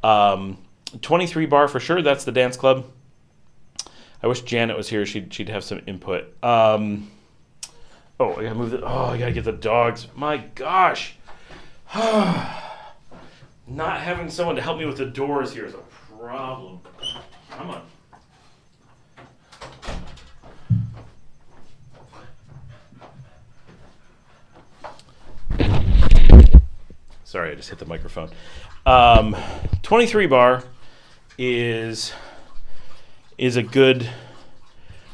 23 Bar for sure. That's the dance club. I wish Janet was here. She'd have some input. I gotta move the. Oh, I gotta get the dogs. My gosh. Not having someone to help me with the doors here is a problem. Come on. Sorry, I just hit the microphone. 23 Bar is a good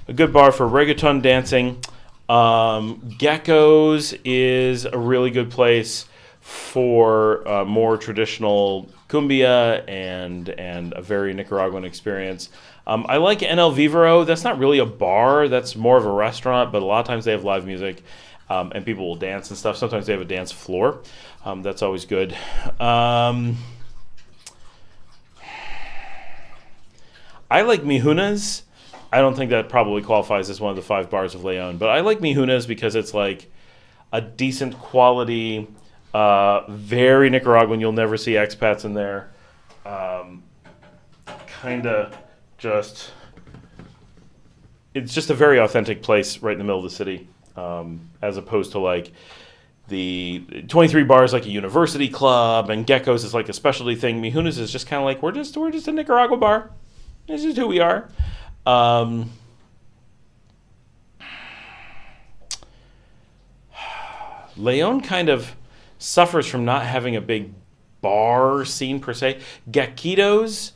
bar for reggaeton dancing. Gecko's is a really good place for more traditional cumbia and a very Nicaraguan experience. I like NL Vivero. That's not really a bar. That's more of a restaurant, but a lot of times they have live music and people will dance and stuff. Sometimes they have a dance floor. That's always good. I like Mijuna's. I don't think that probably qualifies as one of the 5 bars of Leon, but I like Mijuna's because it's like a decent quality, very Nicaraguan. You'll never see expats in there. It's just a very authentic place right in the middle of the city, as opposed to like the 23 Bars like a university club, and Gecko's is like a specialty thing. Mijuna's is just kind of like we're just a Nicaragua bar. This is who we are. Leon kind of suffers from not having a big bar scene per se. Gaquitos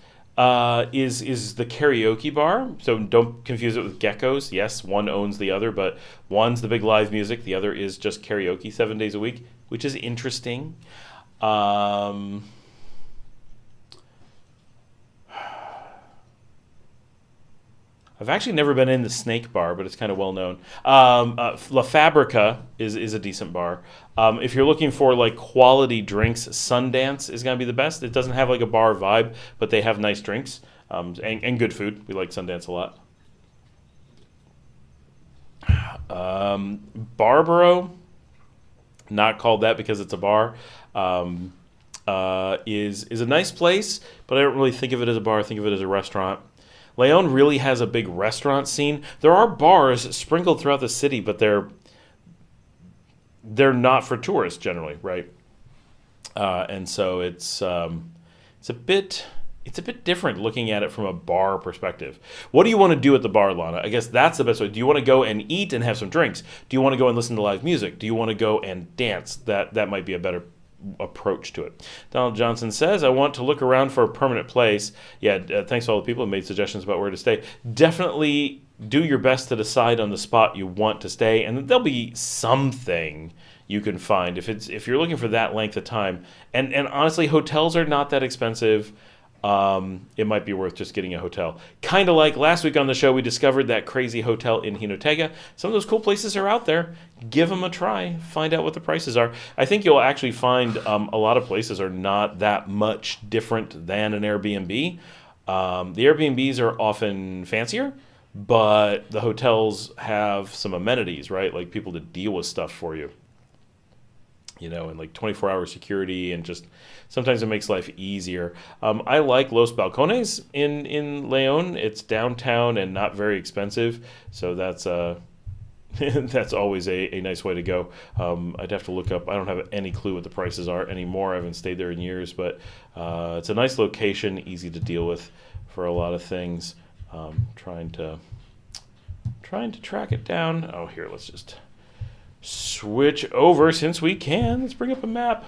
is the karaoke bar, so don't confuse it with Geckos. Yes, one owns the other, but one's the big live music, the other is just karaoke 7 days a week, which is interesting. I've actually never been in the Snake Bar, but it's kind of well known. La Fabrica is a decent bar. If you're looking for like quality drinks, Sundance is going to be the best. It doesn't have like a bar vibe, but they have nice drinks and good food. We like Sundance a lot. Barbaro, not called that because it's a bar, is a nice place, but I don't really think of it as a bar. I think of it as a restaurant. Leon really has a big restaurant scene. There are bars sprinkled throughout the city, but they're not for tourists generally, right? And so it's a bit different looking at it from a bar perspective. What do you want to do at the bar, Lana? I guess that's the best way. Do you want to go and eat and have some drinks? Do you want to go and listen to live music? Do you want to go and dance? That might be a better approach to it. Donald Johnson says, I want to look around for a permanent place. Yeah, thanks to all the people who made suggestions about where to stay. Definitely do your best to decide on the spot you want to stay, and there'll be something you can find if you're looking for that length of time. And honestly, hotels are not that expensive. It might be worth just getting a hotel. Kind of like last week on the show, we discovered that crazy hotel in Jinotega. Some of those cool places are out there. Give them a try. Find out what the prices are. I think you'll actually find a lot of places are not that much different than an Airbnb. The Airbnbs are often fancier, but the hotels have some amenities, right? Like people to deal with stuff for you. You know, and like 24-hour security, and just sometimes it makes life easier. I like Los Balcones in Leon. It's downtown and not very expensive, so that's that's always a nice way to go. I'd have to look up. I don't have any clue what the prices are anymore. I haven't stayed there in years, but it's a nice location, easy to deal with for a lot of things. Trying to track it down. Oh, here, let's just switch over since we can. Let's bring up a map.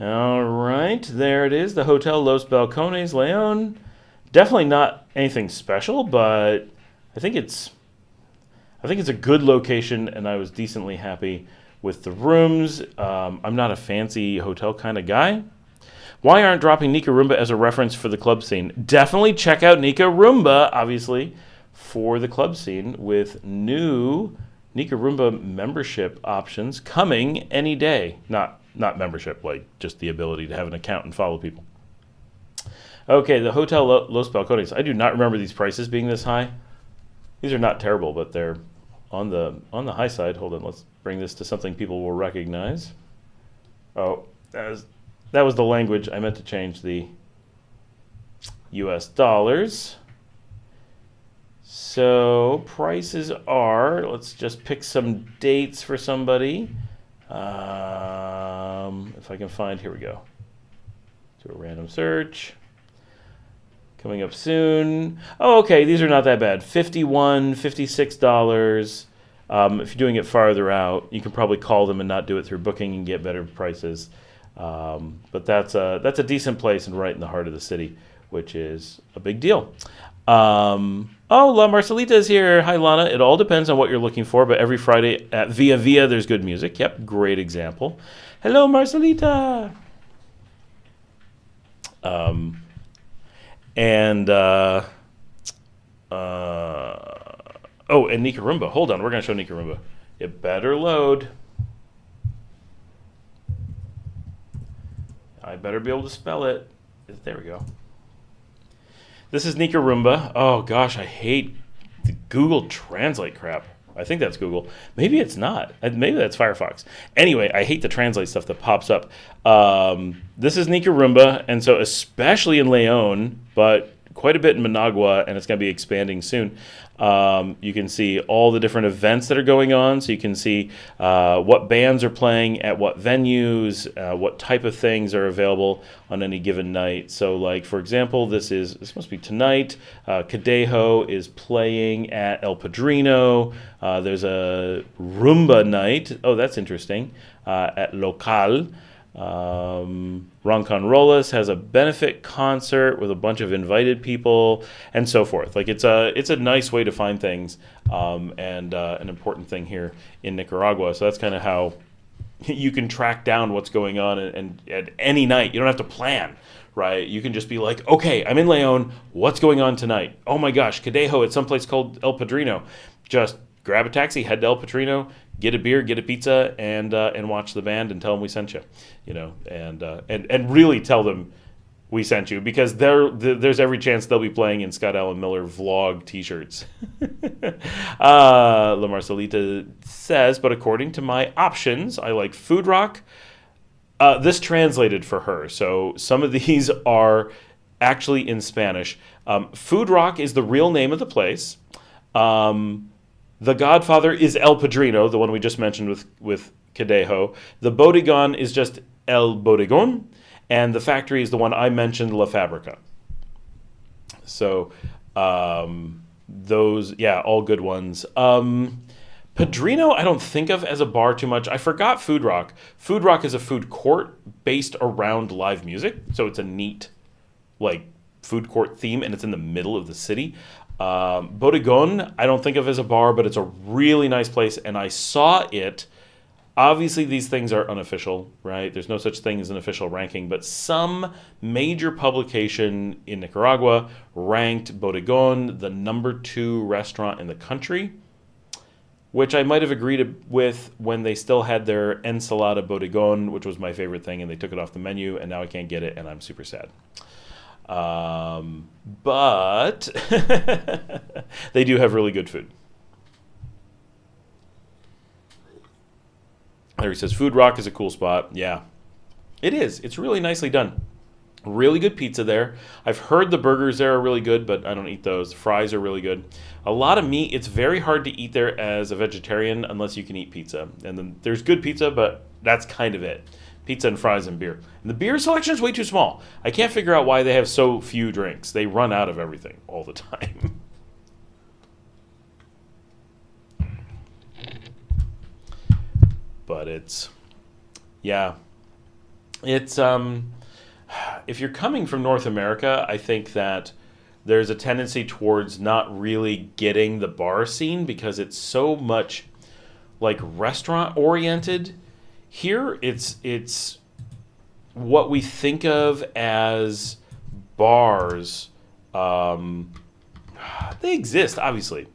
All right, there it is, the Hotel Los Balcones, Leon. Definitely not anything special, but I think it's a good location, and I was decently happy with the rooms. I'm not a fancy hotel kind of guy. Why aren't dropping Nicaragua as a reference for the club scene? Definitely check out Nicaragua, obviously, for the club scene with new Nicaragua membership options coming any day. Not membership, like just the ability to have an account and follow people. Okay, the Hotel Los Balcones. I do not remember these prices being this high. These are not terrible, but they're on the high side. Hold on, let's bring this to something people will recognize. Oh, that was the language. I meant to change the US dollars. So prices are, let's just pick some dates for somebody. If I can find, here we go. Do a random search. Coming up soon. Oh, okay, these are not that bad. $51, $56. If you're doing it farther out, you can probably call them and not do it through booking and get better prices. But that's a decent place and right in the heart of the city, which is a big deal. Oh, La Marcelita is here. Hi, Lana. It all depends on what you're looking for, but every Friday at Via Via, there's good music. Yep, great example. Hello, Marcelita. And Nicaragua. Hold on, we're going to show Nicaragua. It better load. I better be able to spell it. There we go. This is Nicaragua. Oh gosh, I hate the Google Translate crap. I think that's Google. Maybe it's not. Maybe that's Firefox. Anyway, I hate the translate stuff that pops up. This is Nicaragua, and so especially in Leon, but quite a bit in Managua, and it's going to be expanding soon. You can see all the different events that are going on. So you can see what bands are playing at what venues, what type of things are available on any given night. So, like for example, this must be tonight. Cadejo is playing at El Padrino. There's a rumba night. Oh, that's interesting. At Local. Roncan Rolas has a benefit concert with a bunch of invited people and so forth. Like it's a nice way to find things, and an important thing here in Nicaragua. So that's kind of how you can track down what's going on, and at any night you don't have to plan, right? You can just be like, okay, I'm in Leon. What's going on tonight? Oh my gosh, Cadejo at someplace called El Padrino. Just grab a taxi, head to El Padrino, get a beer, get a pizza, and watch the band and tell them we sent you, and really tell them we sent you, because there's every chance they'll be playing in Scott Allen Miller vlog T-shirts. La Marcelita says, but according to my options, I like Food Rock. This translated for her, so some of these are actually in Spanish. Food Rock is the real name of the place. The Godfather is El Padrino, the one we just mentioned with Cadejo. The Bodegon is just El Bodegon. And the factory is the one I mentioned, La Fabrica. So those, all good ones. Padrino I don't think of as a bar too much. I forgot Food Rock. Food Rock is a food court based around live music. So it's a neat food court theme, and it's in the middle of the city. Bodegon, I don't think of as a bar, but it's a really nice place, and I saw it. Obviously, these things are unofficial, right? There's no such thing as an official ranking, but some major publication in Nicaragua ranked Bodegon the number 2 restaurant in the country, which I might have agreed with when they still had their ensalada Bodegon, which was my favorite thing, and they took it off the menu, and now I can't get it, and I'm super sad. But they do have really good food. Larry says, Food Rock is a cool spot. Yeah, it is. It's really nicely done. Really good pizza there. I've heard the burgers there are really good, but I don't eat those. The fries are really good. A lot of meat. It's very hard to eat there as a vegetarian unless you can eat pizza. And then there's good pizza, but that's kind of it. Pizza and fries and beer. And the beer selection is way too small. I can't figure out why they have so few drinks. They run out of everything all the time. But it's It's if you're coming from North America, I think that there's a tendency towards not really getting the bar scene because it's so much like restaurant oriented. Here, it's what we think of as bars. They exist, obviously.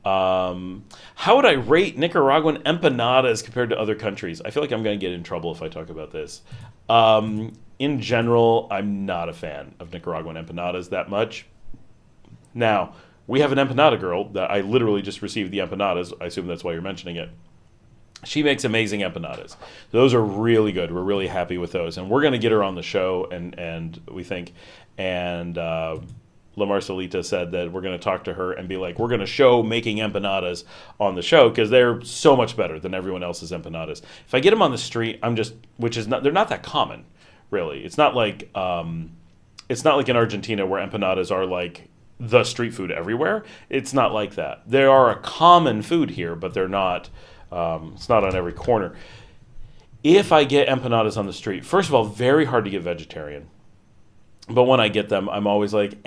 How would I rate Nicaraguan empanadas compared to other countries? I feel like I'm going to get in trouble if I talk about this. In general, I'm not a fan of Nicaraguan empanadas that much. Now, we have an empanada girl that I literally just received the empanadas. I assume that's why you're mentioning it. She makes amazing empanadas. Those are really good. We're really happy with those. And we're going to get her on the show, and we think. And La Marcelita said that we're going to talk to her and be like, we're going to show making empanadas on the show because they're so much better than everyone else's empanadas. If I get them on the street, they're not that common, really. It's not like in Argentina where empanadas are like the street food everywhere. It's not like that. They are a common food here, but they're not. It's not on every corner. If I get empanadas on the street, first of all, very hard to get vegetarian. But when I get them, I'm always like,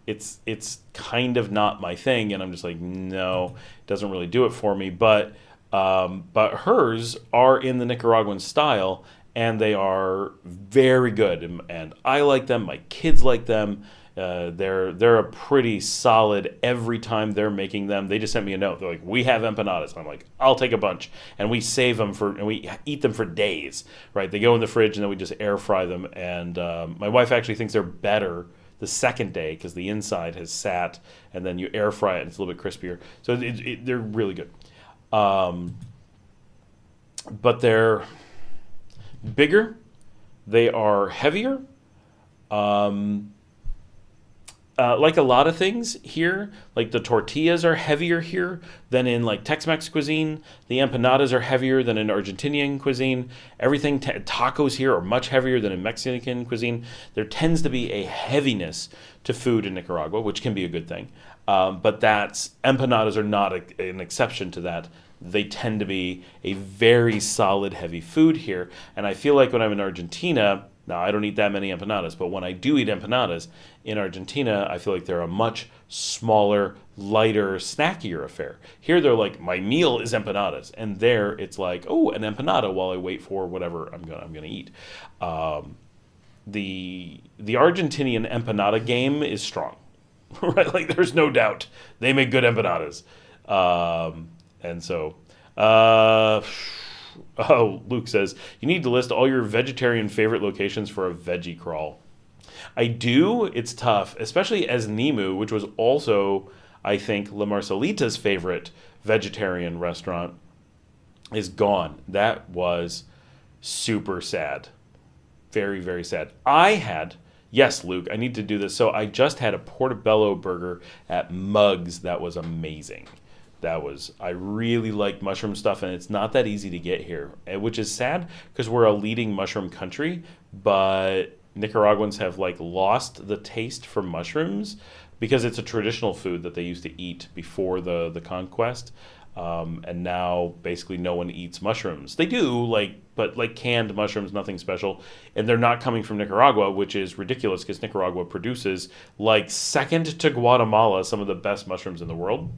it's kind of not my thing, and I'm just like, no, it doesn't really do it for me. But hers are in the Nicaraguan style, and they are very good, and I like them. My kids like them. They're a pretty solid every time they're making them. They just sent me a note. They're like, we have empanadas. And I'm like, I'll take a bunch. And we save them and we eat them for days, right? They go in the fridge and then we just air fry them. And my wife actually thinks they're better the second day because the inside has sat and then you air fry it and it's a little bit crispier. So they're really good. But they're bigger. They are heavier. Like a lot of things here, like the tortillas are heavier here than in like Tex-Mex cuisine. The empanadas are heavier than in Argentinian cuisine. Everything, tacos here are much heavier than in Mexican cuisine. There tends to be a heaviness to food in Nicaragua, which can be a good thing. But empanadas are not an exception to that. They tend to be a very solid, heavy food here. And I feel like when I'm in Argentina, now, I don't eat that many empanadas, but when I do eat empanadas in Argentina, I feel like they're a much smaller, lighter, snackier affair. Here, they're like, my meal is empanadas. And there, it's like, oh, an empanada while I wait for whatever I'm gonna eat. The Argentinian empanada game is strong, right? Like, there's no doubt. They make good empanadas. And so... Oh, Luke says, you need to list all your vegetarian favorite locations for a veggie crawl. I do. It's tough, especially as Nimu, which was also, I think, La Marcelita's favorite vegetarian restaurant, is gone. That was super sad. Very, very sad. Yes, Luke, I need to do this. So I just had a portobello burger at Muggs that was amazing. I really like mushroom stuff, and it's not that easy to get here, which is sad because we're a leading mushroom country, but Nicaraguans have like lost the taste for mushrooms because it's a traditional food that they used to eat before the conquest, and now basically no one eats mushrooms. They do, but like canned mushrooms, nothing special, and they're not coming from Nicaragua, which is ridiculous because Nicaragua produces, like second to Guatemala, some of the best mushrooms in the world.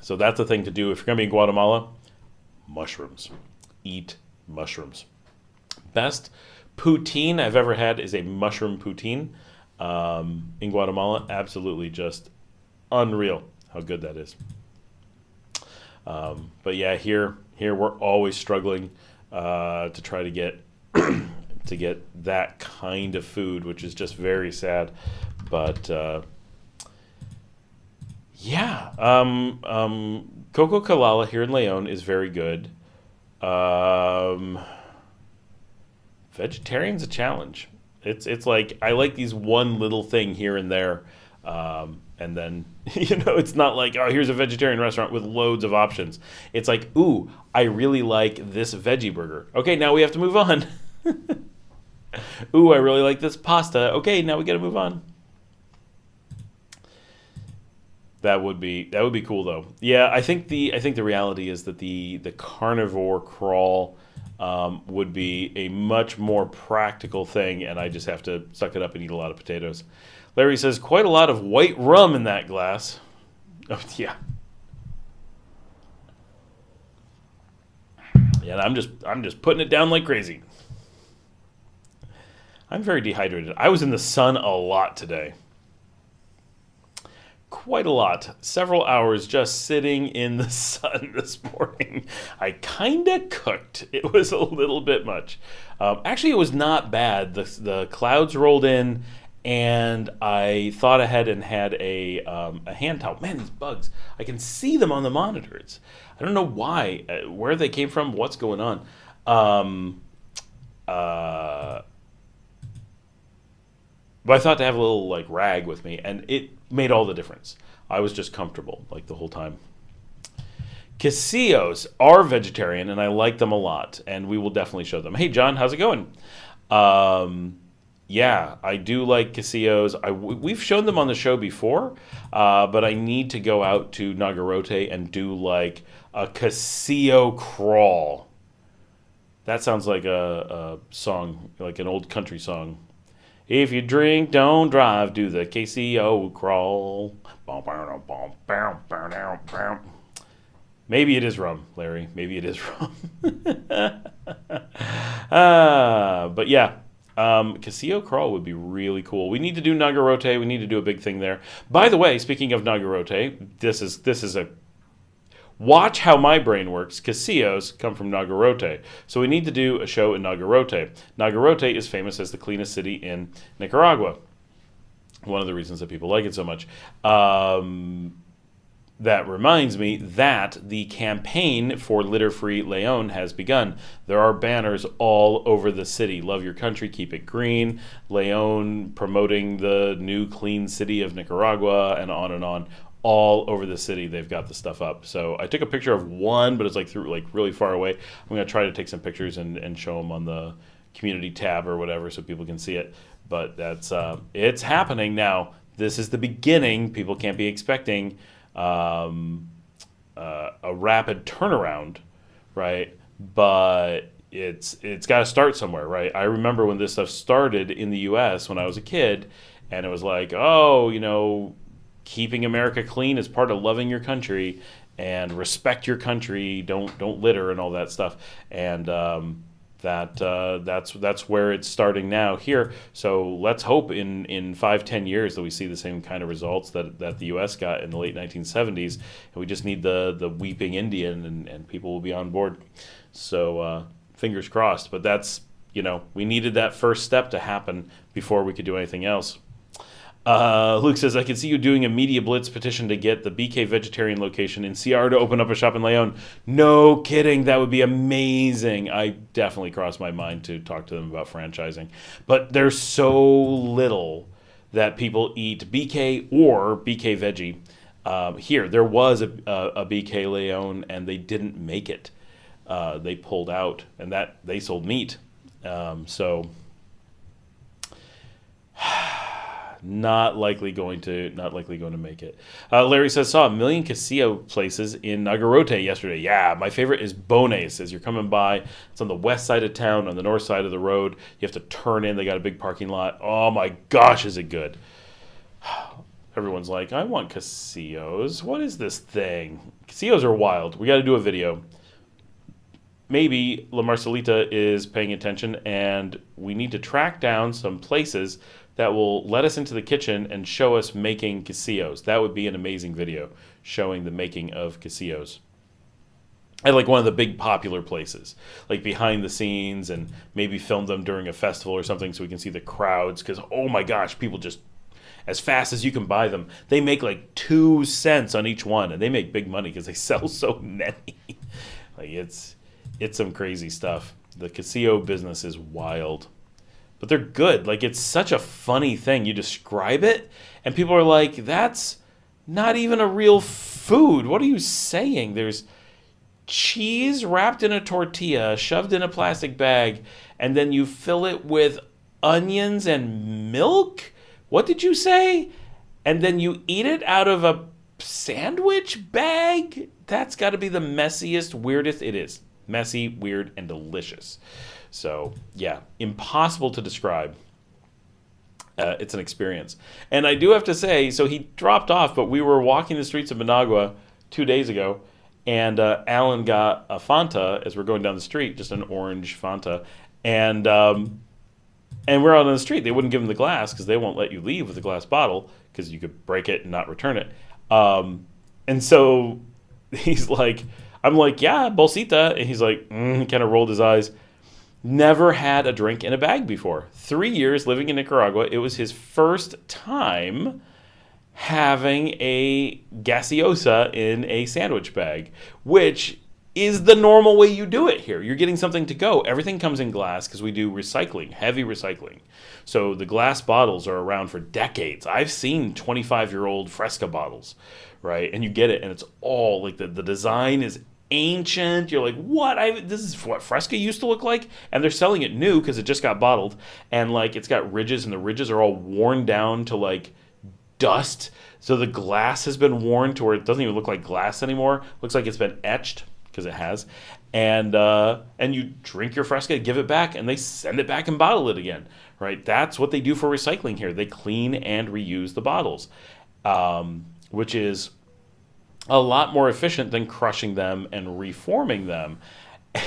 So that's the thing to do if you're going to be in Guatemala. Mushrooms. Eat mushrooms. Best poutine I've ever had is a mushroom poutine in Guatemala. Absolutely just unreal how good that is. But yeah, here we're always struggling to try to get to get that kind of food, which is just very sad. But yeah, Coco Kalala here in Leon is very good. Vegetarian's a challenge. It's like I like these one little thing here and there, and then it's not like, oh, here's a vegetarian restaurant with loads of options. It's like, ooh, I really like this veggie burger. Okay, now we have to move on. Ooh, I really like this pasta. Okay, now we got to move on. That would be cool though. Yeah, I think the reality is that the carnivore crawl would be a much more practical thing, and I just have to suck it up and eat a lot of potatoes. Larry says quite a lot of white rum in that glass. Oh yeah. Yeah, I'm just putting it down like crazy. I'm very dehydrated. I was in the sun a lot today. Quite a lot. Several hours just sitting in the sun this morning. I kind of cooked. It was a little bit much. Actually, it was not bad. The clouds rolled in, and I thought ahead and had a hand towel. Man, these bugs. I can see them on the monitors. I don't know why, where they came from, what's going on. But I thought to have a little like rag with me, and it made all the difference. I was just comfortable like the whole time. Casillos are vegetarian, and I like them a lot, and we will definitely show them. Hey, John, how's it going? Yeah, I do like Casillos. We've shown them on the show before, but I need to go out to Nagarote and do like a Casillo crawl. That sounds like a song, like an old country song. If you drink, don't drive, do the KCO crawl. Maybe it is rum, Larry. Maybe it is rum. But yeah, Casillo crawl would be really cool. We need to do Nagarote. We need to do a big thing there. By the way, speaking of Nagarote, this is a watch how my brain works. Casillos come from Nagarote. So we need to do a show in Nagarote. Nagarote is famous as the cleanest city in Nicaragua. One of the reasons that people like it so much. That reminds me that the campaign for litter-free Leon has begun. There are banners all over the city. Love your country, keep it green. Leon promoting the new clean city of Nicaragua, and on and on. All over the city, they've got the stuff up. So I took a picture of one, but it's like through like really far away. I'm gonna try to take some pictures and show them on the community tab or whatever, so people can see it. But that's it's happening now. This is the beginning. People can't be expecting a rapid turnaround, right? But it's got to start somewhere, right? I remember when this stuff started in the U.S. when I was a kid, and it was like, oh, you know, keeping America clean is part of loving your country, and respect your country, don't litter and all that stuff. And that's where it's starting now here. So let's hope in 5-10 years that we see the same kind of results that the U.S. got in the late 1970s, and we just need the weeping Indian, and people will be on board. So fingers crossed. But that's, you know, we needed that first step to happen before we could do anything else. Luke says, I can see you doing a media blitz petition to get the BK vegetarian location in CR to open up a shop in Leon. No kidding. That would be amazing. I definitely crossed my mind to talk to them about franchising. But there's so little that people eat BK or BK veggie. Here, there was a BK Leon, and they didn't make it. They pulled out, and that they sold meat. So... Not likely going to make it. Larry says, saw 1 million Casillo places in Nagarote yesterday. Yeah, my favorite is Bone. Says you're coming by. It's on the west side of town, on the north side of the road. You have to turn in. They got a big parking lot. Oh my gosh, is it good? Everyone's like, I want Casillos. What is this thing? Casillos are wild. We got to do a video. Maybe La Marcelita is paying attention, and we need to track down some places that will let us into the kitchen and show us making Casillos. That would be an amazing video, showing the making of Casillos. At like one of the big popular places, like behind the scenes, and maybe film them during a festival or something so we can see the crowds, because oh my gosh, people just, as fast as you can buy them, they make like 2 cents on each one, and they make big money because they sell so many. Like it's some crazy stuff. The Casillo business is wild. But they're good. Like, it's such a funny thing. You describe it, and people are like, that's not even a real food. What are you saying? There's cheese wrapped in a tortilla, shoved in a plastic bag, and then you fill it with onions and milk? What did you say? And then you eat it out of a sandwich bag, that's got to be the messiest, weirdest. It is messy, weird, and delicious. So yeah, impossible to describe. It's an experience. And I do have to say, so he dropped off, but we were walking the streets of Managua 2 days ago, and Alan got a Fanta as we're going down the street, just an orange Fanta, and we're out on the street. They wouldn't give him the glass because they won't let you leave with a glass bottle because you could break it and not return it. And so he's like, I'm like, yeah, bolsita. And he's like, he kind of rolled his eyes. Never had a drink in a bag before. 3 years living in Nicaragua. It was his first time having a gaseosa in a sandwich bag, which is the normal way you do it here. You're getting something to go. Everything comes in glass because we do recycling, heavy recycling. So the glass bottles are around for decades. I've seen 25-year-old Fresca bottles, right? And you get it, and it's all like the design is ancient. You're like, what? This is what Fresca used to look like? And they're selling it new because it just got bottled. And like it's got ridges, and the ridges are all worn down to like dust. So the glass has been worn to where it doesn't even look like glass anymore. Looks like it's been etched, because it has, and you drink your Fresca, give it back, and they send it back and bottle it again, right? That's what they do for recycling here. They clean and reuse the bottles, which is a lot more efficient than crushing them and reforming them.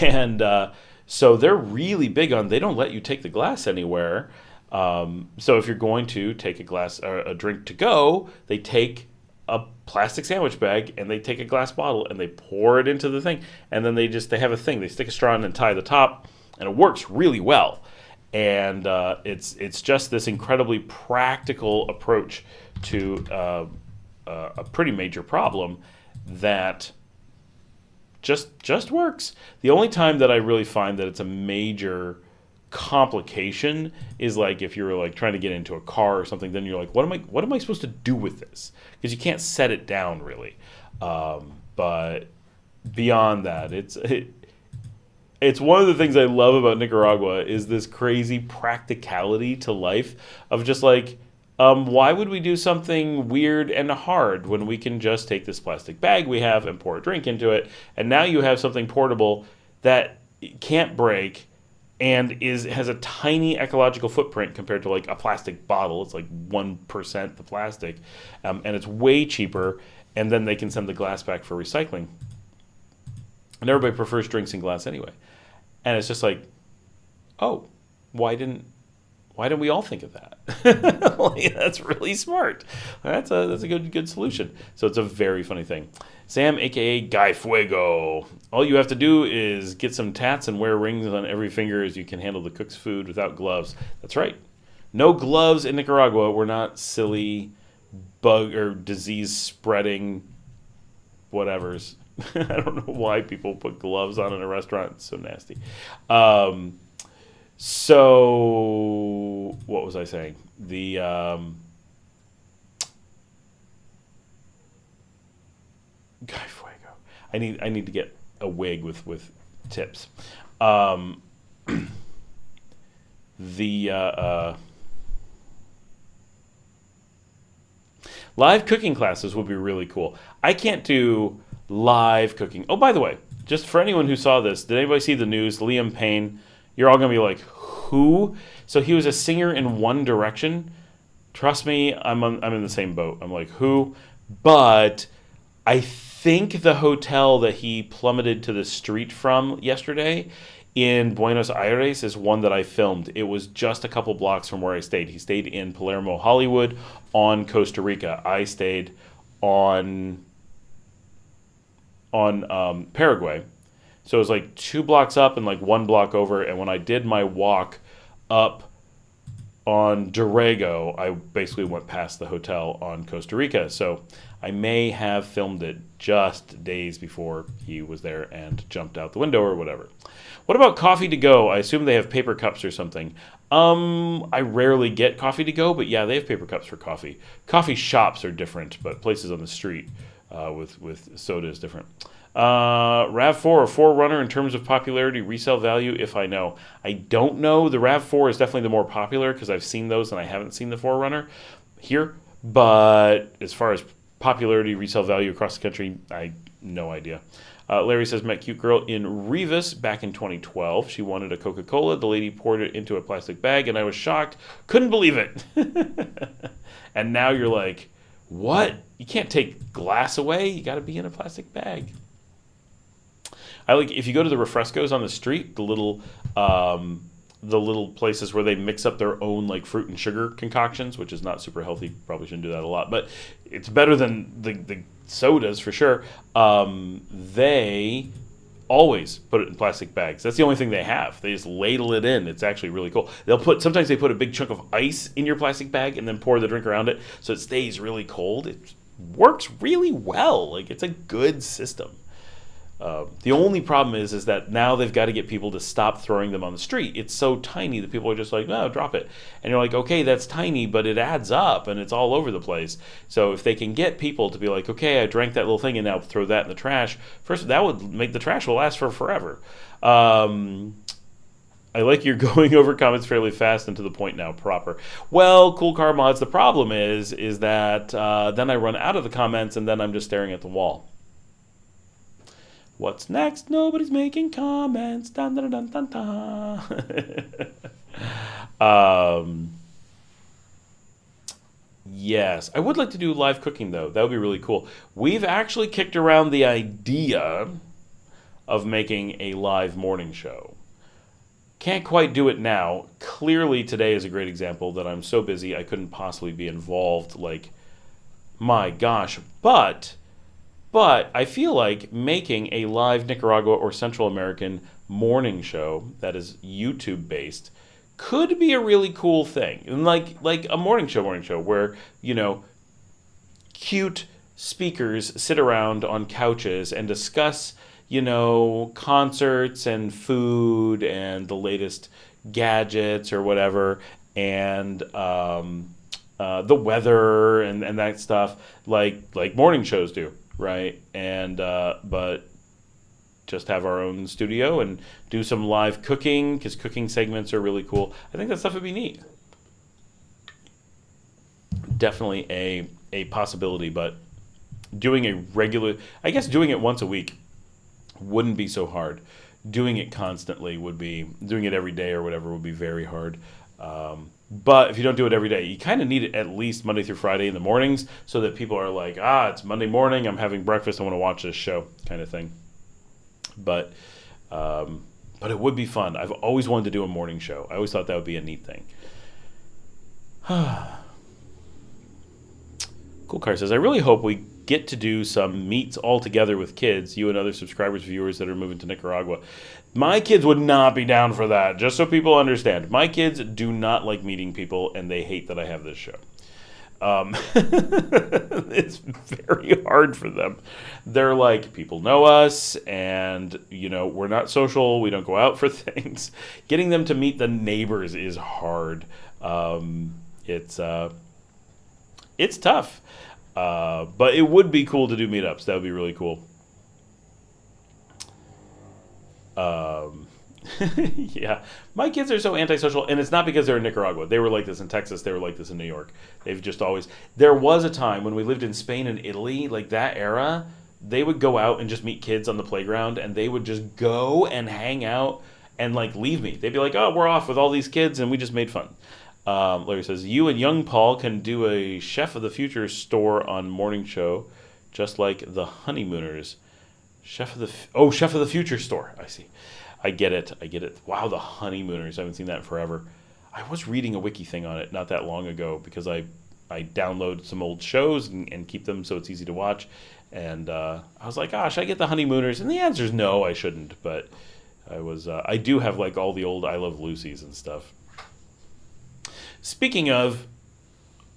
And so they're really big on, they don't let you take the glass anywhere. So if you're going to take a drink to go, they take a plastic sandwich bag and they take a glass bottle and they pour it into the thing, and then they have a thing, they stick a straw in and tie the top, and it works really well. And it's just this incredibly practical approach to a pretty major problem that just works. The only time that I really find that it's a major complication is like if you're like trying to get into a car or something, then you're like, what am I supposed to do with this? Because you can't set it down really. But beyond that, it's one of the things I love about Nicaragua is this crazy practicality to life of just like, why would we do something weird and hard when we can just take this plastic bag we have and pour a drink into it, and now you have something portable that can't break and has a tiny ecological footprint compared to like a plastic bottle. It's like 1% the plastic, and it's way cheaper, and then they can send the glass back for recycling. And everybody prefers drinks in glass anyway. And it's just like, oh, why didn't we all think of that? Like, that's really smart. That's a good solution. So it's a very funny thing. Sam, a.k.a. Guy Fuego. All you have to do is get some tats and wear rings on every finger as you can handle the cook's food without gloves. That's right. No gloves in Nicaragua. We're not silly bug or disease spreading whatevers. I don't know why people put gloves on in a restaurant. It's so nasty. So what was I saying? The Guy Fuego. I need to get a wig with tips. Live cooking classes would be really cool. I can't do live cooking. Oh, by the way, just for anyone who saw this, did anybody see the news? Liam Payne. You're all going to be like, who? So he was a singer in One Direction. Trust me, I'm in the same boat. I'm like, who? But I think the hotel that he plummeted to the street from yesterday in Buenos Aires is one that I filmed. It was just a couple blocks from where I stayed. He stayed in Palermo, Hollywood, on Costa Rica. I stayed on Paraguay. So it was like 2 blocks up and like 1 block over. And when I did my walk up on Dorrego, I basically went past the hotel on Costa Rica. So I may have filmed it just days before he was there and jumped out the window or whatever. What about coffee to go? I assume they have paper cups or something. I rarely get coffee to go, but yeah, they have paper cups for coffee. Coffee shops are different, but places on the street with soda is different. RAV4 or 4Runner in terms of popularity, resale value, if I know. I don't know. The RAV4 is definitely the more popular because I've seen those and I haven't seen the 4Runner here. But as far as Popularity, resale value across the country, no idea. Larry says, met cute girl in Revis back in 2012. She wanted a Coca-Cola. The lady poured it into a plastic bag, and I was shocked. Couldn't believe it. And now you're like, what? You can't take glass away. You got to be in a plastic bag. I like if you go to the Refrescos on the street, the little places where they mix up their own like fruit and sugar concoctions, which is not super healthy. Probably shouldn't do that a lot, but it's better than the sodas for sure. They always put it in plastic bags. That's the only thing they have. They just ladle it in. It's actually really cool. Sometimes they put a big chunk of ice in your plastic bag and then pour the drink around it so it stays really cold. It works really well. Like, it's a good system. The only problem is that now they've got to get people to stop throwing them on the street. It's so tiny that people are just like, no, drop it. And you're like, okay, that's tiny, but it adds up and it's all over the place. So if they can get people to be like, okay, I drank that little thing and now throw that in the trash, first, that would make the trash will last for forever. I like you're going over comments fairly fast and to the point now proper. Well, Cool Car Mods, the problem is that then I run out of the comments and then I'm just staring at the wall. What's next? Nobody's making comments. Dun, dun, dun, dun, dun. Yes, I would like to do live cooking, though. That would be really cool. We've actually kicked around the idea of making a live morning show. Can't quite do it now. Clearly, today is a great example that I'm so busy I couldn't possibly be involved. Like, my gosh. But I feel like making a live Nicaragua or Central American morning show that is YouTube based could be a really cool thing. And like a morning show where, you know, cute speakers sit around on couches and discuss, you know, concerts and food and the latest gadgets or whatever, and the weather and that stuff like morning shows do. Right, and but just have our own studio and do some live cooking, because cooking segments are really cool. I think that stuff would be neat. Definitely a possibility, but doing doing it once a week wouldn't be so hard. Doing it constantly doing it every day or whatever would be very hard. But if you don't do it every day, you kind of need it at least Monday through Friday in the mornings so that people are like, it's Monday morning, I'm having breakfast, I want to watch this show kind of thing. But it would be fun. I've always wanted to do a morning show. I always thought that would be a neat thing. Cool Car says, I really hope we get to do some meets all together with kids, you and other subscribers, viewers that are moving to Nicaragua. My kids would not be down for that, just so people understand. My kids do not like meeting people, and they hate that I have this show. It's very hard for them. They're like, people know us, and, you know, we're not social, we don't go out for things. Getting them to meet the neighbors is hard. It's tough. But it would be cool to do meetups. That would be really cool. Yeah, my kids are so antisocial, and it's not because they're in Nicaragua. They were like this in Texas. They were like this in New York. They've just always... There was a time when we lived in Spain and Italy, like that era, they would go out and just meet kids on the playground, and they would just go and hang out and like leave me. They'd be like, oh, we're off with all these kids, and we just made fun. Larry says, you and young Paul can do a Chef of the Future store on morning show, just like the Honeymooners. Chef of the Future store. I see. I get it. Wow, the Honeymooners. I haven't seen that in forever. I was reading a wiki thing on it not that long ago because I download some old shows and keep them so it's easy to watch. And I was like, should I get the Honeymooners? And the answer is no, I shouldn't. But I do have like all the old I Love Lucy's and stuff. Speaking of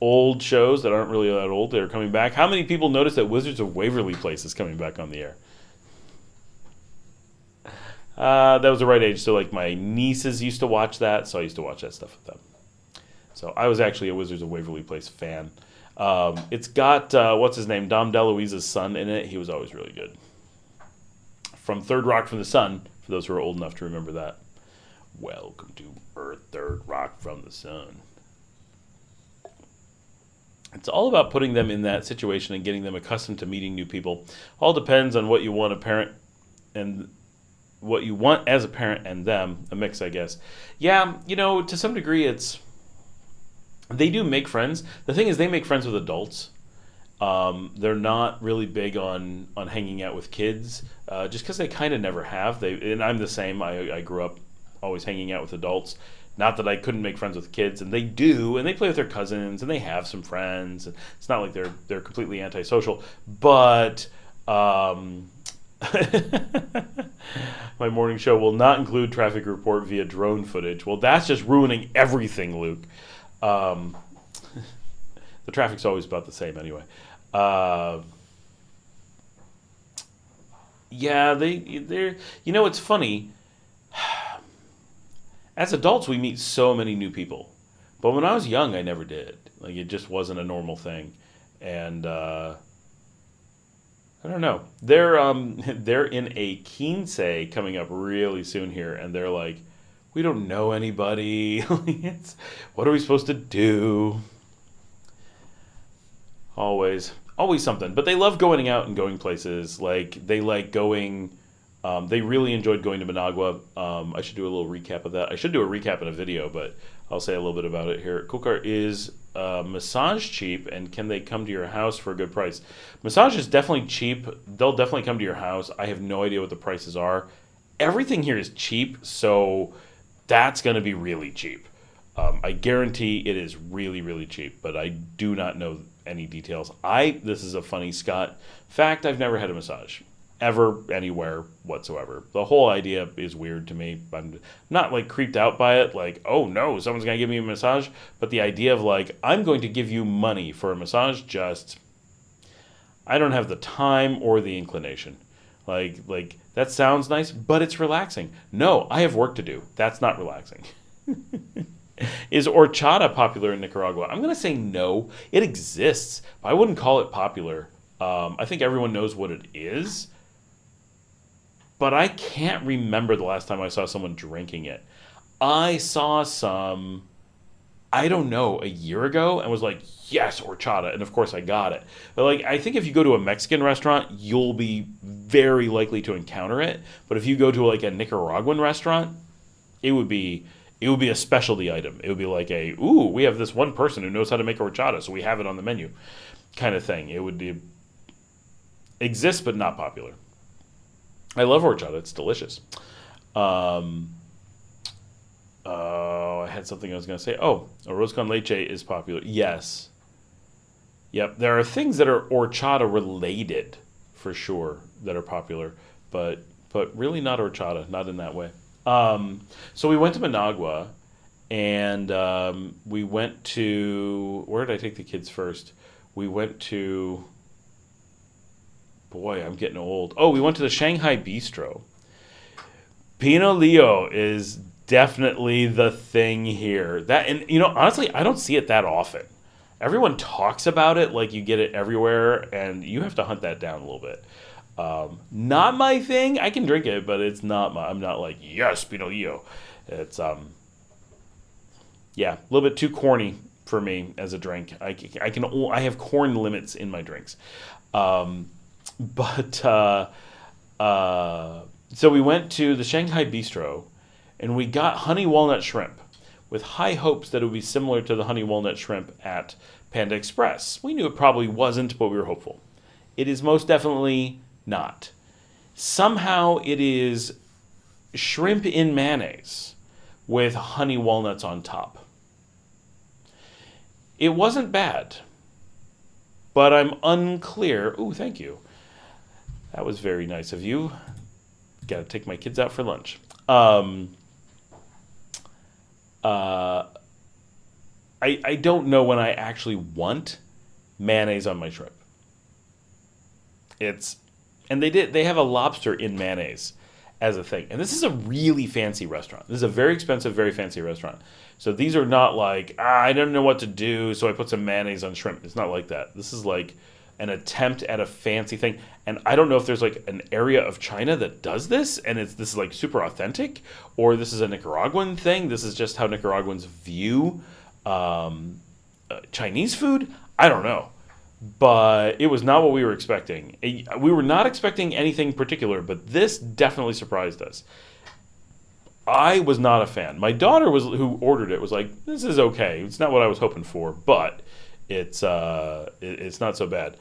old shows that aren't really that old, that are coming back, how many people noticed that Wizards of Waverly Place is coming back on the air? That was the right age. So like my nieces used to watch that, so I used to watch that stuff with them. So I was actually a Wizards of Waverly Place fan. It's got, what's his name, Dom DeLuise's son in it. He was always really good. From Third Rock from the Sun, for those who are old enough to remember that. Welcome to Earth, Third Rock from the Sun. It's all about putting them in that situation and getting them accustomed to meeting new people. All depends on what you want a parent and what you want as a parent and them, a mix, I guess. Yeah, to some degree, they do make friends. The thing is, they make friends with adults. They're not really big on hanging out with kids, just because they kind of never have. And I'm the same. I grew up always hanging out with adults. Not that I couldn't make friends with kids, and they do, and they play with their cousins, and they have some friends. It's not like they're completely antisocial, but my morning show will not include traffic report via drone footage. Well, that's just ruining everything, Luke. The traffic's always about the same anyway. Yeah, they're. It's funny. As adults, we meet so many new people, but when I was young, I never did. Like, it just wasn't a normal thing, and I don't know. They're in a quince coming up really soon here, and they're like, we don't know anybody. What are we supposed to do? Always something. But they love going out and going places. Like, they like going. They really enjoyed going to Managua. I should do a little recap of that. I should do a recap in a video, but I'll say a little bit about it here. Kukar, is massage cheap, and can they come to your house for a good price? Massage is definitely cheap. They'll definitely come to your house. I have no idea what the prices are. Everything here is cheap, so that's going to be really cheap. I guarantee it is really, really cheap, but I do not know any details. This is a funny Scott fact, I've never had a massage. Ever, anywhere, whatsoever. The whole idea is weird to me. I'm not, like, creeped out by it, like, oh no, someone's going to give me a massage, but the idea of, like, I'm going to give you money for a massage, I don't have the time or the inclination. Like, that sounds nice, but it's relaxing. No, I have work to do. That's not relaxing. Is horchata popular in Nicaragua? I'm going to say no. It exists, but I wouldn't call it popular. I think everyone knows what it is. But I can't remember the last time I saw someone drinking it. I saw some, I don't know, a year ago and was like, yes, horchata. And of course I got it. But like, I think if you go to a Mexican restaurant, you'll be very likely to encounter it. But if you go to like a Nicaraguan restaurant, it would be a specialty item. It would be like we have this one person who knows how to make horchata, so we have it on the menu kind of thing. It would exist, but not popular. I love horchata. It's delicious. I had something I was going to say. Oh, arroz con leche is popular. Yes. Yep. There are things that are horchata related, for sure, that are popular, but really not horchata, not in that way. So we went to Managua, and we went to, where did I take the kids first? We went to, boy, I'm getting old. Oh, we went to the Shanghai Bistro. Pinot Leo is definitely the thing here. And honestly, I don't see it that often. Everyone talks about it like you get it everywhere, and you have to hunt that down a little bit. Not my thing. I can drink it, but it's not I'm not like, yes, Pinot Leo. It's a little bit too corny for me as a drink. I have corn limits in my drinks. So we went to the Shanghai Bistro, and we got honey walnut shrimp with high hopes that it would be similar to the honey walnut shrimp at Panda Express. We knew it probably wasn't, but we were hopeful. It is most definitely not. Somehow it is shrimp in mayonnaise with honey walnuts on top. It wasn't bad, but I'm unclear. Ooh, thank you. That was very nice of you. Got to take my kids out for lunch. I don't know when I actually want mayonnaise on my shrimp. And they have a lobster in mayonnaise as a thing. And this is a really fancy restaurant. This is a very expensive, very fancy restaurant. So these are not like, I don't know what to do, so I put some mayonnaise on shrimp. It's not like that. This is like an attempt at a fancy thing. And I don't know if there's like an area of China that does this, and this is like super authentic, or this is a Nicaraguan thing. This is just how Nicaraguans view Chinese food. I don't know. But it was not what we were expecting. We were not expecting anything particular, but this definitely surprised us. I was not a fan. My daughter who ordered it was like, "This is okay. It's not what I was hoping for, but it's not so bad."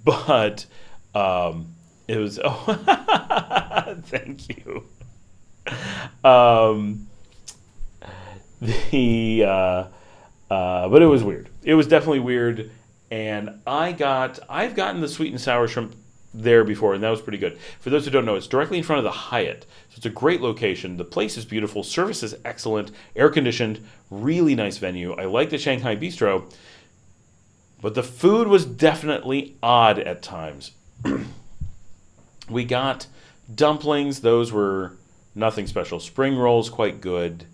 But it was. Oh, thank you. But it was weird. It was definitely weird. And I've gotten the sweet and sour shrimp there before, and that was pretty good. For those who don't know, it's directly in front of the Hyatt. So it's a great location. The place is beautiful. Service is excellent. Air-conditioned. Really nice venue. I like the Shanghai Bistro. But the food was definitely odd at times. We got dumplings. Those were nothing special. Spring rolls, quite good.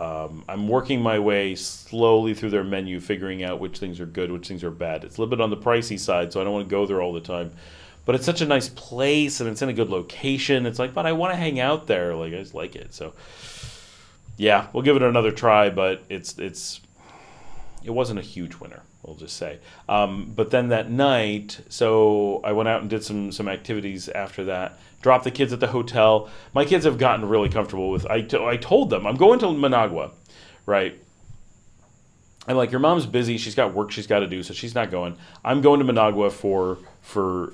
I'm working my way slowly through their menu, figuring out which things are good, which things are bad. It's a little bit on the pricey side, so I don't want to go there all the time. But it's such a nice place, and it's in a good location. It's like, but I want to hang out there. Like, I just like it. So, yeah, we'll give it another try, but it wasn't a huge winner, we'll just say. But then that night, so I went out and did some activities after that. Dropped the kids at the hotel. My kids have gotten really comfortable with. I told them I'm going to Managua, right? I'm like, your mom's busy. She's got work she's got to do, so she's not going. I'm going to Managua for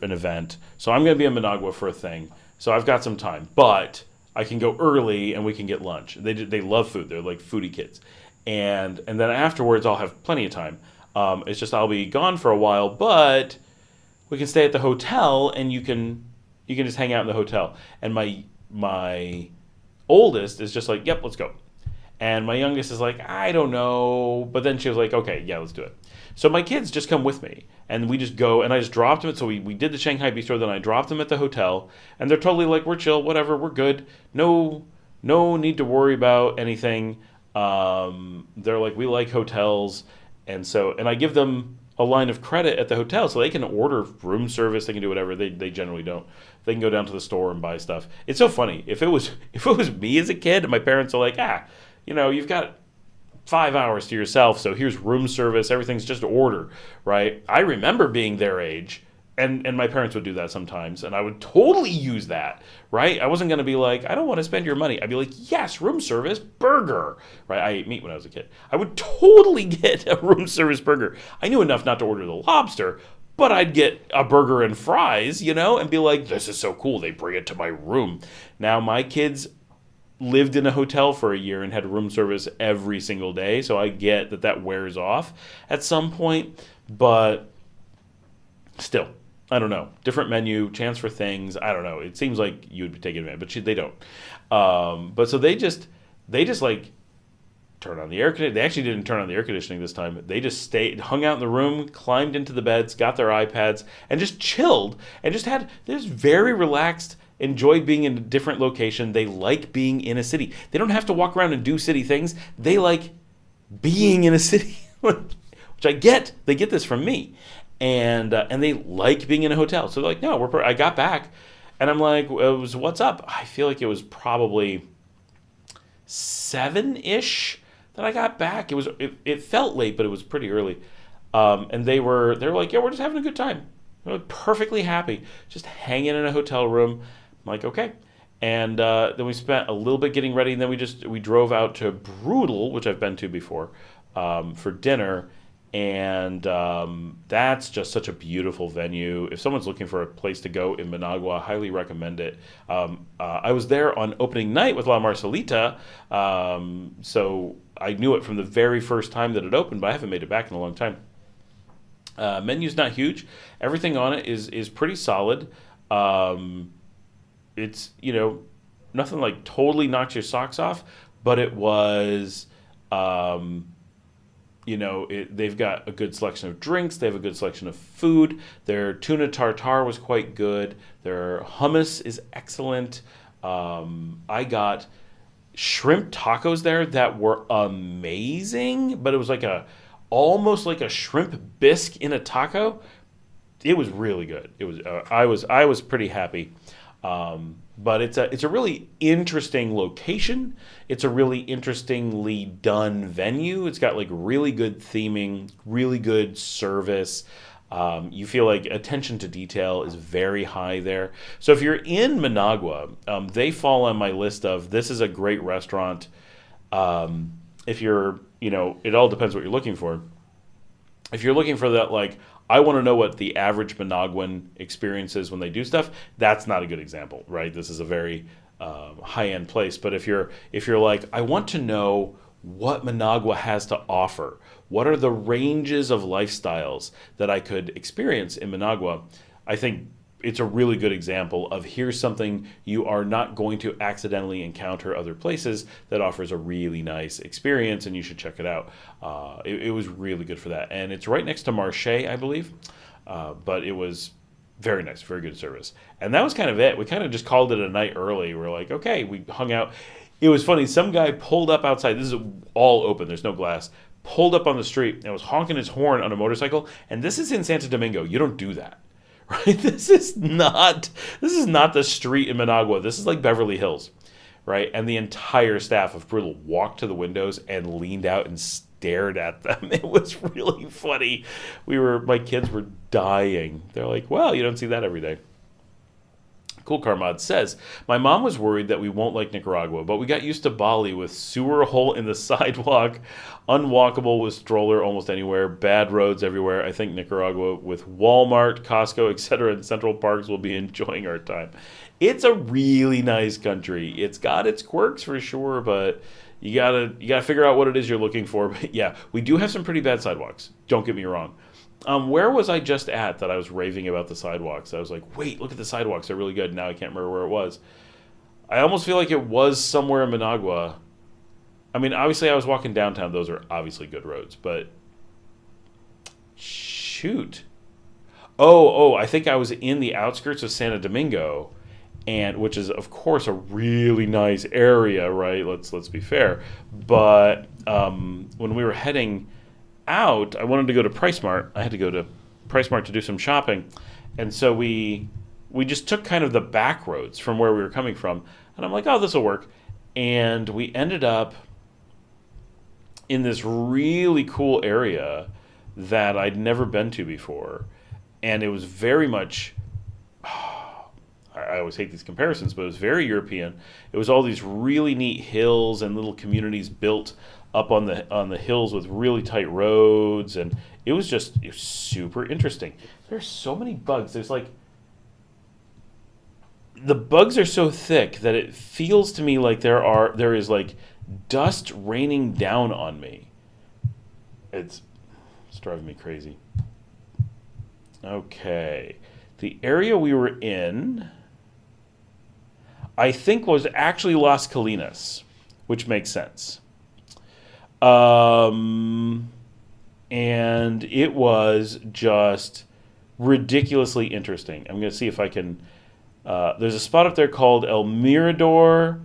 an event, so I'm going to be in Managua for a thing. So I've got some time, but I can go early and we can get lunch. They love food. They're like foodie kids, and then afterwards I'll have plenty of time. It's just I'll be gone for a while, but we can stay at the hotel and you can just hang out in the hotel. And my oldest is just like, yep, let's go. And my youngest is like, I don't know. But then she was like, okay, yeah, let's do it. So my kids just come with me. And we just go, and I just dropped them. So we did the Shanghai Bistro, then I dropped them at the hotel. And they're totally like, we're chill, whatever, we're good. No need to worry about anything. They're like, we like hotels. And I give them a line of credit at the hotel, so they can order room service. They can do whatever. They generally don't. They can go down to the store and buy stuff. It's so funny. If it was me as a kid, and my parents are like, you've got 5 hours to yourself, so here's room service. Everything's just order, right? I remember being their age, and my parents would do that sometimes, and I would totally use that, right? I wasn't going to be like, I don't want to spend your money. I'd be like, yes, room service, burger, right? I ate meat when I was a kid. I would totally get a room service burger. I knew enough not to order the lobster, but I'd get a burger and fries, and be like, this is so cool. They bring it to my room. Now, my kids lived in a hotel for a year and had room service every single day, so I get that wears off at some point, but still. I don't know. Different menu, chance for things. I don't know. It seems like you would be taking advantage, but they don't. But so they just like turn on the air conditioning. They actually didn't turn on the air conditioning this time. They just stayed, hung out in the room, climbed into the beds, got their iPads, and just chilled and just had this very relaxed, enjoyed being in a different location. They like being in a city. They don't have to walk around and do city things. They like being in a city, which I get. They get this from me. And they like being in a hotel. So they're like, no, I got back. And I'm like, what's up? I feel like it was probably 7-ish that I got back. It felt late, but it was pretty early. And they're like, yeah, we're just having a good time. They're perfectly happy. Just hanging in a hotel room. I'm like, okay. And then we spent a little bit getting ready. And then we drove out to Brutal, which I've been to before, for dinner. And that's just such a beautiful venue. If someone's looking for a place to go in Managua, I highly recommend it. I was there on opening night with La Marcelita, so I knew it from the very first time that it opened, but I haven't made it back in a long time. Menu's not huge. Everything on it is pretty solid. It's, nothing like totally knocks your socks off, but it was... they've got a good selection of drinks. They have a good selection of food. Their tuna tartare was quite good. Their hummus is excellent. I got shrimp tacos there that were amazing, but it was almost like a shrimp bisque in a taco. It was really good. It was. I was pretty happy. But it's a really interesting location. It's a really interestingly done venue. It's got like really good theming, really good service. You feel like attention to detail is very high there. So if you're in Managua, they fall on my list of this is a great restaurant. If you're, it all depends what you're looking for. If you're looking for that, like, I want to know what the average Managua experience is when they do stuff, that's not a good example, right? This is a very high-end place. But if you're like, I want to know what Managua has to offer, what are the ranges of lifestyles that I could experience in Managua, I think it's a really good example of here's something you are not going to accidentally encounter other places that offers a really nice experience, and you should check it out. It was really good for that. And it's right next to Marche, I believe, but it was very nice, very good service. And that was kind of it. We kind of just called it a night early. We're like, okay, we hung out. It was funny. Some guy pulled up outside. This is all open. There's no glass. Pulled up on the street and was honking his horn on a motorcycle. And this is in Santo Domingo. You don't do that. Right? This is not the street in Managua. This is like Beverly Hills, right? And the entire staff of Brutal walked to the windows and leaned out and stared at them. It was really funny. My kids were dying. They're like, well, you don't see that every day. Cool Carmod says, my mom was worried that we won't like Nicaragua, but we got used to Bali with sewer hole in the sidewalk, unwalkable with stroller almost anywhere, bad roads everywhere. I think Nicaragua with Walmart, Costco, etc. and Central Parks will be enjoying our time. It's a really nice country. It's got its quirks for sure, but you gotta figure out what it is you're looking for. But yeah, we do have some pretty bad sidewalks. Don't get me wrong. Where was I just at that I was raving about the sidewalks? I was like, wait, look at the sidewalks. They're really good. Now I can't remember where it was. I almost feel like it was somewhere in Managua. I mean, obviously I was walking downtown. Those are obviously good roads. But shoot. Oh, I think I was in the outskirts of Santo Domingo, which is, of course, a really nice area, right? Let's be fair. But when we were heading out, I wanted to go to PriceSmart. I had to go to PriceSmart to do some shopping, and so we just took kind of the back roads from where we were coming from, and I'm like, oh, this will work. And we ended up in this really cool area that I'd never been to before, and it was very much I always hate these comparisons, but it was very European. It was all these really neat hills and little communities built up on the hills with really tight roads, and it was super interesting. There's so many bugs. There's like, the bugs are so thick that it feels to me like there is like dust raining down on me. It's driving me crazy. Okay. The area we were in, I think, was actually Las Colinas, which makes sense. And it was just ridiculously interesting. I'm going to see if I can... there's a spot up there called El Mirador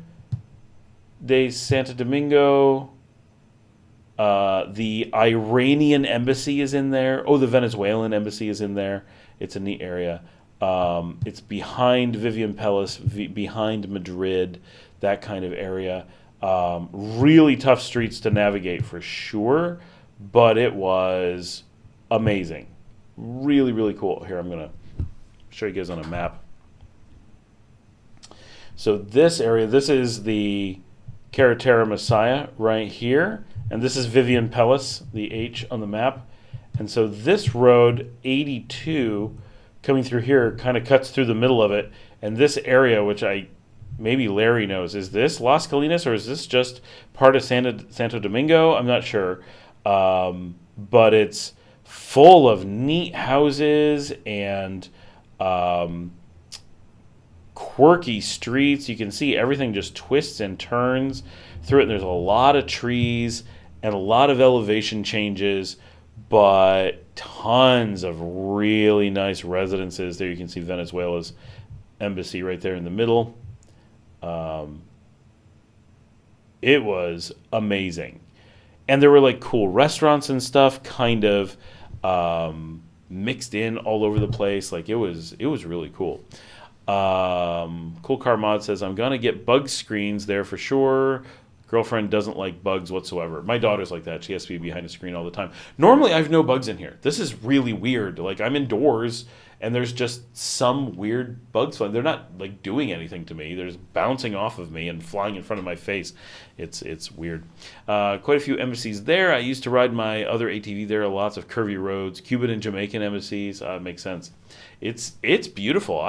de Santo Domingo. The Iranian embassy is in there. Oh, the Venezuelan embassy is in there. It's a neat area. It's behind Vivian Palace, behind Madrid, that kind of area. Really tough streets to navigate for sure, but it was amazing. Really, really cool. Here, I'm going to show you guys on a map. So this area, this is the Carretera Messiah right here, and this is Vivian Palace, the H on the map. And so this road, 82, coming through here, kind of cuts through the middle of it. And this area, which maybe Larry knows, is this Las Colinas or is this just part of Santo Domingo? I'm not sure. But it's full of neat houses and quirky streets. You can see everything just twists and turns through it. And there's a lot of trees and a lot of elevation changes, but tons of really nice residences. There you can see Venezuela's embassy right there in the middle. It was amazing. And there were like cool restaurants and stuff kind of mixed in all over the place. Like it was really cool. Cool Car Mod says, I'm going to get bug screens there for sure. Girlfriend doesn't like bugs whatsoever. My daughter's like that. She has to be behind a screen all the time. Normally, I have no bugs in here. This is really weird. Like, I'm indoors, and there's just some weird bugs flying. They're not, like, doing anything to me. They're just bouncing off of me and flying in front of my face. It's weird. Quite a few embassies there. I used to ride my other ATV there. Lots of curvy roads. Cuban and Jamaican embassies. Makes sense. It's beautiful.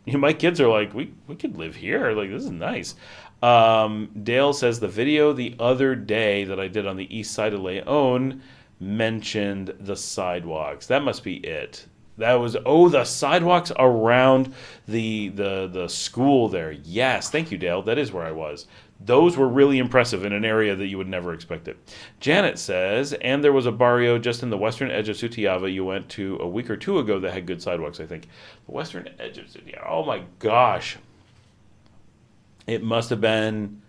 My kids are like, we could live here. Like, this is nice. Dale says the video the other day that I did on the east side of Leon mentioned the sidewalks. That must be it. That was, the sidewalks around the school there. Yes, thank you, Dale. That is where I was. Those were really impressive in an area that you would never expect it. Janet says, and there was a barrio just in the western edge of Sutiaba you went to a week or two ago that had good sidewalks, I think. The western edge of Sutiaba. Oh my gosh. It must have been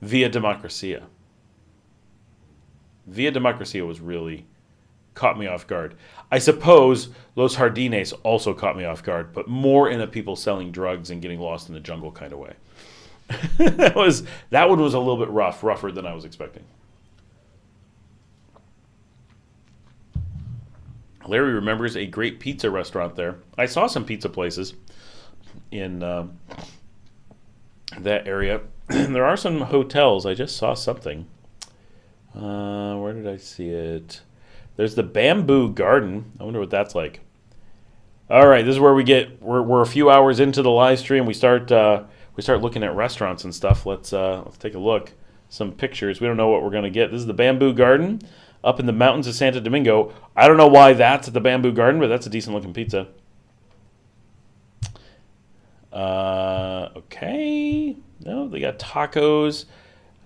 Via Democracia. Via Democracia was really caught me off guard. I suppose Los Jardines also caught me off guard, but more in a people selling drugs and getting lost in the jungle kind of way. that one was a little bit rougher than I was expecting. Larry remembers a great pizza restaurant there. I saw some pizza places in that area. There are some hotels. I just saw something. Where did I see it? There's the Bamboo Garden. I wonder what that's like. All right, this is where we're a few hours into the live stream. We start looking at restaurants and stuff. Let's take a look. Some pictures. We don't know what we're going to get. This is the Bamboo Garden up in the mountains of Santo Domingo. I don't know why that's at the Bamboo Garden, but that's a decent looking pizza. Okay. No, they got tacos.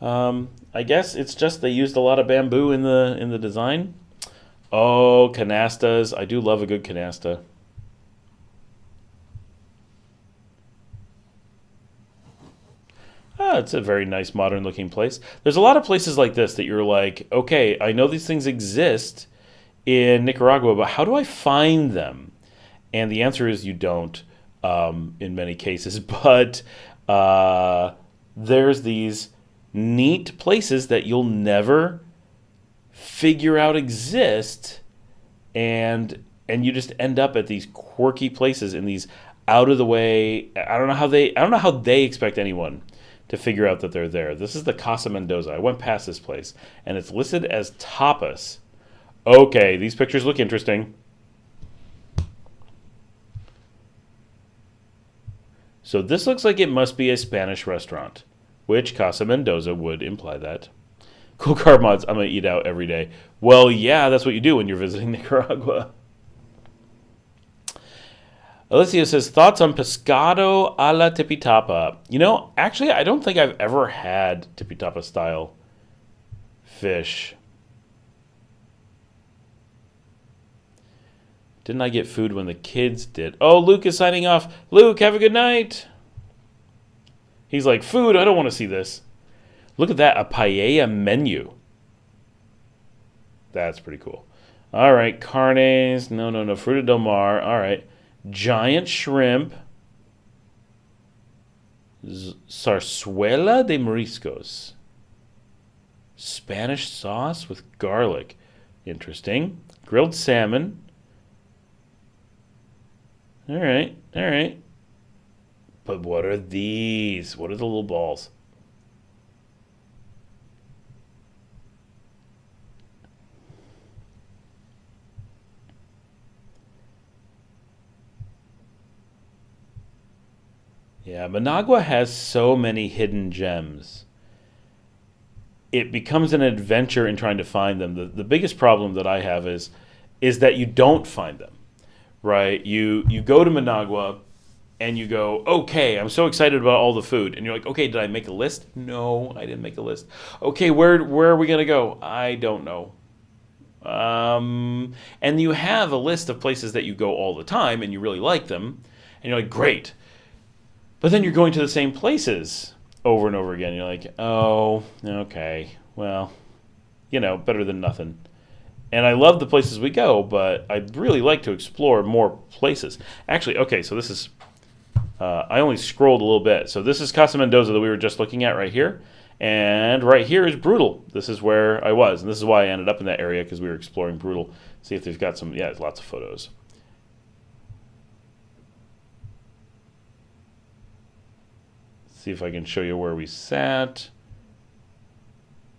I guess it's just they used a lot of bamboo in the design. Oh, canastas. I do love a good canasta. It's a very nice modern looking place. There's a lot of places like this that you're like, okay, I know these things exist in Nicaragua, but how do I find them? And the answer is you don't in many cases. But there's these neat places that you'll never figure out exist, and you just end up at these quirky places in these out of the way. I don't know how they expect anyone to figure out that they're there. This is the Casa Mendoza. I went past this place, and it's listed as tapas. Okay, these pictures look interesting. So this looks like it must be a Spanish restaurant, which Casa Mendoza would imply that. Cool Car Mods, I'm going to eat out every day. Well, yeah, that's what you do when you're visiting Nicaragua. Alicia says, thoughts on pescado a la tipitapa? You know, actually, I don't think I've ever had tipitapa style fish. Didn't I get food when the kids did? Oh, Luke is signing off. Luke, have a good night. He's like, food, I don't want to see this. Look at that, a paella menu. That's pretty cool. All right, carnes. No, fruta del mar. All right. Giant shrimp. Zarzuela de mariscos. Spanish sauce with garlic. Interesting. Grilled salmon. All right. But what are these? What are the little balls? Yeah, Managua has so many hidden gems. It becomes an adventure in trying to find them. The biggest problem that I have is that you don't find them, right? You go to Managua and you go, okay, I'm so excited about all the food. And you're like, okay, did I make a list? No, I didn't make a list. Okay, where are we going to go? I don't know. And you have a list of places that you go all the time and you really like them. And you're like, great. But then you're going to the same places over and over again. You're like, oh, okay, well, better than nothing. And I love the places we go, but I'd really like to explore more places. Actually, okay, so this is I only scrolled a little bit. So this is Casa Mendoza that we were just looking at right here. And right here is Brutal. This is where I was. And this is why I ended up in that area, because we were exploring Brutal. See if they've got some, yeah, lots of photos. See if I can show you where we sat.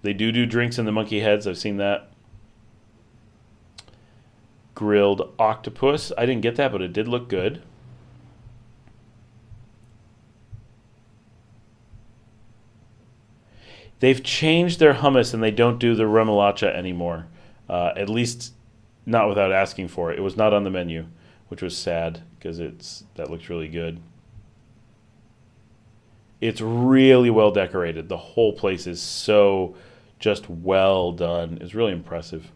They do drinks in the monkey heads. I've seen that. Grilled octopus. I didn't get that, but it did look good. They've changed their hummus and they don't do the remolacha anymore. At least not without asking for it. It was not on the menu, which was sad because that looked really good. It's really well decorated. The whole place is so just well done. It's really impressive.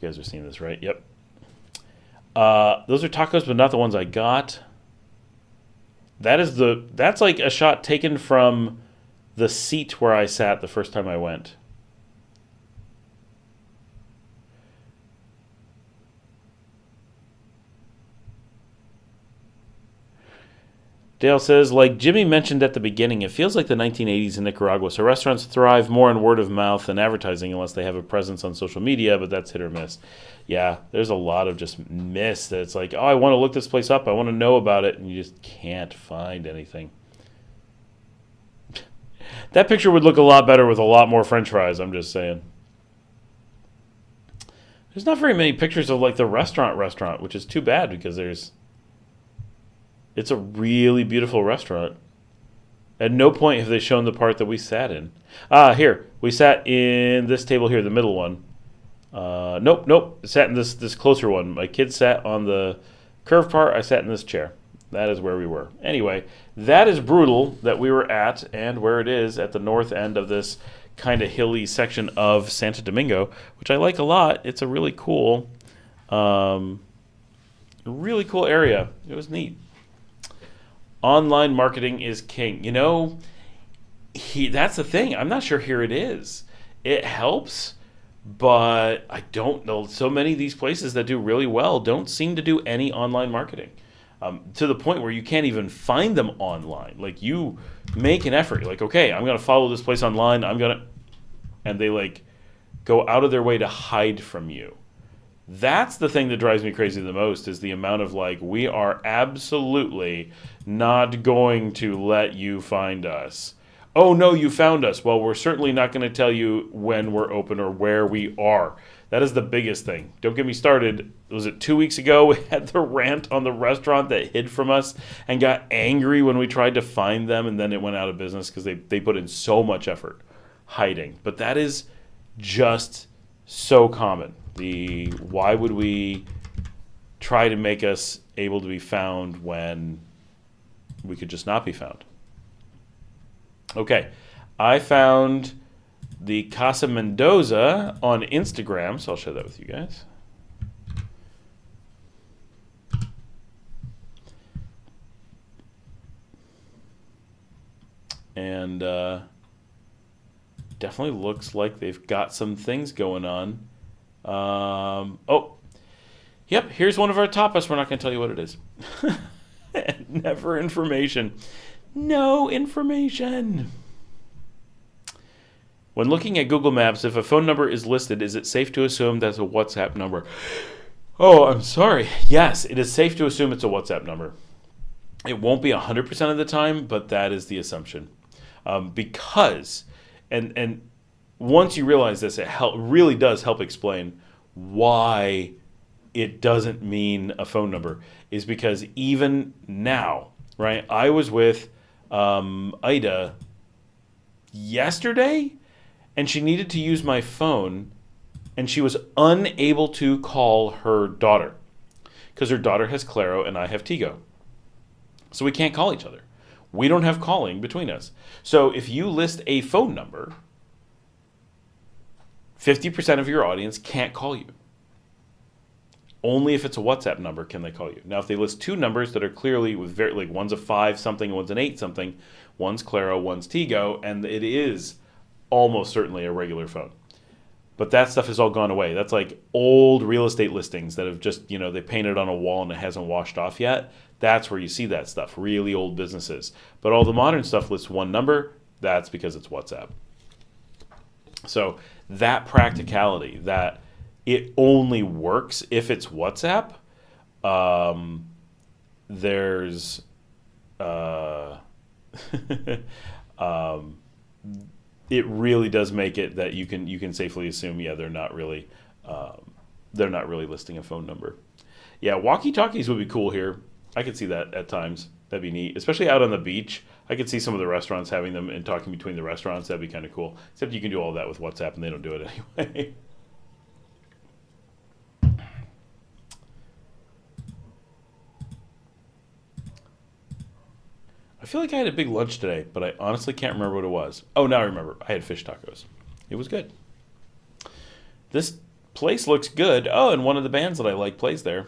You guys are seeing this, right? Yep. Those are tacos, but not the ones I got. That's like a shot taken from the seat where I sat the first time I went. Dale says, like Jimmy mentioned at the beginning, it feels like the 1980s in Nicaragua, so restaurants thrive more on word of mouth than advertising unless they have a presence on social media, but that's hit or miss. Yeah, there's a lot of just miss that it's like, oh, I want to look this place up, I want to know about it, and you just can't find anything. That picture would look a lot better with a lot more french fries, I'm just saying. There's not very many pictures of like the restaurant, which is too bad because it's a really beautiful restaurant. At no point have they shown the part that we sat in. Here. We sat in this table here, the middle one. Nope. Sat in this closer one. My kids sat on the curved part. I sat in this chair. That is where we were. Anyway, that is Brutal that we were at, and where it is at the north end of this kind of hilly section of Santo Domingo, which I like a lot. It's a really cool area. It was neat. Online marketing is king. You know, that's the thing. I'm not sure here it is. It helps, but I don't know. So many of these places that do really well don't seem to do any online marketing. To the point where you can't even find them online. Like, you make an effort. You're like, okay, I'm going to follow this place online. And they like go out of their way to hide from you. That's the thing that drives me crazy the most, is the amount of like, we are absolutely not going to let you find us. Oh no, you found us. Well, we're certainly not going to tell you when we're open or where we are. That is the biggest thing. Don't get me started. Was it 2 weeks ago we had the rant on the restaurant that hid from us and got angry when we tried to find them, and then it went out of business because they put in so much effort hiding. But that is just so common. Why would we try to make us able to be found when we could just not be found? Okay, I found the Casa Mendoza on Instagram, so I'll share that with you guys. And definitely looks like they've got some things going on. Yep, here's one of our tapas. We're not going to tell you what it is. Never information. No information. When looking at Google Maps, if a phone number is listed, is it safe to assume that's a WhatsApp number? Oh, I'm sorry. Yes, it is safe to assume it's a WhatsApp number. It won't be 100% of the time, but that is the assumption. Because, and once you realize this, it really does help explain why it doesn't mean a phone number, is because even now, right, I was with Ida yesterday, and she needed to use my phone, and she was unable to call her daughter because her daughter has Claro and I have Tigo. So we can't call each other. We don't have calling between us. So if you list a phone number, 50% of your audience can't call you. Only if it's a WhatsApp number can they call you. Now, if they list two numbers that are clearly with like one's a 5 something, one's an 8 something, one's Claro, one's Tigo, and it is almost certainly a regular phone. But that stuff has all gone away. That's like old real estate listings that have just, they painted on a wall and it hasn't washed off yet. That's where you see that stuff, really old businesses. But all the modern stuff lists one number. That's because it's WhatsApp. So that practicality, that it only works if it's WhatsApp, there's it really does make it that you can safely assume, they're not really listing a phone number. Yeah, walkie-talkies would be cool here. I could see that at times. That'd be neat, especially out on the beach. I could see some of the restaurants having them and talking between the restaurants. That'd be kind of cool. Except you can do all that with WhatsApp, and they don't do it anyway. I feel like I had a big lunch today, but I honestly can't remember what it was. Oh, now I remember. I had fish tacos. It was good. This place looks good. Oh, and one of the bands that I like plays there.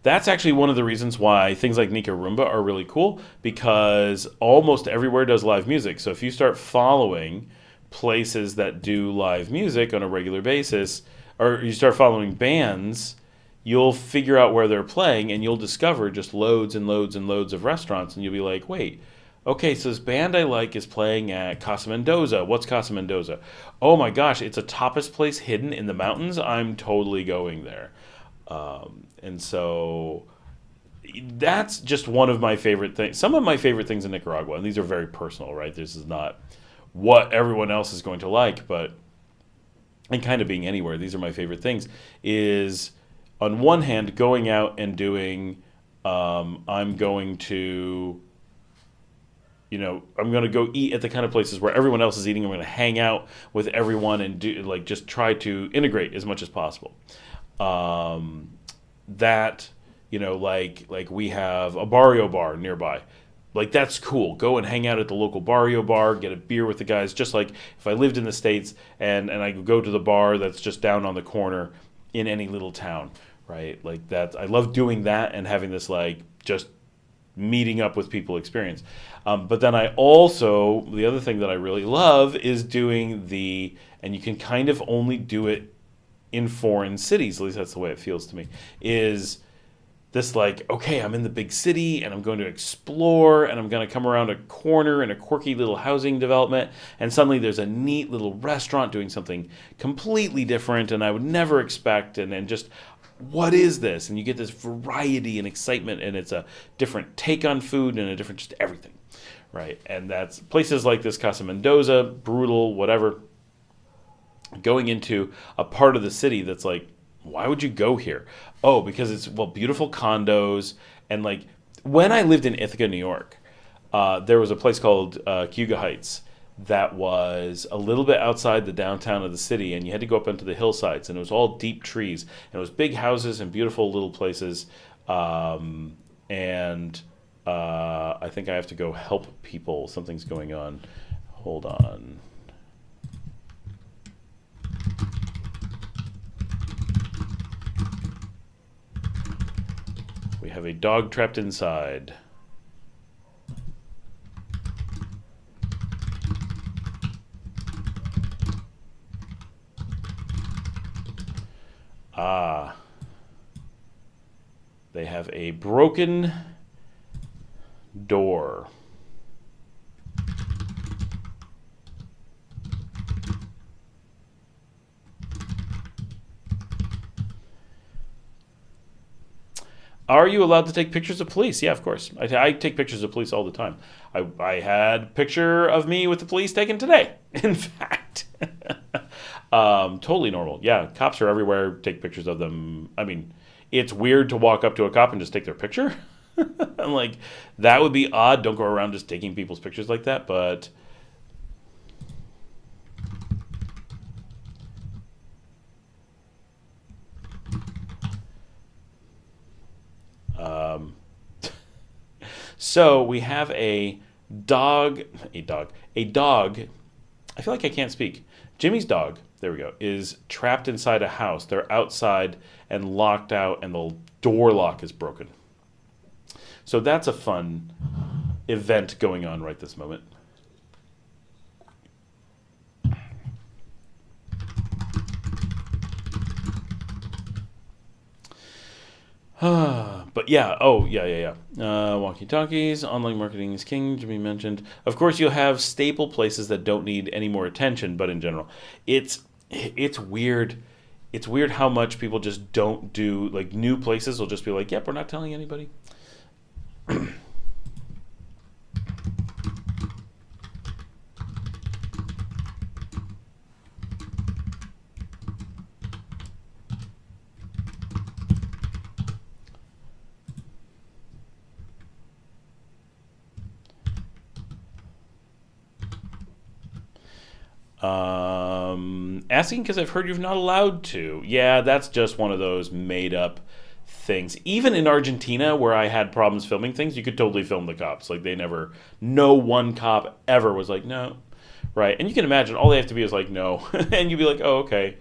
That's actually one of the reasons why things like Nicaragua are really cool, because almost everywhere does live music. So if you start following places that do live music on a regular basis, or you start following bands, you'll figure out where they're playing, and you'll discover just loads and loads and loads of restaurants, and you'll be like, wait, okay, so this band I like is playing at Casa Mendoza. What's Casa Mendoza? Oh my gosh, it's a tapas place hidden in the mountains. I'm totally going there. And so that's just one of my favorite things. Some of my favorite things in Nicaragua, and these are very personal, right? This is not what everyone else is going to like, but, and kind of being anywhere, these are my favorite things, is on one hand, going out and doing, I'm going to go eat at the kind of places where everyone else is eating. I'm going to hang out with everyone and do just try to integrate as much as possible. That, like we have a barrio bar nearby. Like, that's cool. Go and hang out at the local barrio bar, get a beer with the guys. Just like if I lived in the States and I go to the bar that's just down on the corner in any little town, right? Like that. I love doing that and having this just meeting up with people experience. But then the other thing that I really love is doing and you can kind of only do it in foreign cities, at least that's the way it feels to me, is this okay, I'm in the big city and I'm going to explore and I'm going to come around a corner in a quirky little housing development and suddenly there's a neat little restaurant doing something completely different and I would never expect, and just, what is this? And you get this variety and excitement, and it's a different take on food and a different just everything, right? And that's places like this Casa Mendoza, brutal, whatever, going into a part of the city that's why would you go here? Oh, because it's, beautiful condos. And when I lived in Ithaca, New York, there was a place called Cayuga Heights that was a little bit outside the downtown of the city, and you had to go up into the hillsides, and it was all deep trees, and it was big houses and beautiful little places. I think I have to go help people. Something's going on. Hold on. We have a dog trapped inside. Ah. They have a broken door. Are you allowed to take pictures of police? Yeah, of course. I take pictures of police all the time. I had a picture of me with the police taken today, in fact. Totally normal. Yeah, cops are everywhere. Take pictures of them. I mean, it's weird to walk up to a cop and just take their picture. I'm that would be odd. Don't go around just taking people's pictures like that, but... So we have a dog. I feel like I can't speak. Jimmy's dog, there we go, is trapped inside a house. They're outside and locked out, and the door lock is broken. So that's a fun event going on right this moment. But yeah, walkie-talkies, online marketing is king, Jimmy mentioned. Of course, you'll have staple places that don't need any more attention, but in general, it's weird. It's weird how much people just don't do, like, new places will just be like, yep, we're not telling anybody. Asking because I've heard you're not allowed to. Yeah, that's just one of those made up things. Even in Argentina, where I had problems filming things, you could totally film the cops. Like, no one cop ever was like, no. Right. And you can imagine all they have to be is like, no. And you'd be like, oh, okay.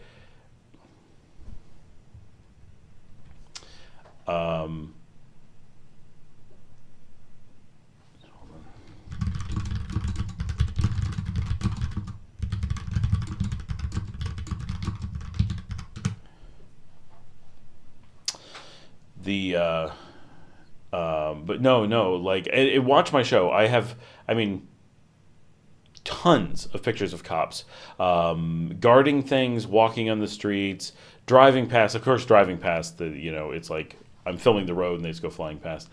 But no, like, watch my show. I mean, tons of pictures of cops guarding things, walking on the streets, driving past. Of course, driving past it's like I'm filming the road and they just go flying past.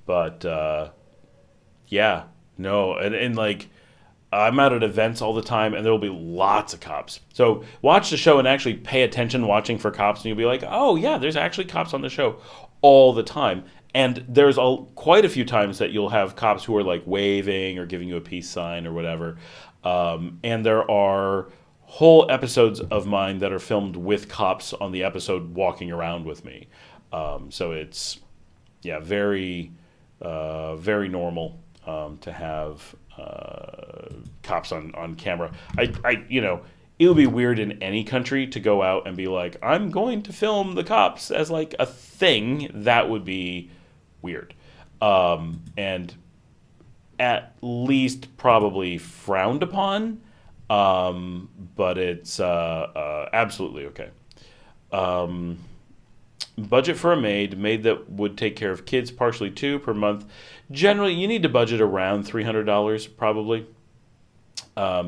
But yeah, no, and like, I'm out at events all the time, and there will be lots of cops. So watch the show and actually pay attention watching for cops, and you'll be like, oh, yeah, there's actually cops on the show all the time. And there's quite a few times that you'll have cops who are, like, waving or giving you a peace sign or whatever. And there are whole episodes of mine that are filmed with cops on the episode walking around with me. So it's, yeah, very, very normal to have cops on camera. It would be weird in any country to go out and be like, I'm going to film the cops as like a thing. That would be weird. And at least probably frowned upon. But it's absolutely okay. Budget for a maid that would take care of kids partially too per month. Generally, you need to budget around $300 probably,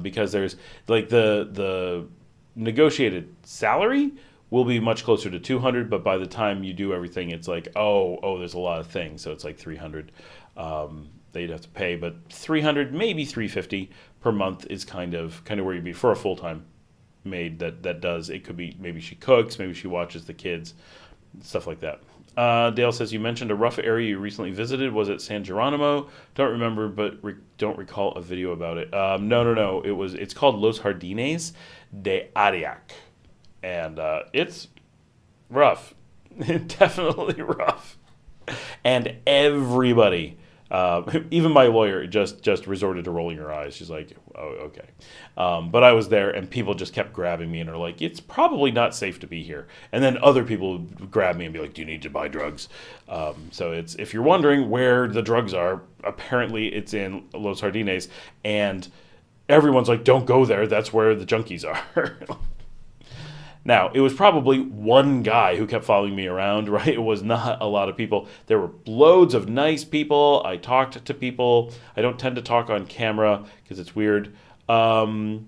because there's like the negotiated salary will be much closer to 200, but by the time you do everything, it's like oh there's a lot of things, so it's like 300 that you'd have to pay, but 300 maybe 350 per month is kind of where you'd be for a full-time maid that does. It could be maybe she cooks, maybe she watches the kids, stuff like that. Dale says, you mentioned a rough area you recently visited. Was it San Geronimo? Don't remember, but don't recall a video about it. No. It's called Los Jardines de Ariac. And it's rough. Definitely rough. And everybody, even my lawyer, just resorted to rolling her eyes. She's like, oh, okay. But I was there, and people just kept grabbing me and are like, it's probably not safe to be here. And then other people would grab me and be like, do you need to buy drugs? So it's, if you're wondering where the drugs are, apparently it's in Los Jardines. And everyone's like, don't go there. That's where the junkies are. Now, it was probably one guy who kept following me around, right? It was not a lot of people. There were loads of nice people. I talked to people. I don't tend to talk on camera because it's weird. Okay,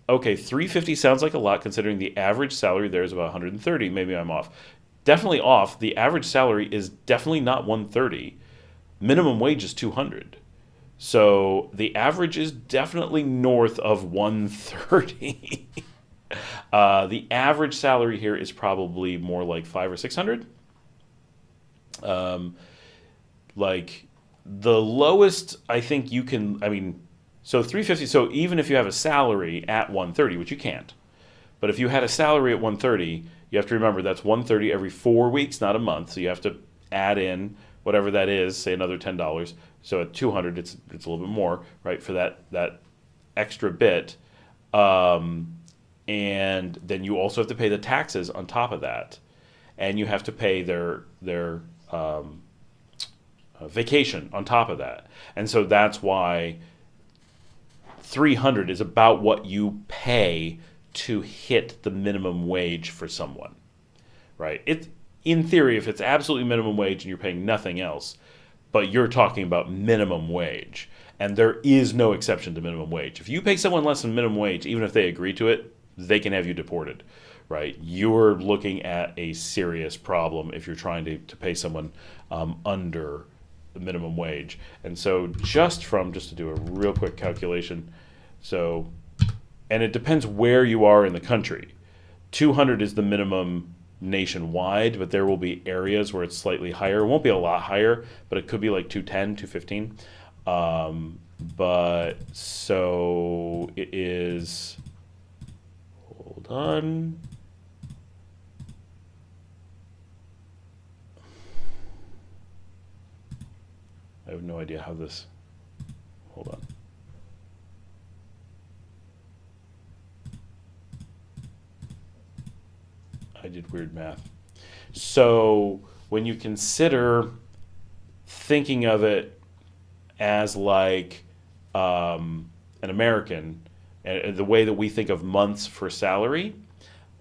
$350 sounds like a lot considering the average salary there is about $130. Maybe I'm off. Definitely off. The average salary is definitely not $130. Minimum wage is $200. So the average is definitely north of $130. The average salary here is probably more like $500 or $600. Like the lowest I think you can, so $350. So even if you have a salary at $130, which you can't, but if you had a salary at $130, you have to remember that's $130 every 4 weeks, not a month. So you have to add in whatever that is, say another $10. So at $200, it's a little bit more, right, for that extra bit. And then you also have to pay the taxes on top of that, and you have to pay their vacation on top of that. And so that's why $300 is about what you pay to hit the minimum wage for someone, right? In theory, if it's absolutely minimum wage and you're paying nothing else, but you're talking about minimum wage, and there is no exception to minimum wage. If you pay someone less than minimum wage, even if they agree to it, they can have you deported, right? You're looking at a serious problem if you're trying to pay someone under the minimum wage. And so just to do a real quick calculation, so, and it depends where you are in the country. 200 is the minimum nationwide, but there will be areas where it's slightly higher. It won't be a lot higher, but it could be like 210, 215. But so it is, hold on. I have no idea how this, hold on. I did weird math. So when you consider thinking of it as like an American, and the way that we think of months for salary,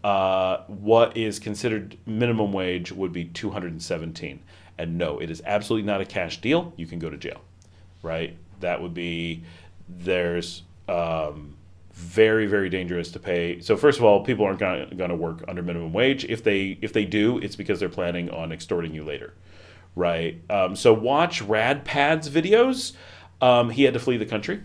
what is considered minimum wage would be 217. And no, it is absolutely not a cash deal. You can go to jail, right? That would be, there's very, very dangerous to pay. So first of all, people aren't going to work under minimum wage. If they do, it's because they're planning on extorting you later, right? So watch Radpad's videos. He had to flee the country.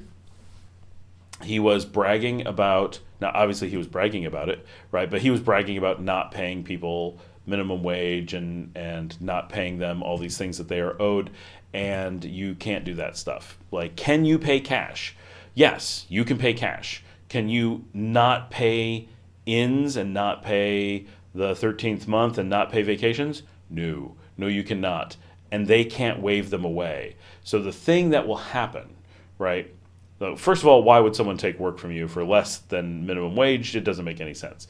He was bragging about, now obviously he was bragging about it, right? But he was bragging about not paying people minimum wage and not paying them all these things that they are owed. And you can't do that stuff. Like, can you pay cash? Yes, you can pay cash. Can you not pay ins and not pay the 13th month and not pay vacations? No, you cannot. And they can't waive them away. So the thing that will happen, right? So first of all, why would someone take work from you for less than minimum wage? It doesn't make any sense.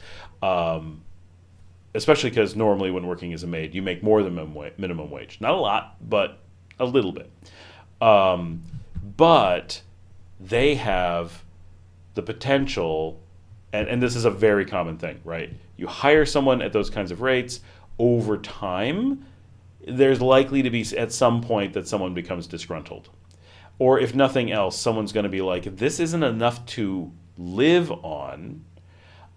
Especially because normally when working as a maid, you make more than minimum wage. Not a lot, but a little bit. But they have the potential, and this is a very common thing, right? You hire someone at those kinds of rates, over time, there's likely to be at some point that someone becomes disgruntled. Or if nothing else, someone's going to be like, this isn't enough to live on,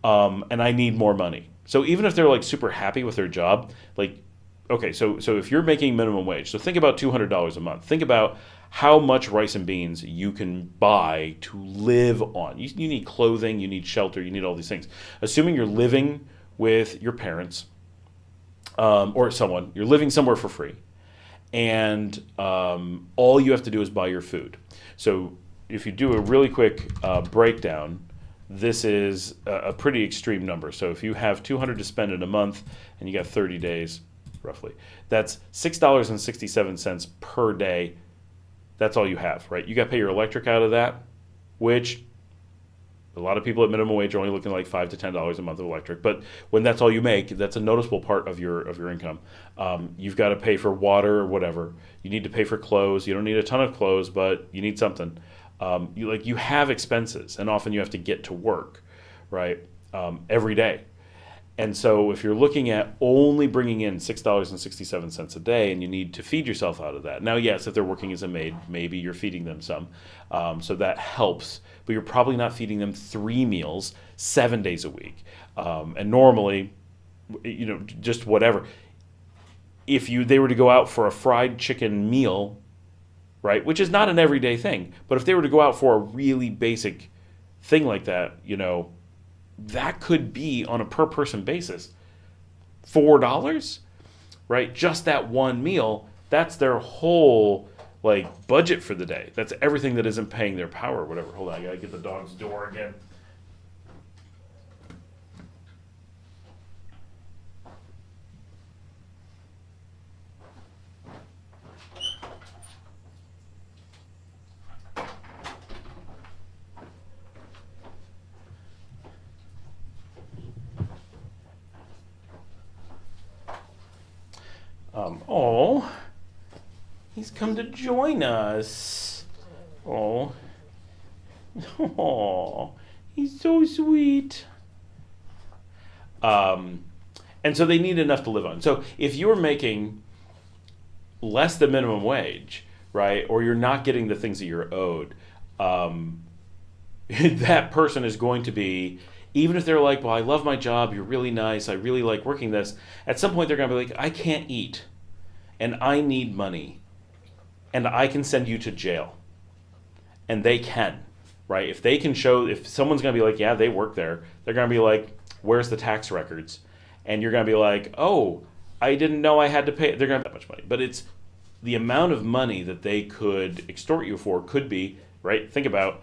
and I need more money. So even if they're like super happy with their job, like, okay, so if you're making minimum wage, so think about $200 a month. Think about how much rice and beans you can buy to live on. You need clothing, you need shelter, you need all these things. Assuming you're living with your parents or someone, you're living somewhere for free, and all you have to do is buy your food. So if you do a really quick breakdown, this is a pretty extreme number. So if you have $200 to spend in a month and you got 30 days, roughly, that's $6.67 per day. That's all you have, right? You got to pay your electric out of that, which a lot of people at minimum wage are only looking like $5 to $10 a month of electric. But when that's all you make, that's a noticeable part of your income. You've got to pay for water or whatever. You need to pay for clothes. You don't need a ton of clothes, but you need something. You have expenses, and often you have to get to work, right, every day. And so if you're looking at only bringing in $6.67 a day, and you need to feed yourself out of that. Now, yes, if they're working as a maid, maybe you're feeding them some, so that helps. But you're probably not feeding them 3 meals 7 days a week. And normally, just whatever. If they were to go out for a fried chicken meal, right, which is not an everyday thing, but if they were to go out for a really basic thing like that, that could be on a per person basis $4, right? Just that one meal, that's their whole budget for the day. That's everything that isn't paying their power or whatever. Hold on, I gotta get the dog's door again. He's come to join us. Oh, Oh, he's so sweet. And so they need enough to live on. So if you're making less than minimum wage, right, or you're not getting the things that you're owed, that person is going to be, even if they're like, well, I love my job, you're really nice, I really like working this, at some point they're going to be like, I can't eat, and I need money, and I can send you to jail. And they can, right? If they can show, if someone's going to be like, yeah, they work there, they're going to be like, where's the tax records? And you're going to be like, oh, I didn't know I had to pay. They're going to have that much money. But it's the amount of money that they could extort you for could be, right? Think about,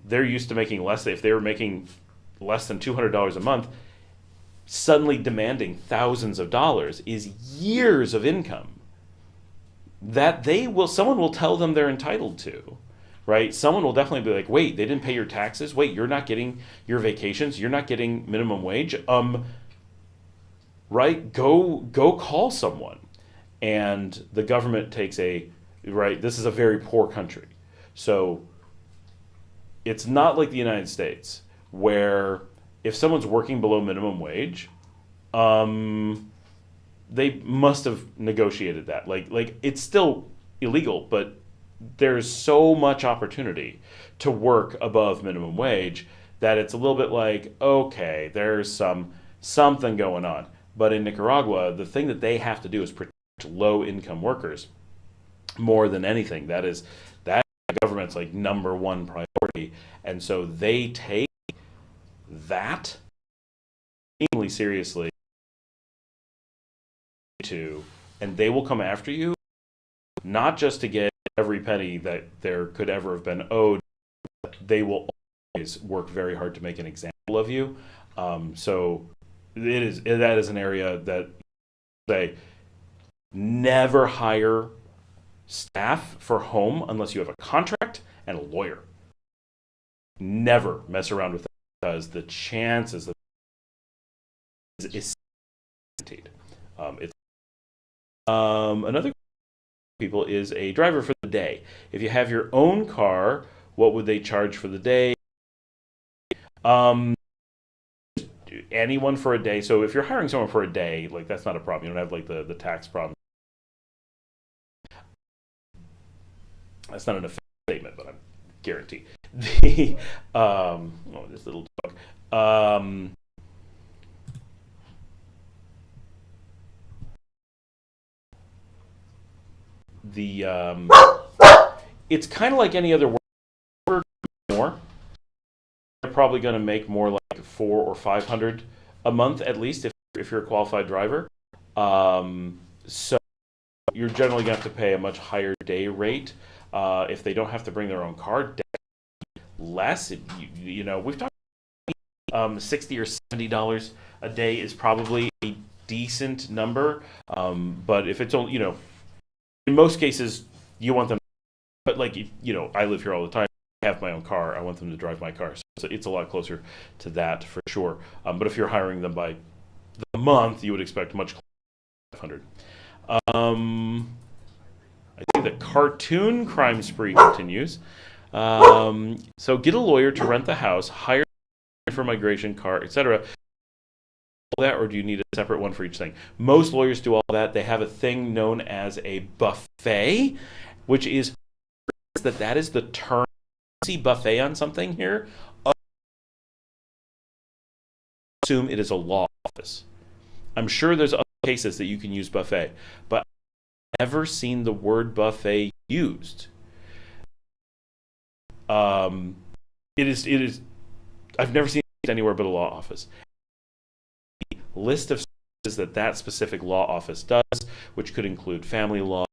they're used to making less. If they were making less than $200 a month, suddenly demanding thousands of dollars is years of income that someone will tell them they're entitled to. Right? Someone will definitely be like, wait, they didn't pay your taxes? Wait, you're not getting your vacations? You're not getting minimum wage? Right? Go call someone. And the government takes right, this is a very poor country. So it's not like the United States where if someone's working below minimum wage, they must have negotiated that. Like it's still illegal, but there's so much opportunity to work above minimum wage that it's a little bit like, okay, there's something going on. But in Nicaragua, the thing that they have to do is protect low-income workers more than anything. That the government's like number one priority, and so they take that extremely seriously too, and they will come after you, not just to get every penny that there could ever have been owed. They will always work very hard to make an example of you. So that is an area that they never hire staff for home unless you have a contract and a lawyer. Never mess around with that because the chances of is guaranteed. Another people is a driver for the day. If you have your own car, what would they charge for the day? Anyone for a day. So if you're hiring someone for a day, like that's not a problem. You don't have like the tax problem. That's not an official statement, but I guarantee. This little dog. It's kind of like any other work. More, they're probably going to make more like 400 or 500 a month at least if you're a qualified driver. So you're generally going to have to pay a much higher day rate if they don't have to bring their own car. Less, we've talked about $60 or $70 a day is probably a decent number. But if it's only, in most cases, you want them, but like, I live here all the time. I have my own car. I want them to drive my car. So it's a lot closer to that for sure. But if you're hiring them by the month, you would expect much closer to 500. I think the cartoon crime spree continues. So get a lawyer to rent the house, hire for migration, car, etc. All that, or do you need a separate one for each thing? Most lawyers do all that. They have a thing known as a buffet, which is that is the term. See buffet on something here. Assume it is a law office. I'm sure there's other cases that you can use buffet, but I've never seen the word buffet used. It is. I've never seen it anywhere but a law office. The list of services that specific law office does, which could include family law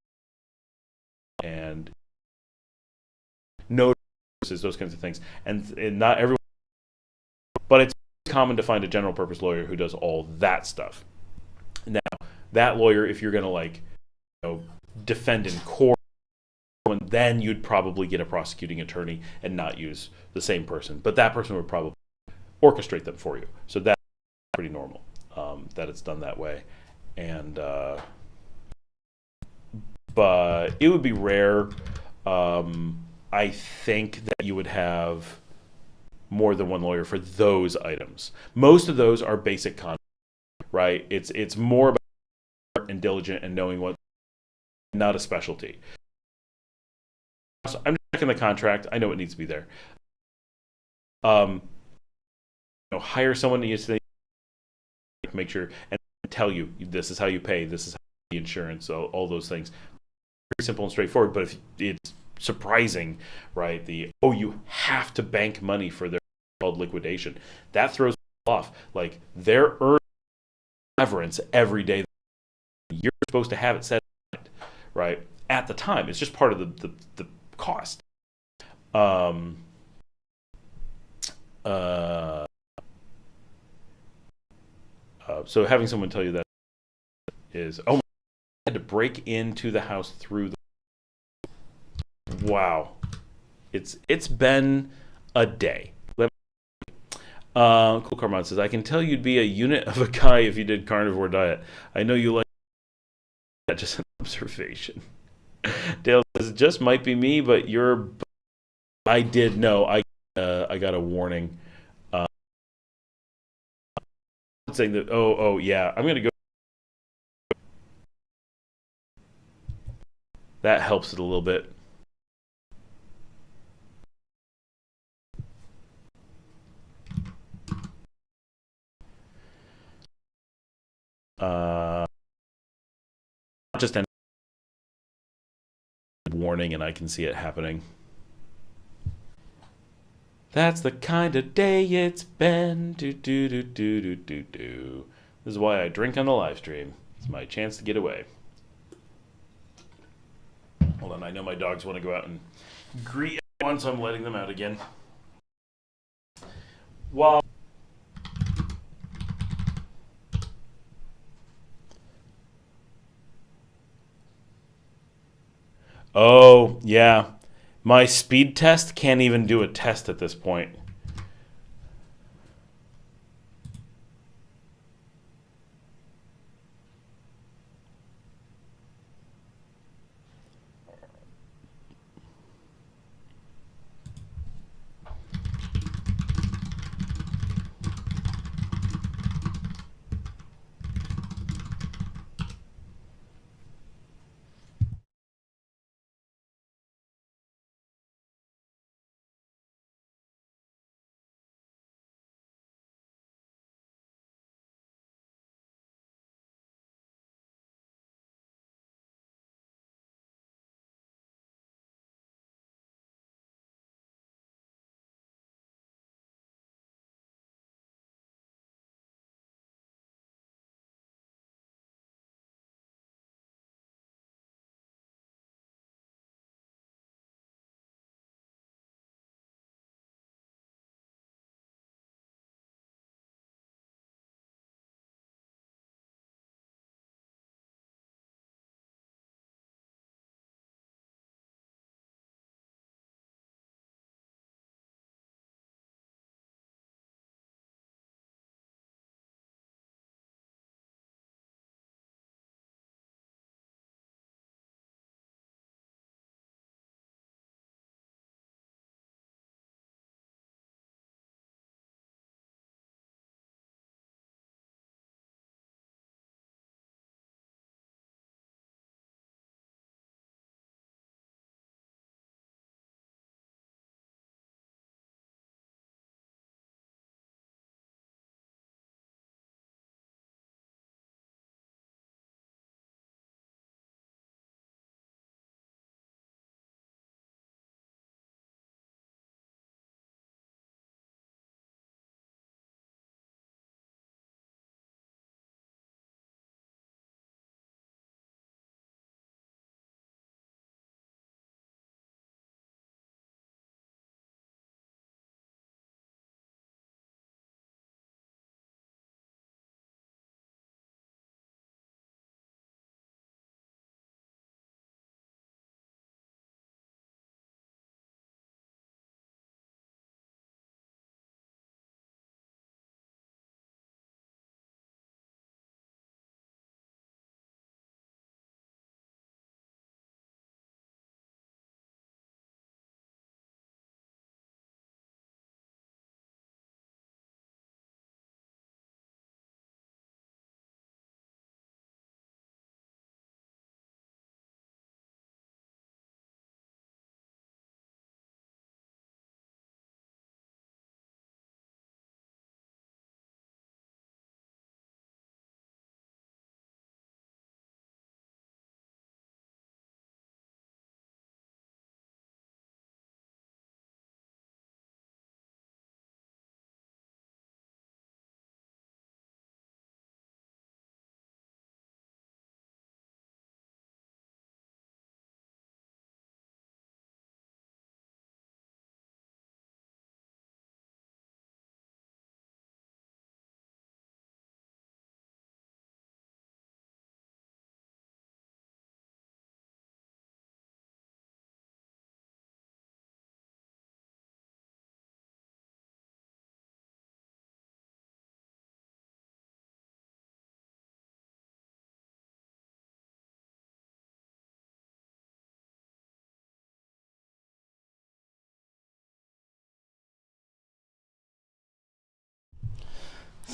and notary services, those kinds of things, and not everyone. But it's common to find a general purpose lawyer who does all that stuff. Now, that lawyer, if you're going to defend in court, then you'd probably get a prosecuting attorney and not use the same person. But that person would probably orchestrate them for you. So that's pretty normal that it's done that way. And but it would be rare. I I think that you would have more than one lawyer for those items. Most of those are basic contract, right? It's more about and diligent and knowing what, not a specialty. So I'm checking the contract. I know it needs to be there. Hire someone to make sure and tell you this is how you pay, this is how the insurance, all those things. Very simple and straightforward. But if it's surprising, right? You have to bank money for their called liquidation. That throws off. Like they're earning severance every day. You're supposed to have it set aside, right? At the time, it's just part of the cost. So having someone tell you that is, I had to break into the house through the. Wow, it's been a day. Cool Carmon says, I can tell you'd be a unit of a guy if you did carnivore diet. I know you like that, just an observation. Dale says, it just might be me, but I did know. I got a warning. Saying that, yeah, I'm going to go. That helps it a little bit. Just an warning, and I can see it happening. That's the kind of day it's been. Do. This is why I drink on the live stream. It's my chance to get away. Hold on, I know my dogs want to go out and greet everyone, so I'm letting them out again. While Oh, yeah. My speed test can't even do a test at this point.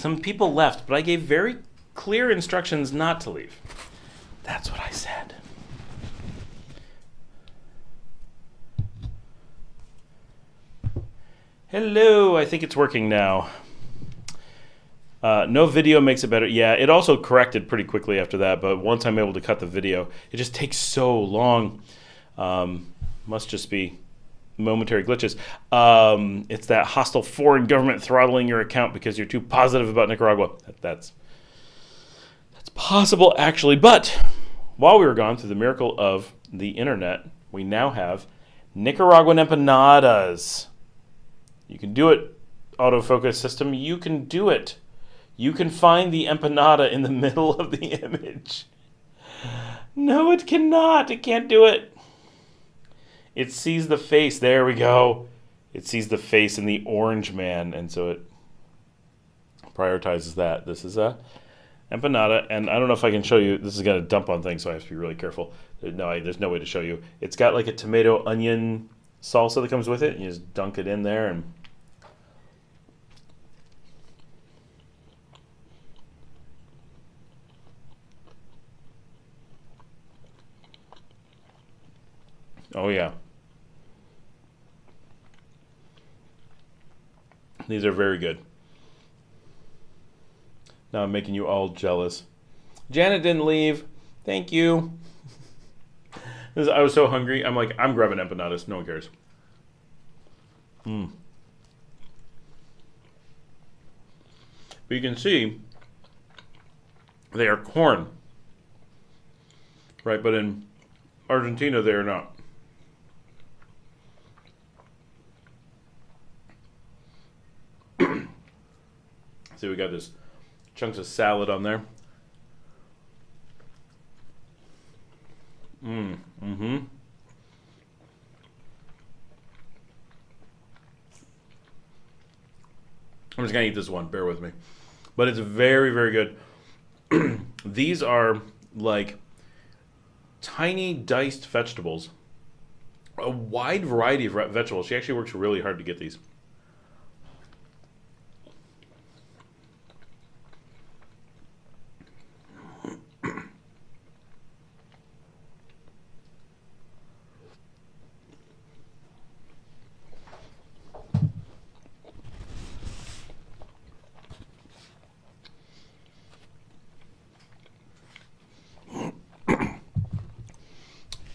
some people left, but I gave very clear instructions not to leave. That's what I said. Hello, I think it's working now. No video makes it better. Yeah, it also corrected pretty quickly after that, but once I'm able to cut the video, it just takes so long. Must just be momentary glitches. It's that hostile foreign government throttling your account because you're too positive about Nicaragua. That's possible, actually. But while we were gone, through the miracle of the internet, we now have Nicaraguan empanadas. You can do it, autofocus system. You can do it. You can find the empanada in the middle of the image. No, it cannot. It can't do it. It sees the face. There we go. It sees the face in the orange man, and so it prioritizes that. This is a empanada, and I don't know if I can show you. This is going to dump on things, so I have to be really careful. No, there's no way to show you. It's got like a tomato onion salsa that comes with it, and you just dunk it in there, and oh yeah. These are very good. Now I'm making you all jealous. Janet didn't leave. Thank you. I was so hungry. I'm like, I'm grabbing empanadas. No one cares. But you can see they are corn. Right, but in Argentina they are not. See, we got this chunks of salad on there. I'm just gonna eat this one. Bear with me, but it's very, very good. These are like tiny diced vegetables, a wide variety of vegetables. She actually works really hard to get these.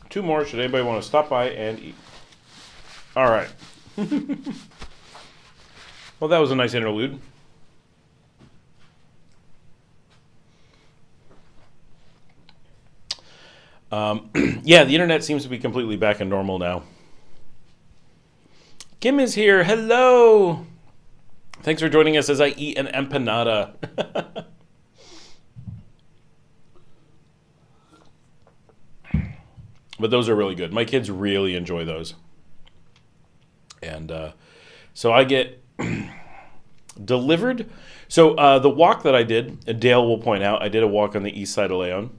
Two more. Should anybody want to stop by and eat? All right. Well, that was a nice interlude. Yeah, the internet seems to be completely back in normal now. Kim is here. Hello. Thanks for joining us as I eat an empanada. But those are really good. My kids really enjoy those. And so I get delivered. So the walk that I did, Dale will point out, I did a walk on the east side of Leon.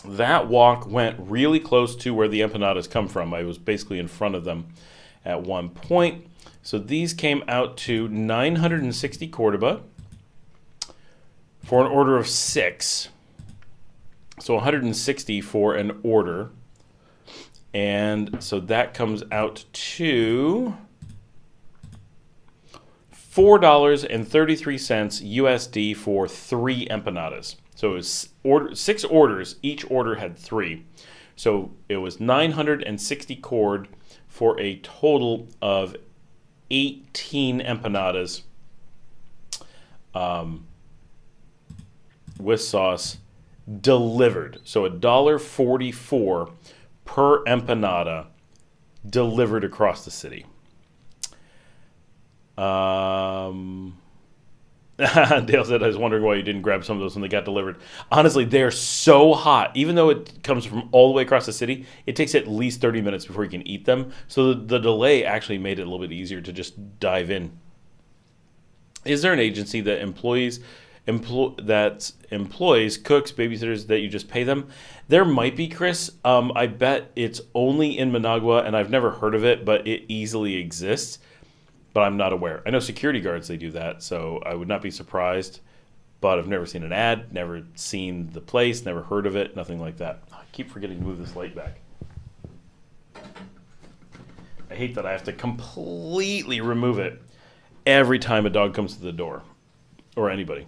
That walk went really close to where the empanadas come from. I was basically in front of them at one point. So these came out to 960 Cordoba for an order of 6. So 160 for an order. And so that comes out to $4.33 USD for 3 empanadas. So it was 6 orders. Each order had 3. So it was 960 cord for a total of 18 empanadas with sauce delivered. So $1.44 per empanada delivered across the city. Dale said, I was wondering why you didn't grab some of those when they got delivered. Honestly, they're so hot. Even though it comes from all the way across the city, it takes at least 30 minutes before you can eat them. So the delay actually made it a little bit easier to just dive in. Is there an agency that employs cooks, babysitters, that you just pay them? There might be, Chris. I bet it's only in Managua, and I've never heard of it, but it easily exists. but I'm not aware. I know security guards, they do that, so I would not be surprised, but I've never seen an ad, never seen the place, never heard of it, nothing like that. I keep forgetting to move this light back. I hate that I have to completely remove it every time a dog comes to the door, or anybody.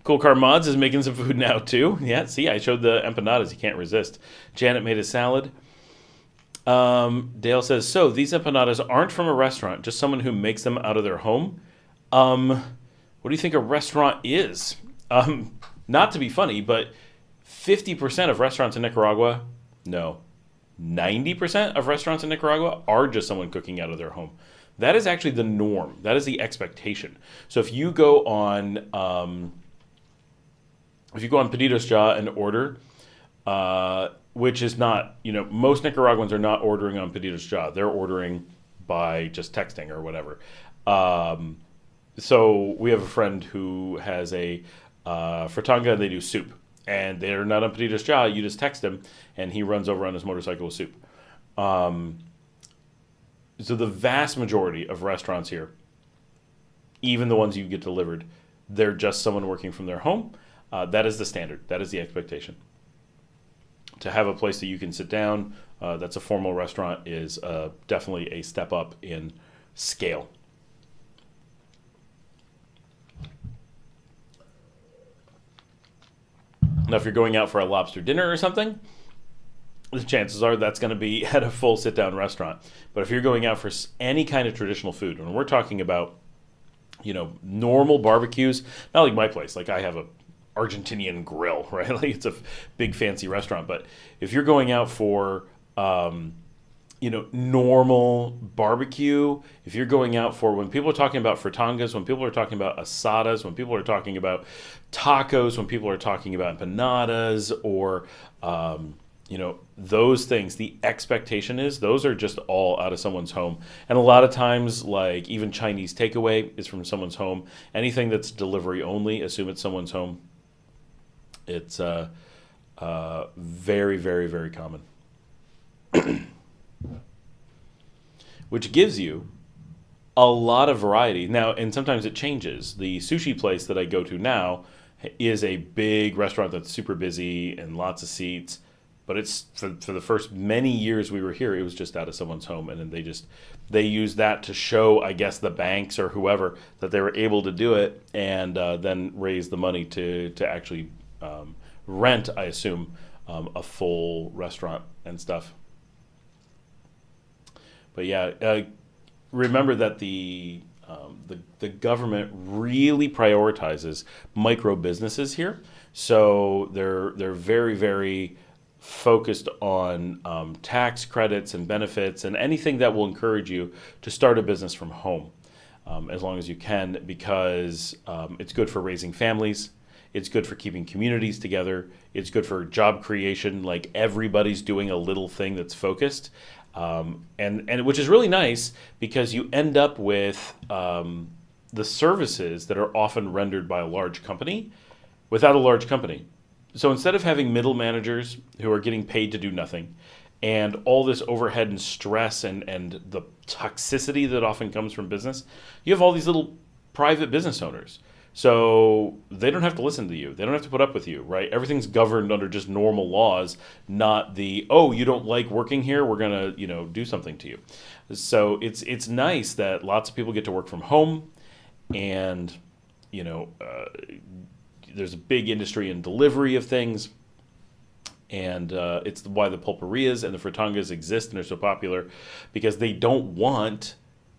Cool Car Mods is making some food now too. Yeah, see, I showed the empanadas. You can't resist. Janet made a salad. Dale says, so these empanadas aren't from a restaurant, just someone who makes them out of their home. What do you think a restaurant is? Not to be funny, but 50% of restaurants in Nicaragua, no, 90% of restaurants in Nicaragua are just someone cooking out of their home. That is actually the norm. That is the expectation. So if you go on Pedidos Ya and order, which is not, most Nicaraguans are not ordering on Pedidos Ya. They're ordering by just texting or whatever. So we have a friend who has a fritanga, and they do soup. And they're not on Pedidos Ya. You just text him, and he runs over on his motorcycle with soup. So the vast majority of restaurants here, even the ones you get delivered, they're just someone working from their home. That is the standard. That is the expectation. To have a place that you can sit down, that's a formal restaurant, is definitely a step up in scale. Now, if you're going out for a lobster dinner or something, the chances are that's going to be at a full sit-down restaurant. But if you're going out for any kind of traditional food, and we're talking about, normal barbecues, not like my place. Like I have a Argentinian grill, right? Like it's a big fancy restaurant. But if you're going out for, normal barbecue, if you're going out for, when people are talking about fritangas, when people are talking about asadas, when people are talking about tacos, when people are talking about empanadas or, those things, the expectation is those are just all out of someone's home. And a lot of times, like even Chinese takeaway is from someone's home. Anything that's delivery only, assume it's someone's home. It's very, very, very common. Which gives you a lot of variety. Now, and sometimes it changes. The sushi place that I go to now is a big restaurant that's super busy and lots of seats. But it's for the first many years we were here, it was just out of someone's home. And then they used that to show, I guess, the banks or whoever that they were able to do it, and then raise the money to actually rent, I assume, a full restaurant and stuff. But yeah, remember that the government really prioritizes micro businesses here. So they're very, very focused on tax credits and benefits and anything that will encourage you to start a business from home as long as you can, because it's good for raising families. It's good for keeping communities together. It's good for job creation. Like everybody's doing a little thing that's focused. And which is really nice because you end up with the services that are often rendered by a large company without a large company. So instead of having middle managers who are getting paid to do nothing and all this overhead and stress and the toxicity that often comes from business, you have all these little private business owners. So they don't have to listen to you. They don't have to put up with you, right? Everything's governed under just normal laws, not the, oh, you don't like working here, we're going to, do something to you. So it's nice that lots of people get to work from home, and, there's a big industry in delivery of things, and it's why the pulperias and the fritangas exist and are so popular, because they don't want,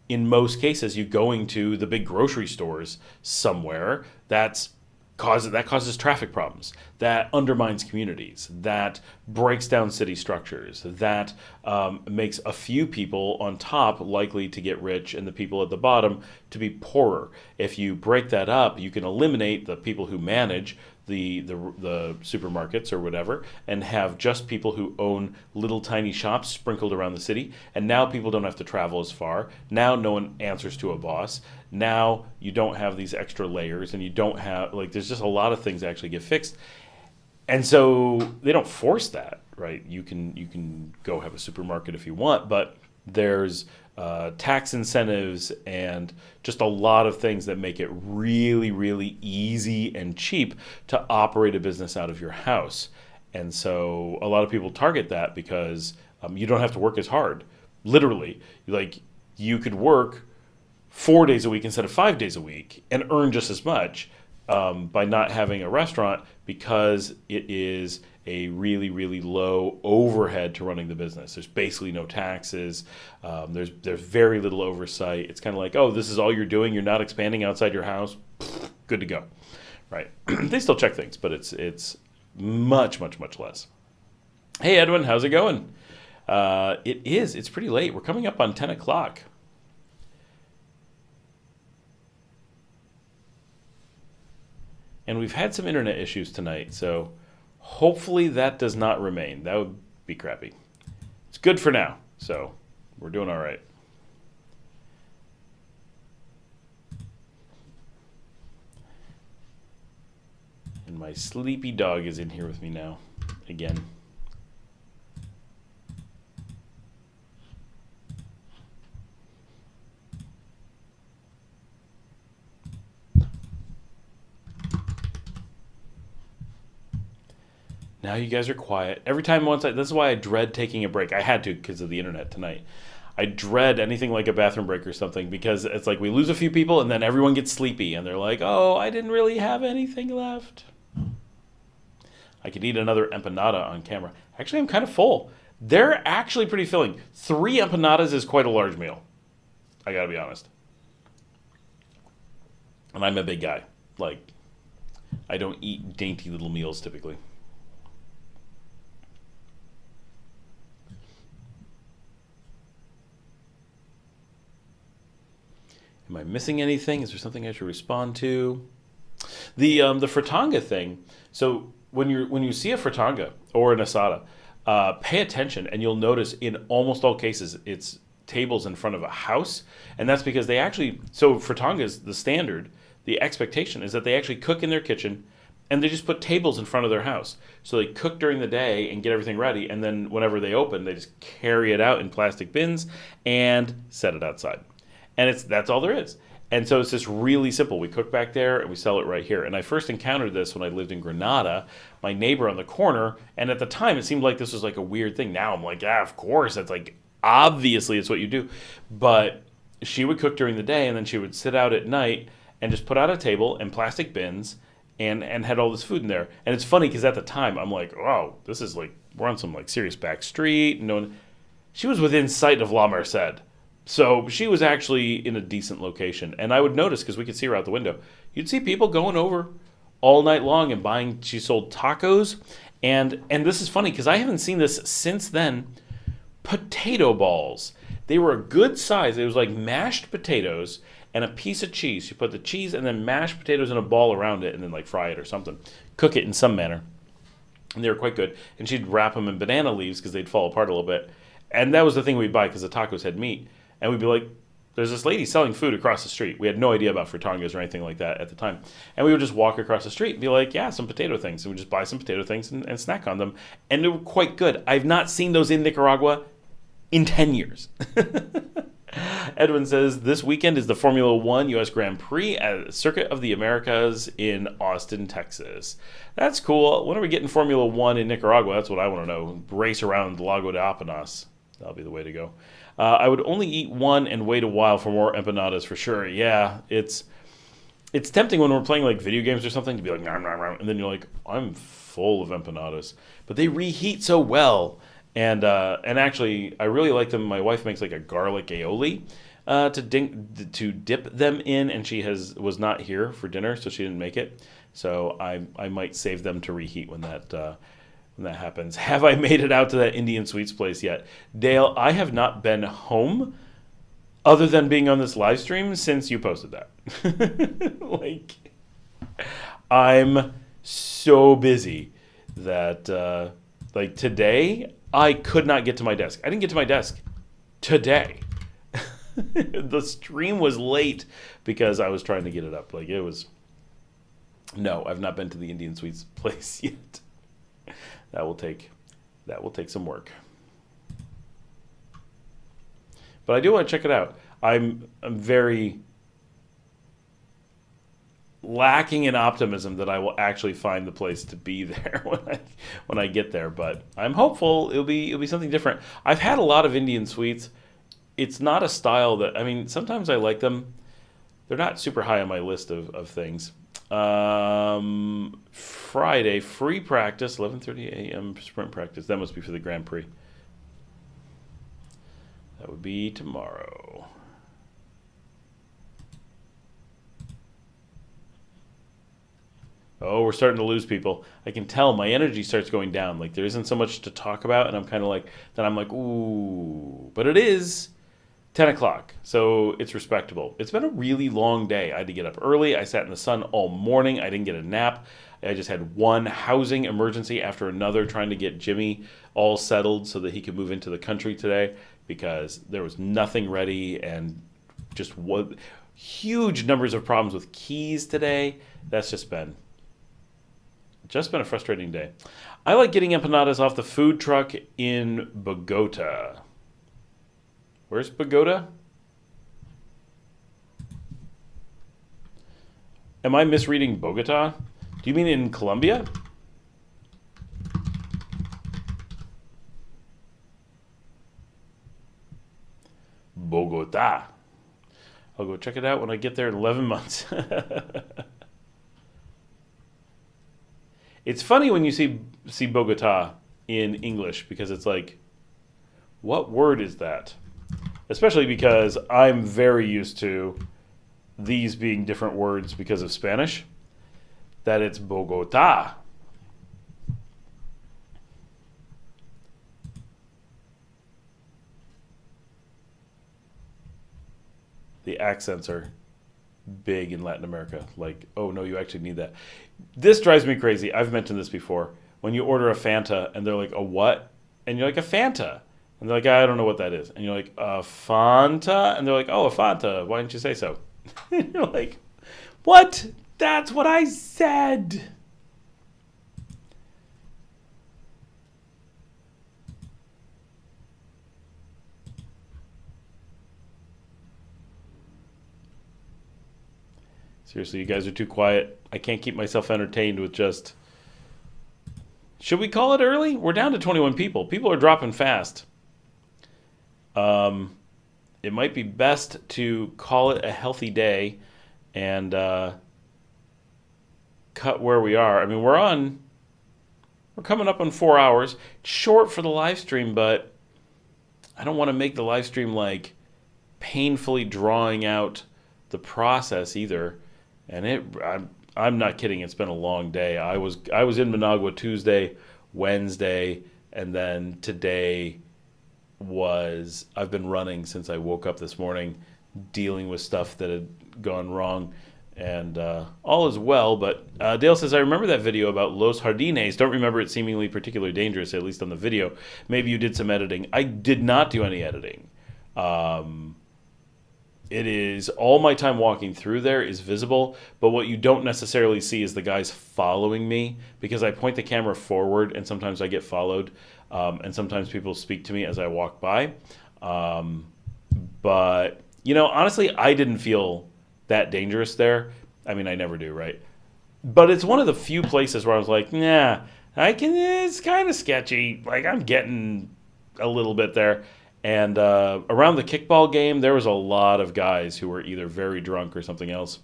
in most cases, you going to the big grocery stores somewhere that causes traffic problems, that undermines communities, that breaks down city structures, that makes a few people on top likely to get rich and the people at the bottom to be poorer. If you break that up, you can eliminate the people who manage the supermarkets or whatever, and have just people who own little tiny shops sprinkled around the city. And now people don't have to travel as far. Now no one answers to a boss. Now you don't have these extra layers, and you don't have, there's just a lot of things that actually get fixed. And so they don't force that, right? You can go have a supermarket if you want, but there's tax incentives, and just a lot of things that make it really, really easy and cheap to operate a business out of your house. And so a lot of people target that because you don't have to work as hard. Literally, like you could work 4 days a week instead of 5 days a week and earn just as much by not having a restaurant, because it is a really, really low overhead to running the business. There's basically no taxes. There's very little oversight. It's kind of like, oh, this is all you're doing. You're not expanding outside your house. Good to go, right? They still check things, but it's much, much, much less. Hey, Edwin, how's it going? It's pretty late. We're coming up on 10 o'clock. And we've had some internet issues tonight, so hopefully that does not remain. That would be crappy. It's good for now, so we're doing all right. And my sleepy dog is in here with me now, again. Now you guys are quiet. Every time this is why I dread taking a break. I had to because of the internet tonight. I dread anything like a bathroom break or something, because it's like we lose a few people and then everyone gets sleepy and they're like, oh, I didn't really have anything left. I could eat another empanada on camera. Actually, I'm kind of full. They're actually pretty filling. 3 empanadas is quite a large meal. I gotta be honest. And I'm a big guy. Like, I don't eat dainty little meals typically. Am I missing anything? Is there something I should respond to? The fritanga thing. So when you see a fritanga or an asada, pay attention, and you'll notice in almost all cases it's tables in front of a house, and that's because they actually. So fritangas, the standard, the expectation is that they actually cook in their kitchen, and they just put tables in front of their house. So they cook during the day and get everything ready, and then whenever they open, they just carry it out in plastic bins and set it outside. And that's all there is. And so it's just really simple. We cook back there and we sell it right here. And I first encountered this when I lived in Granada, my neighbor on the corner. And at the time, it seemed like this was like a weird thing. Now I'm like, yeah, of course. It's like, obviously it's what you do. But she would cook during the day, and then she would sit out at night and just put out a table and plastic bins and had all this food in there. And it's funny because at the time, I'm like, oh, this is like, we're on some like serious back street. She was within sight of La Merced. So she was actually in a decent location. And I would notice, because we could see her out the window, you'd see people going over all night long and buying. She sold tacos. And this is funny because I haven't seen this since then. Potato balls. They were a good size. It was like mashed potatoes and a piece of cheese. You put the cheese and then mashed potatoes in a ball around it and then like fry it or something. Cook it in some manner. And they were quite good. And she'd wrap them in banana leaves because they'd fall apart a little bit. And that was the thing we'd buy because the tacos had meat. And we'd be like, there's this lady selling food across the street. We had no idea about fritangas or anything like that at the time. And we would just walk across the street and be like, yeah, some potato things. And we'd just buy some potato things and snack on them. And they were quite good. I've not seen those in Nicaragua in 10 years. Edwin says, this weekend is the Formula One U.S. Grand Prix at Circuit of the Americas in Austin, Texas. That's cool. When are we getting Formula One in Nicaragua? That's what I want to know. Race around Lago de Apenas. That'll be the way to go. I would only eat one and wait a while for more empanadas for sure. Yeah, it's tempting when we're playing like video games or something to be like, nom, nom, nom, and then you're like, I'm full of empanadas. But they reheat so well. And actually, I really like them. My wife makes like a garlic aioli to dip them in, and she was not here for dinner, so she didn't make it. So I might save them to reheat when that happens. Have I made it out to that Indian Sweets place yet? Dale, I have not been home other than being on this live stream since you posted that. Like, I'm so busy that like today I could not get to my desk. I didn't get to my desk today. The stream was late because I was trying to get it up. Like it was. No, I've not been to the Indian Sweets place yet. That will take some work. But I do want to check it out. I'm very lacking in optimism that I will actually find the place to be there when I get there. But I'm hopeful it'll be something different. I've had a lot of Indian sweets. It's not a style that, I mean, sometimes I like them. They're not super high on my list of things. Friday, free practice, 11:30 a.m. sprint practice. That must be for the Grand Prix. That would be tomorrow. Oh, we're starting to lose people. I can tell my energy starts going down. Like there isn't so much to talk about, and I'm kind of like, then I'm like, ooh. But it is 10 o'clock, so it's respectable. It's been a really long day. I had to get up early. I sat in the sun all morning. I didn't get a nap. I just had one housing emergency after another trying to get Jimmy all settled so that he could move into the country today because there was nothing ready and just huge numbers of problems with keys today. That's just been a frustrating day. I like getting empanadas off the food truck in Bogota. Where's Bogota? Am I misreading Bogota? Do you mean in Colombia? Bogota. I'll go check it out when I get there in 11 months. It's funny when you see Bogota in English because it's like, what word is that? Especially because I'm very used to these being different words because of Spanish, that it's Bogota. The accents are big in Latin America. Like, oh no, you actually need that. This drives me crazy. I've mentioned this before. When you order a Fanta and they're like, a what? And you're like, a Fanta. And they're like, I don't know what that is. And you're like, a Fanta? And they're like, oh, a Fanta. Why didn't you say so? And you're like, what? That's what I said. Seriously, you guys are too quiet. I can't keep myself entertained with just... Should we call it early? We're down to 21 people. People are dropping fast. It might be best to call it a healthy day and cut where we are. I mean, we're coming up on 4 hours. It's short for the live stream, but I don't want to make the live stream like painfully drawing out the process either. And I'm not kidding. It's been a long day. I was in Managua Tuesday, Wednesday, and then today I've been running since I woke up this morning, dealing with stuff that had gone wrong, and all is well. But Dale says, I remember that video about Los Jardines. Don't remember it seemingly particularly dangerous, at least on the video. Maybe you did some editing. I did not do any editing. It is all my time walking through there is visible, but what you don't necessarily see is the guys following me because I point the camera forward and sometimes I get followed, and sometimes people speak to me as I walk by. But, honestly, I didn't feel that dangerous there. I mean, I never do, right? But it's one of the few places where I was like, nah, it's kind of sketchy. Like, I'm getting a little bit there. And around the kickball game, there was a lot of guys who were either very drunk or something else,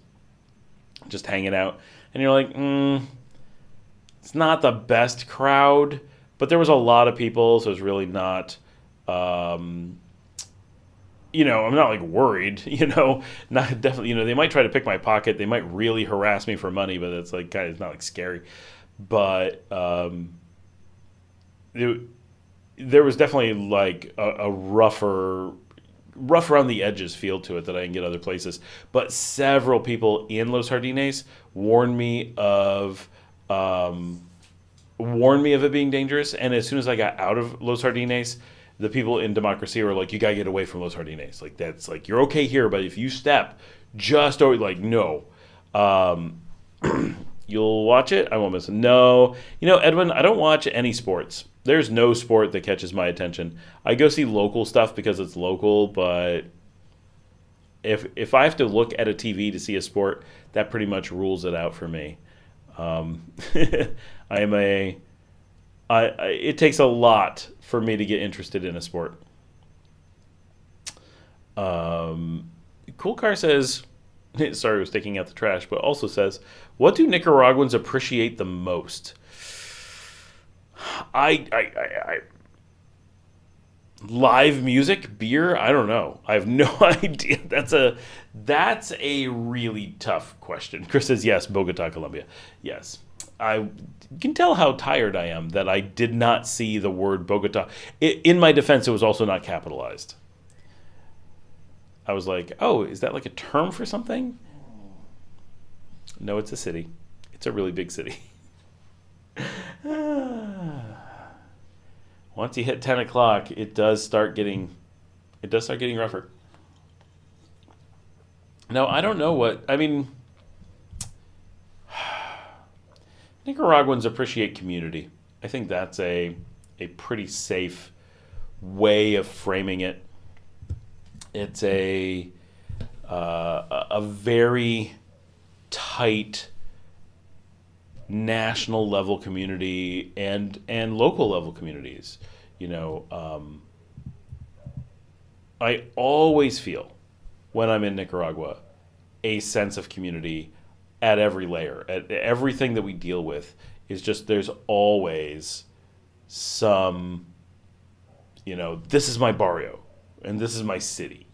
just hanging out. And you're like, it's not the best crowd, but there was a lot of people, so it's really not, I'm not like worried, not definitely, they might try to pick my pocket. They might really harass me for money, but it's like, it's not like scary. But there was definitely like a rough around the edges feel to it that I can get other places. But several people in Los Jardines warned me of it being dangerous. And as soon as I got out of Los Jardines, the people in Democracy were like, you gotta get away from Los Jardines. Like, that's like, you're okay here, but if you step just over, like, no. You'll watch it? I won't miss it. No. Edwin, I don't watch any sports. There's no sport that catches my attention. I go see local stuff because it's local, but if I have to look at a TV to see a sport, that pretty much rules it out for me. It takes a lot for me to get interested in a sport. Cool Car says, sorry, I was taking out the trash, but also says, what do Nicaraguans appreciate the most? Live music, beer, I don't know. I have no idea. That's a really tough question. Chris says, yes, Bogota, Colombia. Yes. You can tell how tired I am that I did not see the word Bogota. In my defense, it was also not capitalized. I was like, oh, is that like a term for something? No, it's a city. It's a really big city. Once you hit 10 o'clock, it does start getting rougher. Now, I don't know Nicaraguans appreciate community. I think that's a pretty safe way of framing it. It's a very tight national level community and local level communities. I always feel when I'm in Nicaragua a sense of community at every layer. At everything that we deal with is just, there's always some, this is my barrio, and this is my city,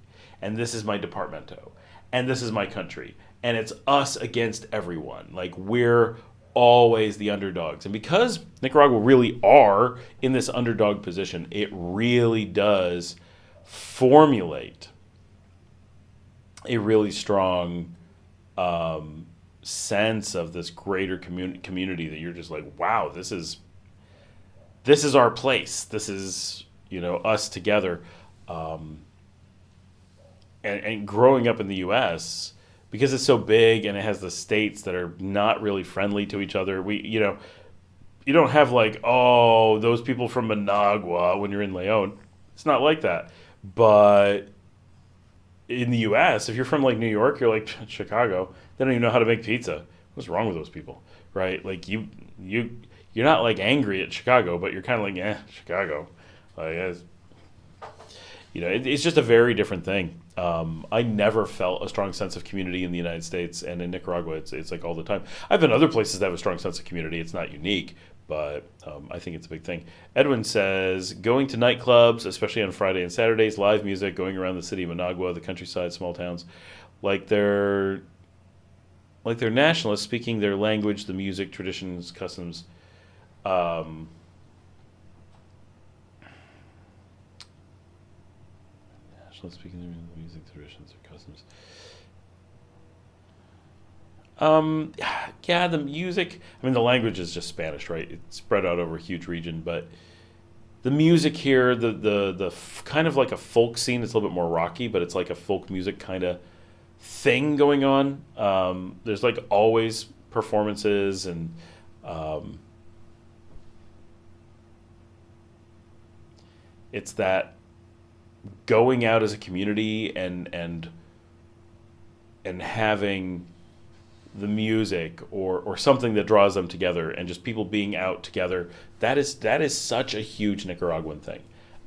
and this is my departamento, and this is my country, and it's us against everyone. Like, we're always the underdogs. And because Nicaragua really are in this underdog position, it really does formulate a really strong sense of this greater community that you're just like, wow, this is our place. This is, us together. And growing up in the U.S., because it's so big and it has the states that are not really friendly to each other, you don't have like, oh, those people from Managua when you're in Leon. It's not like that. But in the U.S., if you're from like New York, you're like Chicago, they don't even know how to make pizza. What's wrong with those people, right? Like you're not like angry at Chicago, but you're kind of like, Chicago. Like, it's just a very different thing. I never felt a strong sense of community in the United States, and in Nicaragua, it's like all the time. I've been other places that have a strong sense of community. It's not unique, but I think it's a big thing. Edwin says, going to nightclubs, especially on Friday and Saturdays, live music, going around the city of Managua, the countryside, small towns, like they're nationalists, speaking their language, the music, traditions, customs. Speaking their music, traditions, or customs. Yeah, the music. The language is just Spanish, right? It's spread out over a huge region, but the music here, the kind of like a folk scene. It's a little bit more rocky, but it's like a folk music kind of thing going on. There's like always performances and. It's that going out as a community and having the music or something that draws them together, and just people being out together, that is such a huge Nicaraguan thing.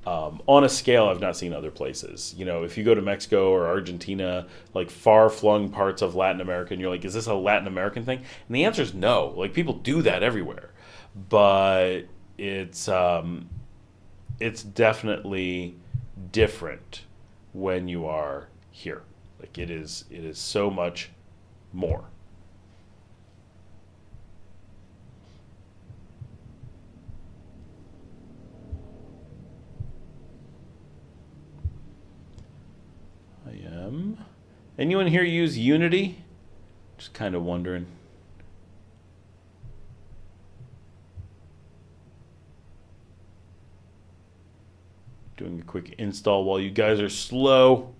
On a scale I've not seen other places. If you go to Mexico or Argentina, like far-flung parts of Latin America, and you're like, is this a Latin American thing? And the answer is no. Like, people do that everywhere. But it's definitely different when you are here. Like, it is so much more. I am. Anyone here use Unity? Just kind of wondering. Doing a quick install while you guys are slow.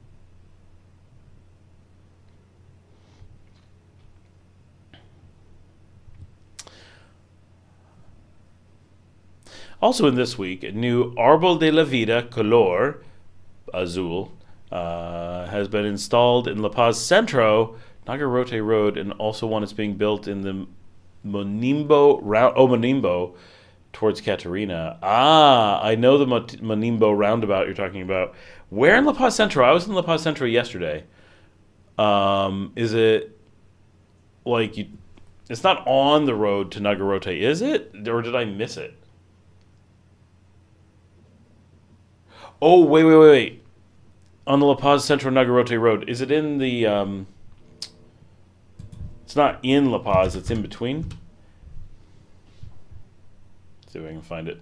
Also in this week, a new Árbol de la Vida color azul has been installed in La Paz Centro, Nagarote Road, and also one is being built in the Monimbo towards Catarina. I know the Monimbo roundabout you're talking about. Where in La Paz Centro? I was in La Paz Centro yesterday. Is it like you? It's not on the road to Nagarote, is it? Or did I miss it? Oh, wait. On the La Paz Centro Nagarote Road. Is it in the... It's not in La Paz, it's in between. Let's see if I can find it.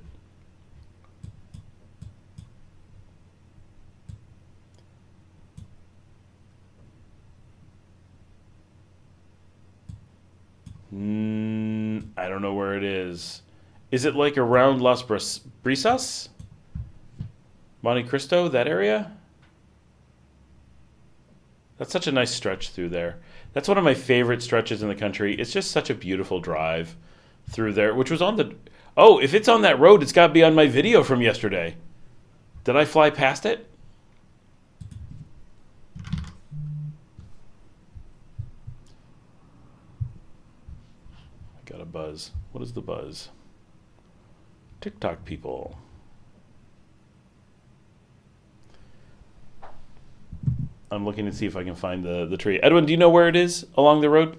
I don't know where it is. Is it like around Las Brisas? Monte Cristo, that area? That's such a nice stretch through there. That's one of my favorite stretches in the country. It's just such a beautiful drive through there, which was on the... Oh, if it's on that road, it's got to be on my video from yesterday. Did I fly past it? I got a buzz. What is the buzz? TikTok people. I'm looking to see if I can find the tree. Edwin, do you know where it is along the road?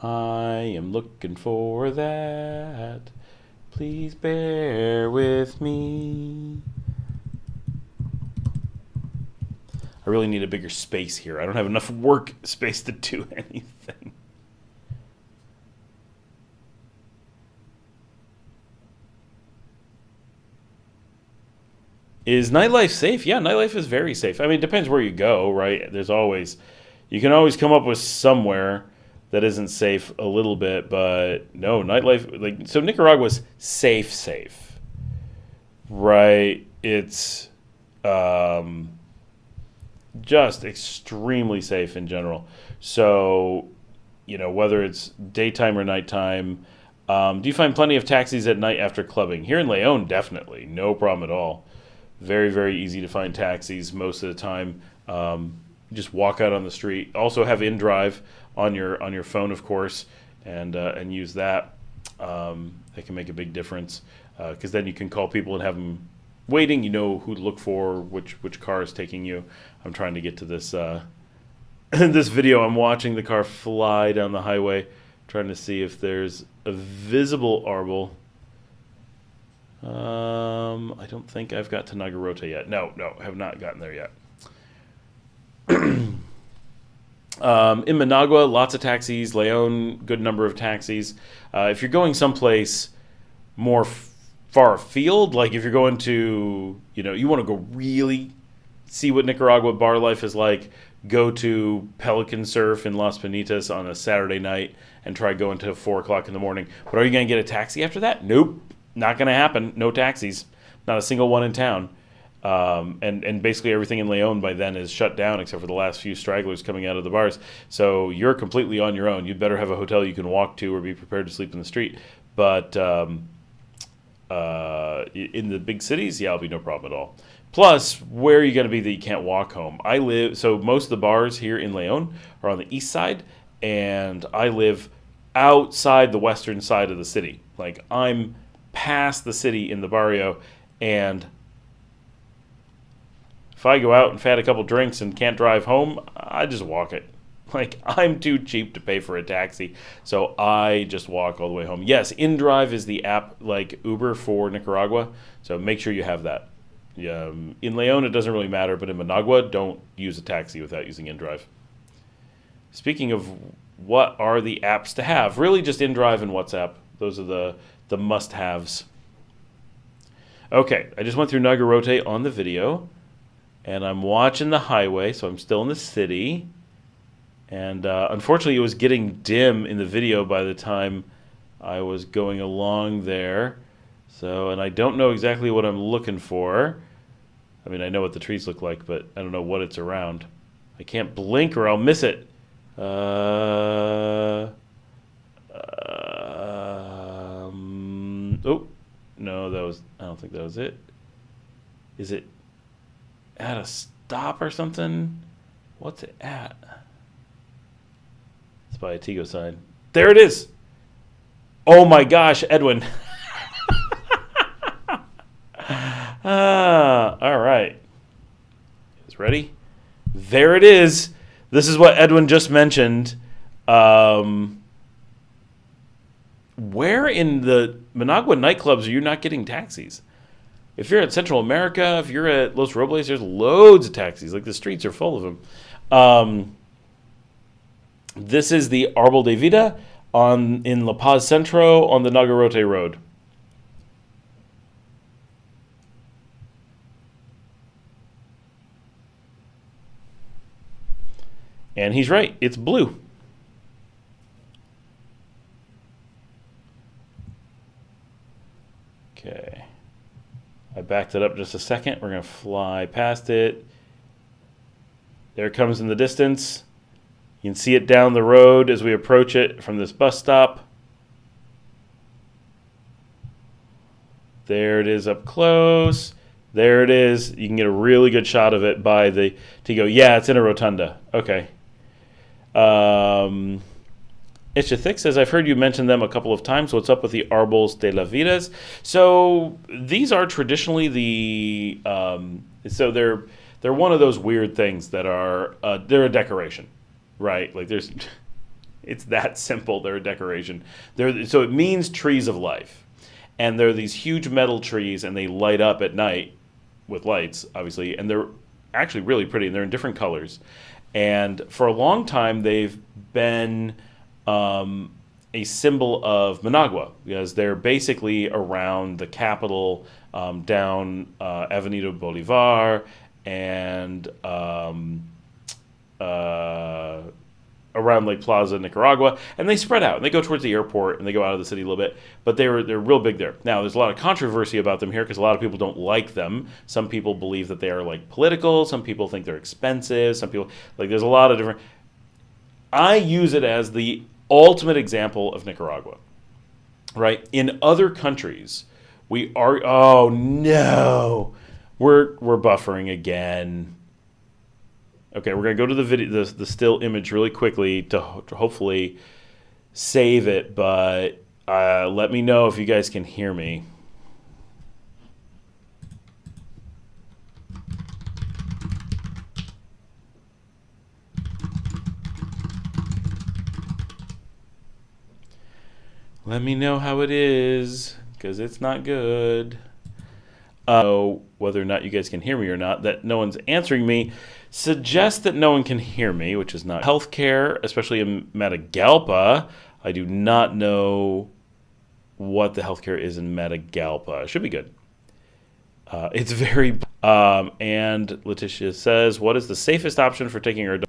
I am looking for that. Please bear with me. I really need a bigger space here. I don't have enough work space to do anything. Is Nightlife safe? Yeah, Nightlife is very safe. I mean, it depends where you go, right? You can always come up with somewhere that isn't safe a little bit, but no, Nightlife, so Nicaragua's safe, right? It's just extremely safe in general. So, whether it's daytime or nighttime, do you find plenty of taxis at night after clubbing? Here in León, definitely, no problem at all. Very, very easy to find taxis most of the time. Just walk out on the street. Also have InDrive on your phone, of course, and use that. That can make a big difference because then you can call people and have them waiting. You know who to look for, which car is taking you. I'm trying to get to this this video. I'm watching the car fly down the highway, trying to see if there's a visible arbol. I don't think I've got to Nagarote yet. No, have not gotten there yet. In Managua, lots of taxis. León, good number of taxis. If you're going someplace more far afield, like if you're going to, you want to go really see what Nicaragua bar life is like, go to Pelican Surf in Las Penitas on a Saturday night and try going to 4 o'clock in the morning. But are you going to get a taxi after that? Nope. Not going to happen. No taxis. Not a single one in town. And basically everything in León by then is shut down except for the last few stragglers coming out of the bars. So you're completely on your own. You'd better have a hotel you can walk to or be prepared to sleep in the street. But in the big cities, yeah, it'll be no problem at all. Plus, where are you going to be that you can't walk home? So most of the bars here in León are on the east side, and I live outside the western side of the city. Like, I'm past the city in the barrio, and if I go out and had a couple drinks and can't drive home, I just walk it. Like, I'm too cheap to pay for a taxi, so I just walk all the way home. Yes, InDrive is the app like Uber for Nicaragua, so make sure you have that. In León, it doesn't really matter, but in Managua, don't use a taxi without using InDrive. Speaking of what are the apps to have, really just InDrive and WhatsApp. Those are the must-haves. Okay, I just went through Nagarote on the video, and I'm watching the highway, so I'm still in the city. And unfortunately, it was getting dim in the video by the time I was going along there. And I don't know exactly what I'm looking for. I mean, I know what the trees look like, but I don't know what it's around. I can't blink or I'll miss it. Oh, no, I don't think that was it. Is it at a stop or something? What's it at? It's by a Tigo sign. There it is. Oh my gosh, Edwin. All right. Is ready? There it is. This is what Edwin just mentioned. Where in the Managua nightclubs are you not getting taxis? If you're at Central America, if you're at Los Robles, there's loads of taxis. Like, the streets are full of them. This is the Arbol de Vida in La Paz Centro on the Nagarote Road. And he's right. It's blue. Okay. I backed it up just a second. We're going to fly past it. There it comes in the distance. You can see it down the road as we approach it from this bus stop. There it is up close. There it is. You can get a really good shot of it by the Tigo. Yeah, it's in a rotunda. Okay. Itchethik says, I've heard you mention them a couple of times. What's up with the Arbols de la Vidas? So these are traditionally the, so they're one of those weird things that are, they're a decoration, right? Like it's that simple. They're a decoration. So it means trees of life. And they're these huge metal trees, and they light up at night with lights, obviously. And they're actually really pretty, and they're in different colors. And for a long time, they've been a symbol of Managua, because they're basically around the capital, down Avenida Bolivar, and around Lake Plaza, Nicaragua, and they spread out, and they go towards the airport, and they go out of the city a little bit, but they're real big there. Now, there's a lot of controversy about them here, because a lot of people don't like them. Some people believe that they are, like, political. Some people think they're expensive. Some people, like, there's a lot of different. I use it as the ultimate example of Nicaragua, right? In other countries, we are, oh no, we're buffering again. Okay, we're going to go to the video, the still image really quickly to hopefully save it, but let me know if you guys can hear me. Let me know how it is, because it's not good. Whether or not you guys can hear me or not, that no one's answering me suggests that no one can hear me, which is not healthcare, especially in Matagalpa. I do not know what the healthcare is in Matagalpa. It should be good. It's very... and Letitia says, what is the safest option for taking our dog?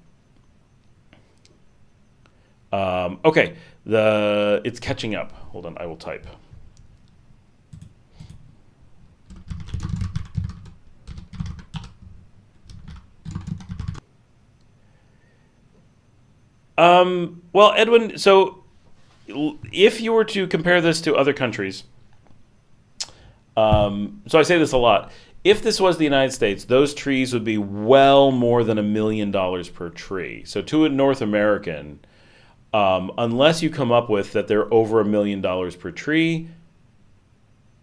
Okay, it's catching up. Hold on, I will type. Well, Edwin, so if you were to compare this to other countries, so I say this a lot, if this was the United States, those trees would be well more than $1 million per tree. So to a North American, unless you come up with that they're over $1 million per tree,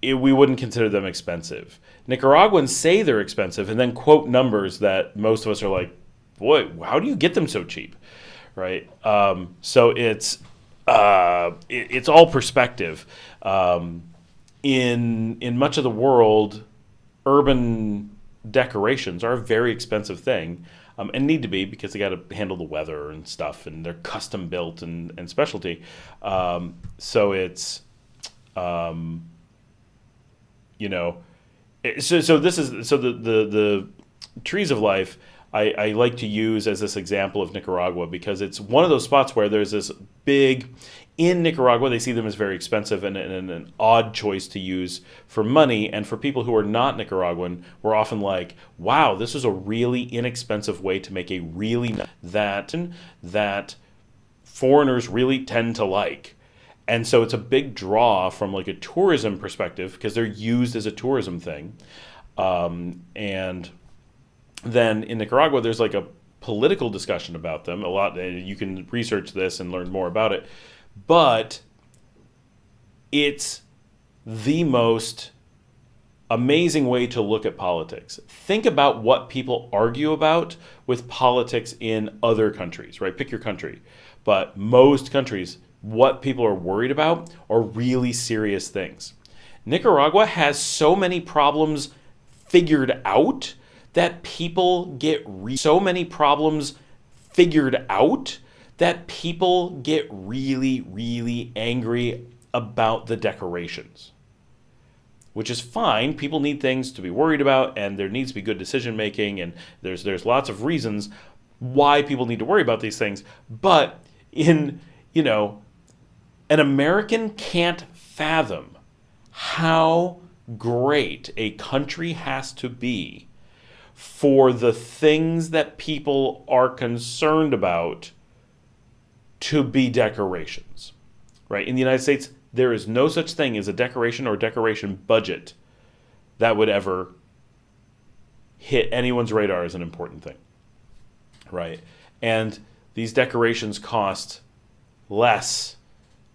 we wouldn't consider them expensive. Nicaraguans say they're expensive and then quote numbers that most of us are like, boy, how do you get them so cheap? Right, so it's all perspective. In much of the world, urban decorations are a very expensive thing, and need to be, because they got to handle the weather and stuff, and they're custom built and specialty. So it's, you know, so this is the trees of life. I like to use as this example of Nicaragua, because it's one of those spots where there's this big, in Nicaragua, they see them as very expensive and an odd choice to use for money. And for people who are not Nicaraguan, we're often like, wow, this is a really inexpensive way to make a really that foreigners really tend to like. And so it's a big draw from like a tourism perspective because they're used as a tourism thing. And then in Nicaragua, there's like a political discussion about them. A lot. You can research this and learn more about it. But it's the most amazing way to look at politics. Think about what people argue about with politics in other countries, right? Pick your country. But most countries, what people are worried about are really serious things. Nicaragua has so many problems figured out that people get really, really angry about the decorations. Which is fine. People need things to be worried about, and there needs to be good decision making, and there's lots of reasons why people need to worry about these things. But an American can't fathom how great a country has to be for the things that people are concerned about to be decorations, right? In the United States, there is no such thing as a decoration or decoration budget that would ever hit anyone's radar as an important thing, right? And these decorations cost less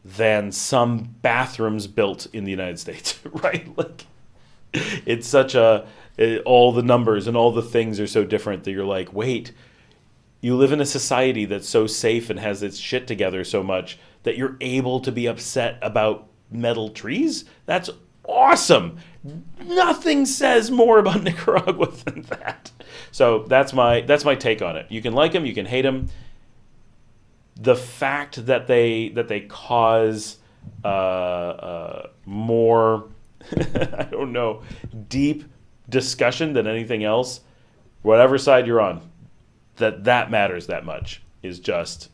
than some bathrooms built in the United States, right? Like, it's such all the numbers and all the things are so different that you're like, wait, you live in a society that's so safe and has its shit together so much that you're able to be upset about metal trees? That's awesome. Nothing says more about Nicaragua than that. So that's my take on it. You can like them, you can hate them. The fact that they cause more, I don't know, deep discussion than anything else, whatever side you're on, that matters that much is just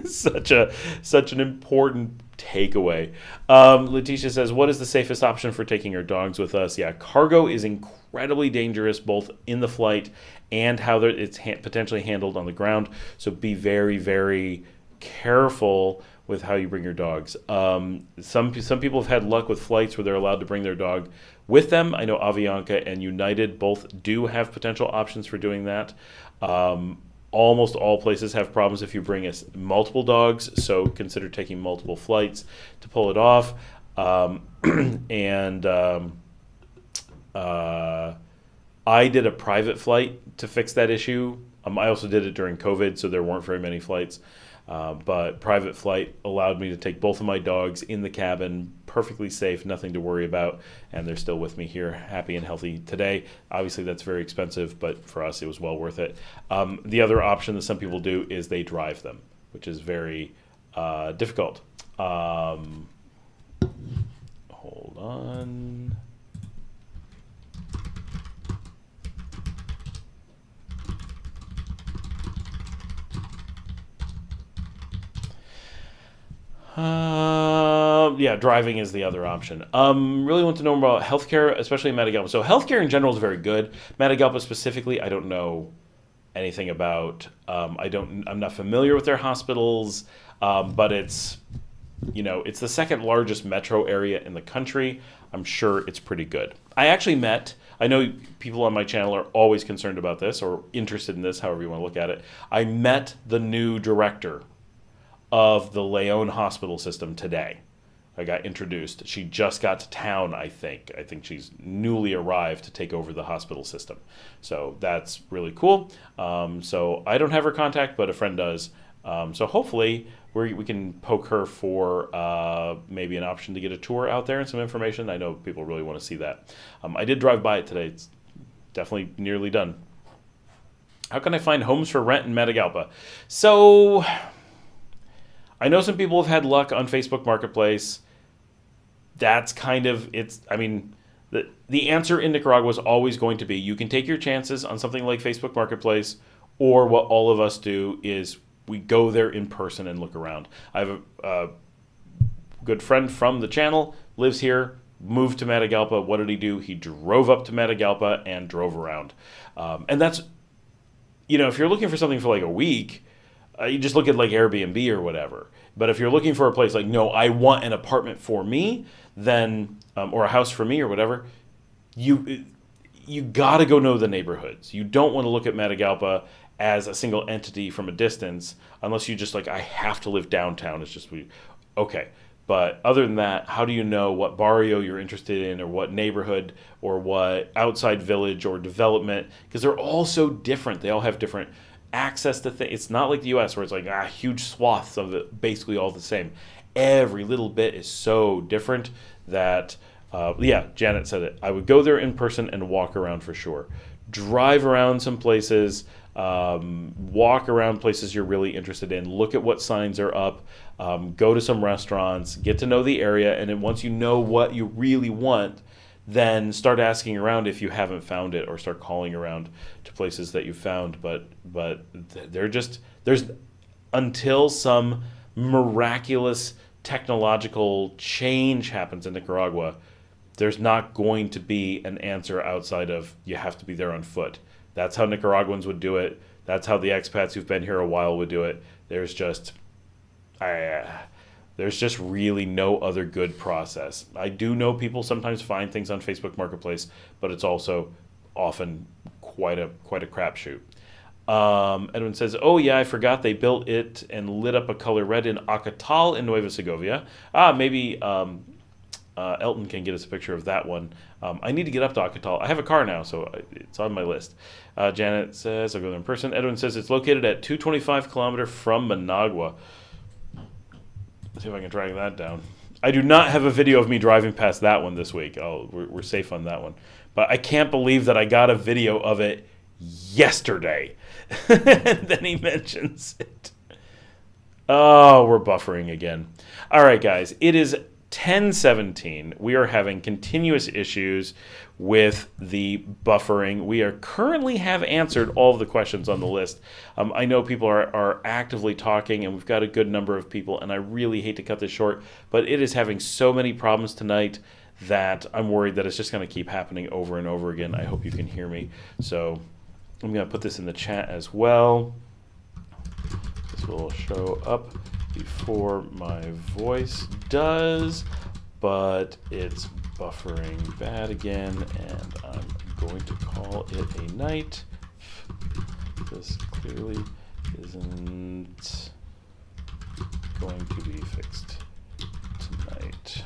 such an important takeaway. Letitia says, what is the safest option for taking our dogs with us? Yeah, cargo is incredibly dangerous both in the flight and how it's potentially handled on the ground. So be very, very careful with how you bring your dogs. Some people have had luck with flights where they're allowed to bring their dog with them. I know Avianca and United both do have potential options for doing that. Almost all places have problems if you bring multiple dogs, so consider taking multiple flights to pull it off. I did a private flight to fix that issue. I also did it during COVID, so there weren't very many flights. But private flight allowed me to take both of my dogs in the cabin, perfectly safe, nothing to worry about, and they're still with me here, happy and healthy today. Obviously, that's very expensive, but for us, it was well worth it. The other option that some people do is they drive them, which is very difficult. Hold on. Yeah, driving is the other option. Really want to know more about healthcare, especially in Matagalpa. So healthcare in general is very good. Matagalpa specifically, I don't know anything about. I'm not familiar with their hospitals, but it's the second largest metro area in the country. I'm sure it's pretty good. I know people on my channel are always concerned about this or interested in this, however you want to look at it. I met the new director of the Leon hospital system today. I got introduced. She just got to town, I think. I think she's newly arrived to take over the hospital system. So that's really cool. So I don't have her contact, but a friend does. So hopefully we can poke her for maybe an option to get a tour out there and some information. I know people really want to see that. I did drive by it today. It's definitely nearly done. How can I find homes for rent in Matagalpa? So I know some people have had luck on Facebook Marketplace. That's kind of, the answer in Nicaragua is always going to be, you can take your chances on something like Facebook Marketplace, or what all of us do is we go there in person and look around. I have a good friend from the channel, lives here, moved to Matagalpa. What did he do? He drove up to Matagalpa and drove around. And that's, if you're looking for something for like a week, you just look at like Airbnb or whatever. But if you're looking for a place like, no, I want an apartment for me, then or a house for me or whatever, you got to go know the neighborhoods. You don't want to look at Matagalpa as a single entity from a distance, unless you just like, I have to live downtown. It's just okay. But other than that, how do you know what barrio you're interested in, or what neighborhood, or what outside village or development? Because they're all so different. They all have different access to things. It's not like the U.S. where it's like huge swaths of it, basically all the same. Every little bit is so different that, Janet said it. I would go there in person and walk around for sure. Drive around some places, walk around places you're really interested in, look at what signs are up, go to some restaurants, get to know the area, and then once you know what you really want, then start asking around if you haven't found it, or start calling around to places that you found. But there's until some miraculous technological change happens in Nicaragua, there's not going to be an answer outside of you have to be there on foot. That's how Nicaraguans would do it. That's how the expats who've been here a while would do it. There's just really no other good process. I do know people sometimes find things on Facebook Marketplace, but it's also often quite a crapshoot. Edwin says, oh yeah, I forgot they built it and lit up a color red in Acatal in Nueva Segovia. Maybe Elton can get us a picture of that one. I need to get up to Acatal. I have a car now, so it's on my list. Janet says, I'll go there in person. Edwin says, it's located at 225 kilometers from Managua. Let's see if I can track that down. I do not have a video of me driving past that one this week. We're safe on that one. But I can't believe that I got a video of it yesterday. And then he mentions it. Oh, we're buffering again. All right, guys. It is 10:17. We are having continuous issues with the buffering. We currently have answered all of the questions on the list. I know people are actively talking, and we've got a good number of people, and I really hate to cut this short, but it is having so many problems tonight that I'm worried that it's just going to keep happening over and over again. I hope you can hear me. So I'm going to put this in the chat as well. This will show up before my voice does, but it's buffering bad again, and I'm going to call it a night. This clearly isn't going to be fixed tonight.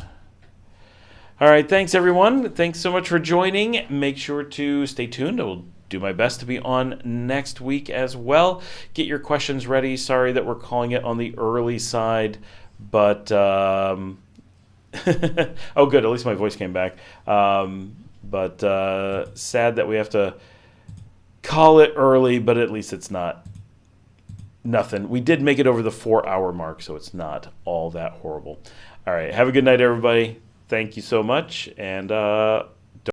All right, thanks everyone. Thanks so much for joining. Make sure to stay tuned. I will do my best to be on next week as well. Get your questions ready. Sorry that we're calling it on the early side, but oh good, at least my voice came back. But sad that we have to call it early, but at least it's not nothing. We did make it over the 4-hour mark, so it's not all that horrible. All right, have a good night, everybody. Thank you so much, and